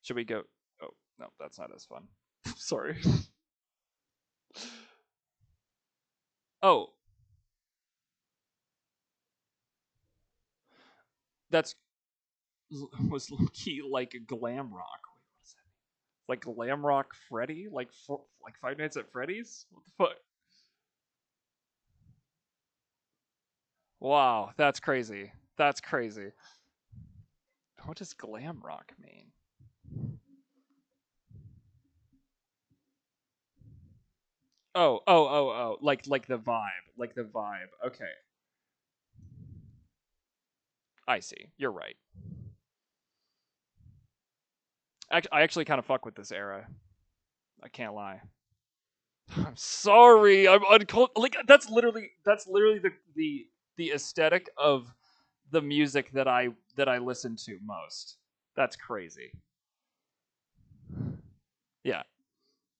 Should we go? Oh, No, that's not as fun. Sorry. Oh. That's was key like glam rock. Wait, what is that? Like glam rock Freddy? Like Five Nights at Freddy's? What the fuck? Wow, that's crazy. That's crazy. What does glam rock mean? Oh. Like the vibe. Like the vibe. Okay. I see. You're right. I actually kind of fuck with this era. I can't lie. I'm sorry. I'm like that's literally the aesthetic of the music that I listen to most. That's crazy. Yeah.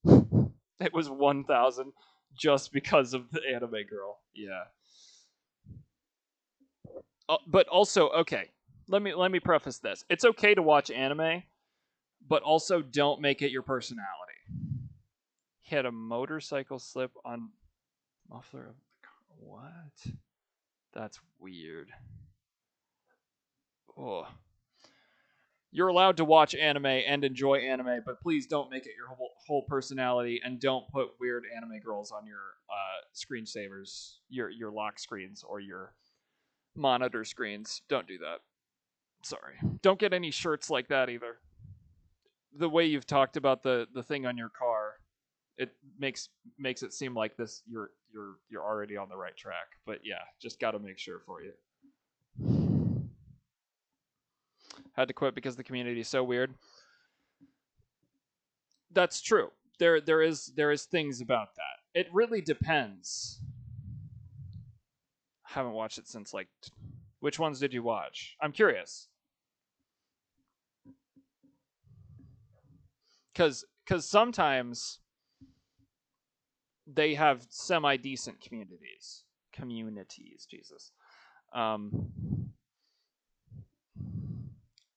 It was 1000 just because of the anime girl. Yeah. But also, okay. Let me preface this. It's okay to watch anime, but also don't make it your personality. He had a motorcycle slip on muffler of the car. What? That's weird. Oh. You're allowed to watch anime and enjoy anime, but please don't make it your whole personality, and don't put weird anime girls on your screensavers, your lock screens, or your monitor screens. Don't do that. Sorry. Don't get any shirts like that either. The way you've talked about the thing on your car, it makes it seem like this you're already on the right track. But yeah, just got to make sure for you. Had to quit because the community is so weird. That's true. There is things about that. It really depends. I haven't watched it since like which ones did you watch? I'm curious. Cuz sometimes they have semi decent communities. Communities, Jesus. Um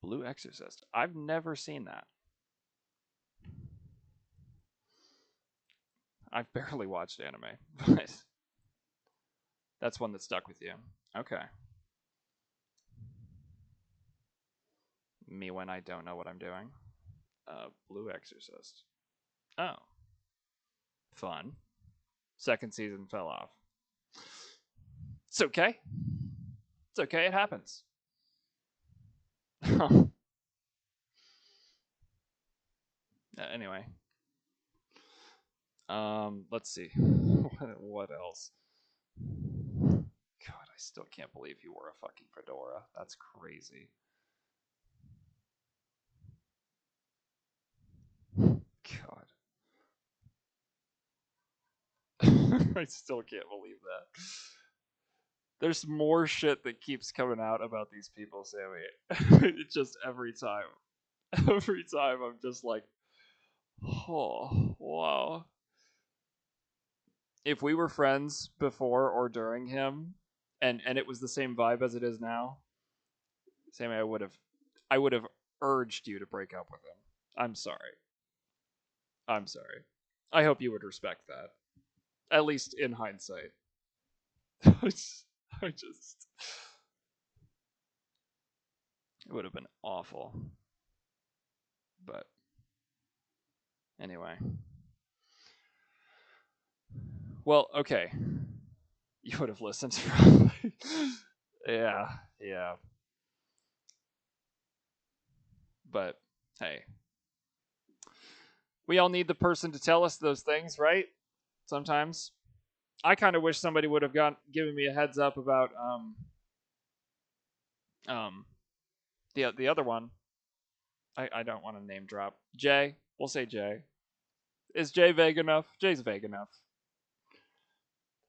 Blue Exorcist. I've never seen that. I've barely watched anime, but that's one that stuck with you. Okay. Me when I don't know what I'm doing. Blue Exorcist. Oh. Fun. Second season fell off. It's okay. It's okay. It happens. Anyway. Let's see. What else? God, I still can't believe you wore a fucking fedora. That's crazy. God. I still can't believe that. There's more shit that keeps coming out about these people, Sammy. It's just every time. Every time I'm just like, oh, wow. If we were friends before or during him, and it was the same vibe as it is now, Sammy, I would have urged you to break up with him. I'm sorry. I'm sorry. I hope you would respect that. At least in hindsight. I just it would have been awful. But anyway. Well, okay. You would have listened probably. Yeah. But hey. We all need the person to tell us those things, right? Sometimes. I kind of wish somebody would have given me a heads up about um the other one. I don't want to name drop. Jay. We'll say Jay. Is Jay vague enough? Jay's vague enough.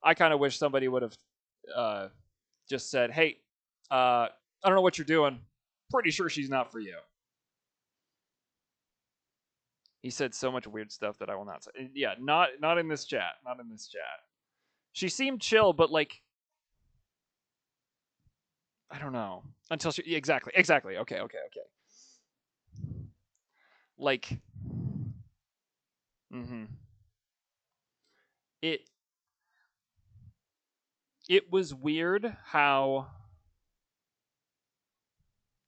I kind of wish somebody would have just said, "Hey, I don't know what you're doing. Pretty sure she's not for you." He said so much weird stuff that I will not say. Yeah, not in this chat. Not in this chat. She seemed chill, but like I don't know. Until she exactly. Okay. Like Mm-hmm. It was weird how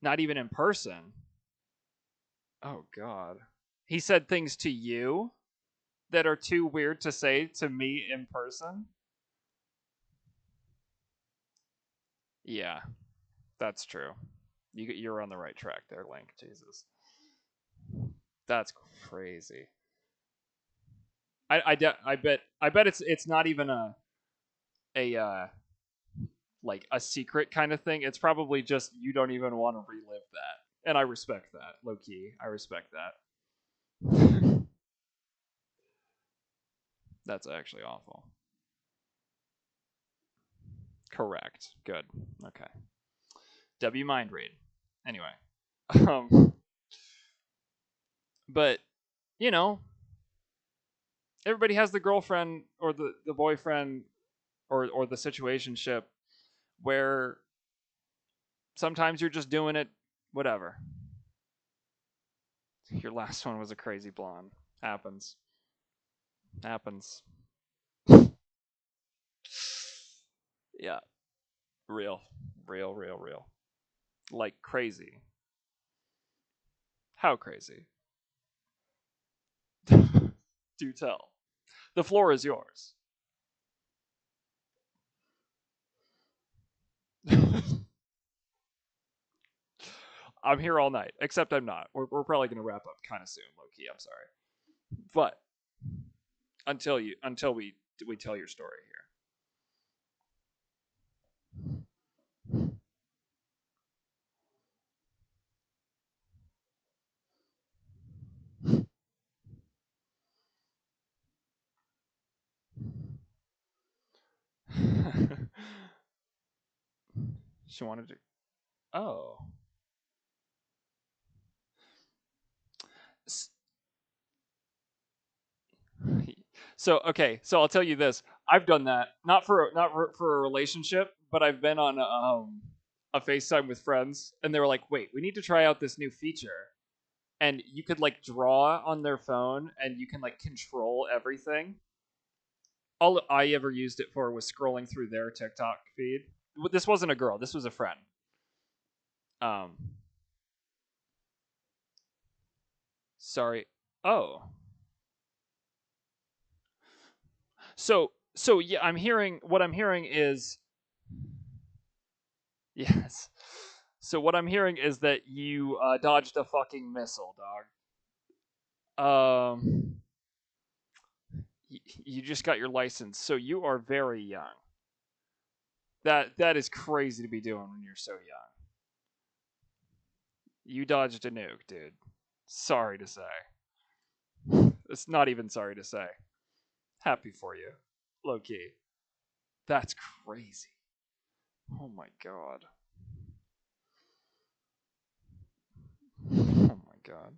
not even in person. Oh God. He said things to you that are too weird to say to me in person. Yeah, that's true. You're on the right track there, Link. Jesus, that's crazy. I bet it's not even a like a secret kind of thing. It's probably just you don't even want to relive that, and I respect that. Low key, I respect that. That's actually awful. Correct. Good. Okay. W mind read. Anyway, um, but you know, everybody has the girlfriend or the boyfriend or the situationship where sometimes you're just doing it, whatever. Your last one was a crazy blonde. Happens. Happens. Yeah. Real. Real, real, real. Like crazy. How crazy? Do tell. The floor is yours. I'm here all night, except I'm not. We're probably going to wrap up kind of soon, low key. I'm sorry. But until we tell your story here. She wanted to. Oh. So okay, so I'll tell you this. I've done that not for a relationship, but I've been on a FaceTime with friends, and they were like, "Wait, we need to try out this new feature." And you could like draw on their phone, and you can like control everything. All I ever used it for was scrolling through their TikTok feed. This wasn't a girl. This was a friend. Um, sorry. Oh, so yeah, what I'm hearing is yes. So what I'm hearing is that you dodged a fucking missile, dog. You just got your license, so you are very young. That is crazy to be doing when you're so young. You dodged a nuke, dude. Sorry to say. It's not even sorry to say. Happy for you, low key. That's crazy. Oh my god. Oh my god.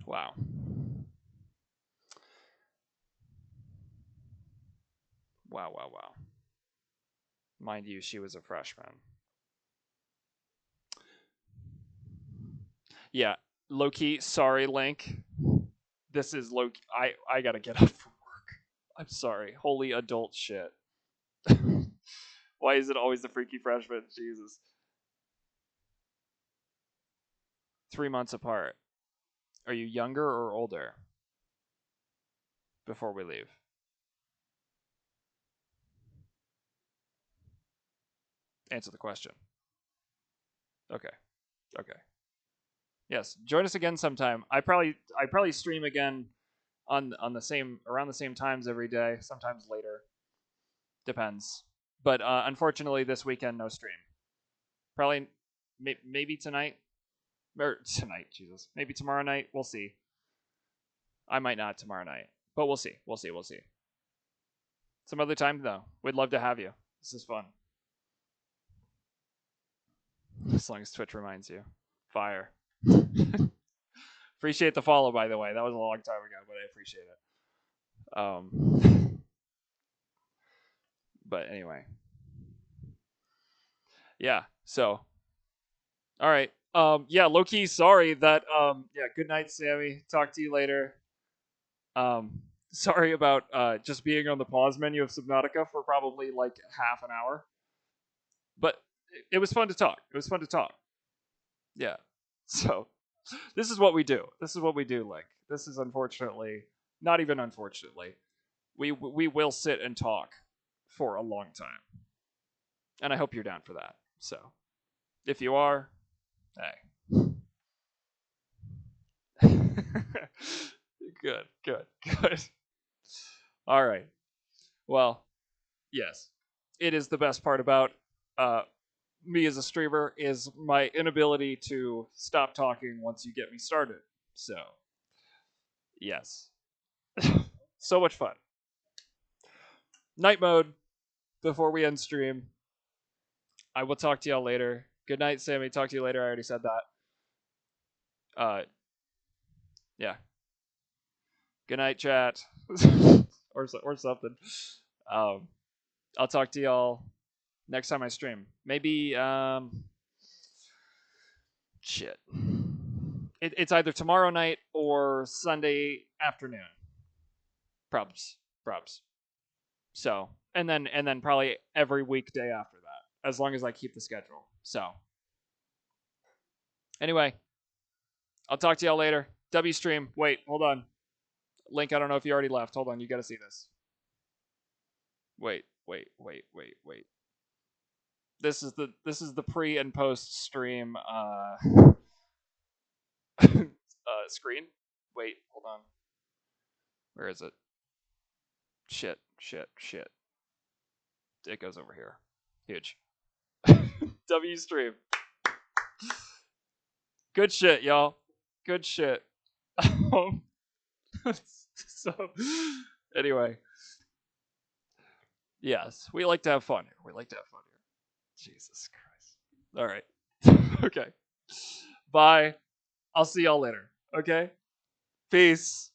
Wow. Wow, wow, wow. Mind you, she was a freshman. Yeah, low key. Sorry, Link. This is low. I gotta get up from work. I'm sorry. Holy adult shit. Why is it always the freaky freshman? Jesus. 3 months apart. Are you younger or older? Before we leave. Answer the question. Okay. Okay. Yes. Join us again sometime. I probably stream again on the same around the same times every day. Sometimes later. Depends. But unfortunately, this weekend no stream. Probably maybe tonight. Or tonight, Jesus. Maybe tomorrow night. We'll see. I might not tomorrow night, but we'll see. We'll see. We'll see. Some other time though. We'd love to have you. This is fun. As long as Twitch reminds you. Fire. Appreciate the follow, by the way. That was a long time ago, but I appreciate it. But anyway. Yeah. So, all right. Yeah, low key sorry that yeah, good night, Sammy. Talk to you later. Sorry about just being on the pause menu of Subnautica for probably like half an hour. But it was fun to talk. It was fun to talk. Yeah. So this is what we do. This is what we do, Link. This is unfortunately, not even unfortunately, we will sit and talk for a long time. And I hope you're down for that. So if you are, hey. Good, good, good. All right. Well, yes. It is the best part about me as a streamer is my inability to stop talking once you get me started. So, yes. So much fun. Night mode before we end stream. I will talk to y'all later. Good night, Sammy. Talk to you later. I already said that. Yeah. Good night, chat. or something. I'll talk to y'all next time I stream. Maybe shit. It's either tomorrow night or Sunday afternoon. Probs. Probs. So and then probably every weekday after that, as long as I keep the schedule. So anyway, I'll talk to y'all later. W stream. Wait, hold on. Link, I don't know if you already left. Hold on, you gotta see this. Wait. This is the pre and post stream screen. Wait, hold on. Where is it? Shit. It goes over here. Huge. W stream. Good shit, y'all. Good shit. So, anyway. Yes, we like to have fun here. We like to have fun here. Jesus Christ. All right. Okay. Bye. I'll see y'all later. Okay? Peace.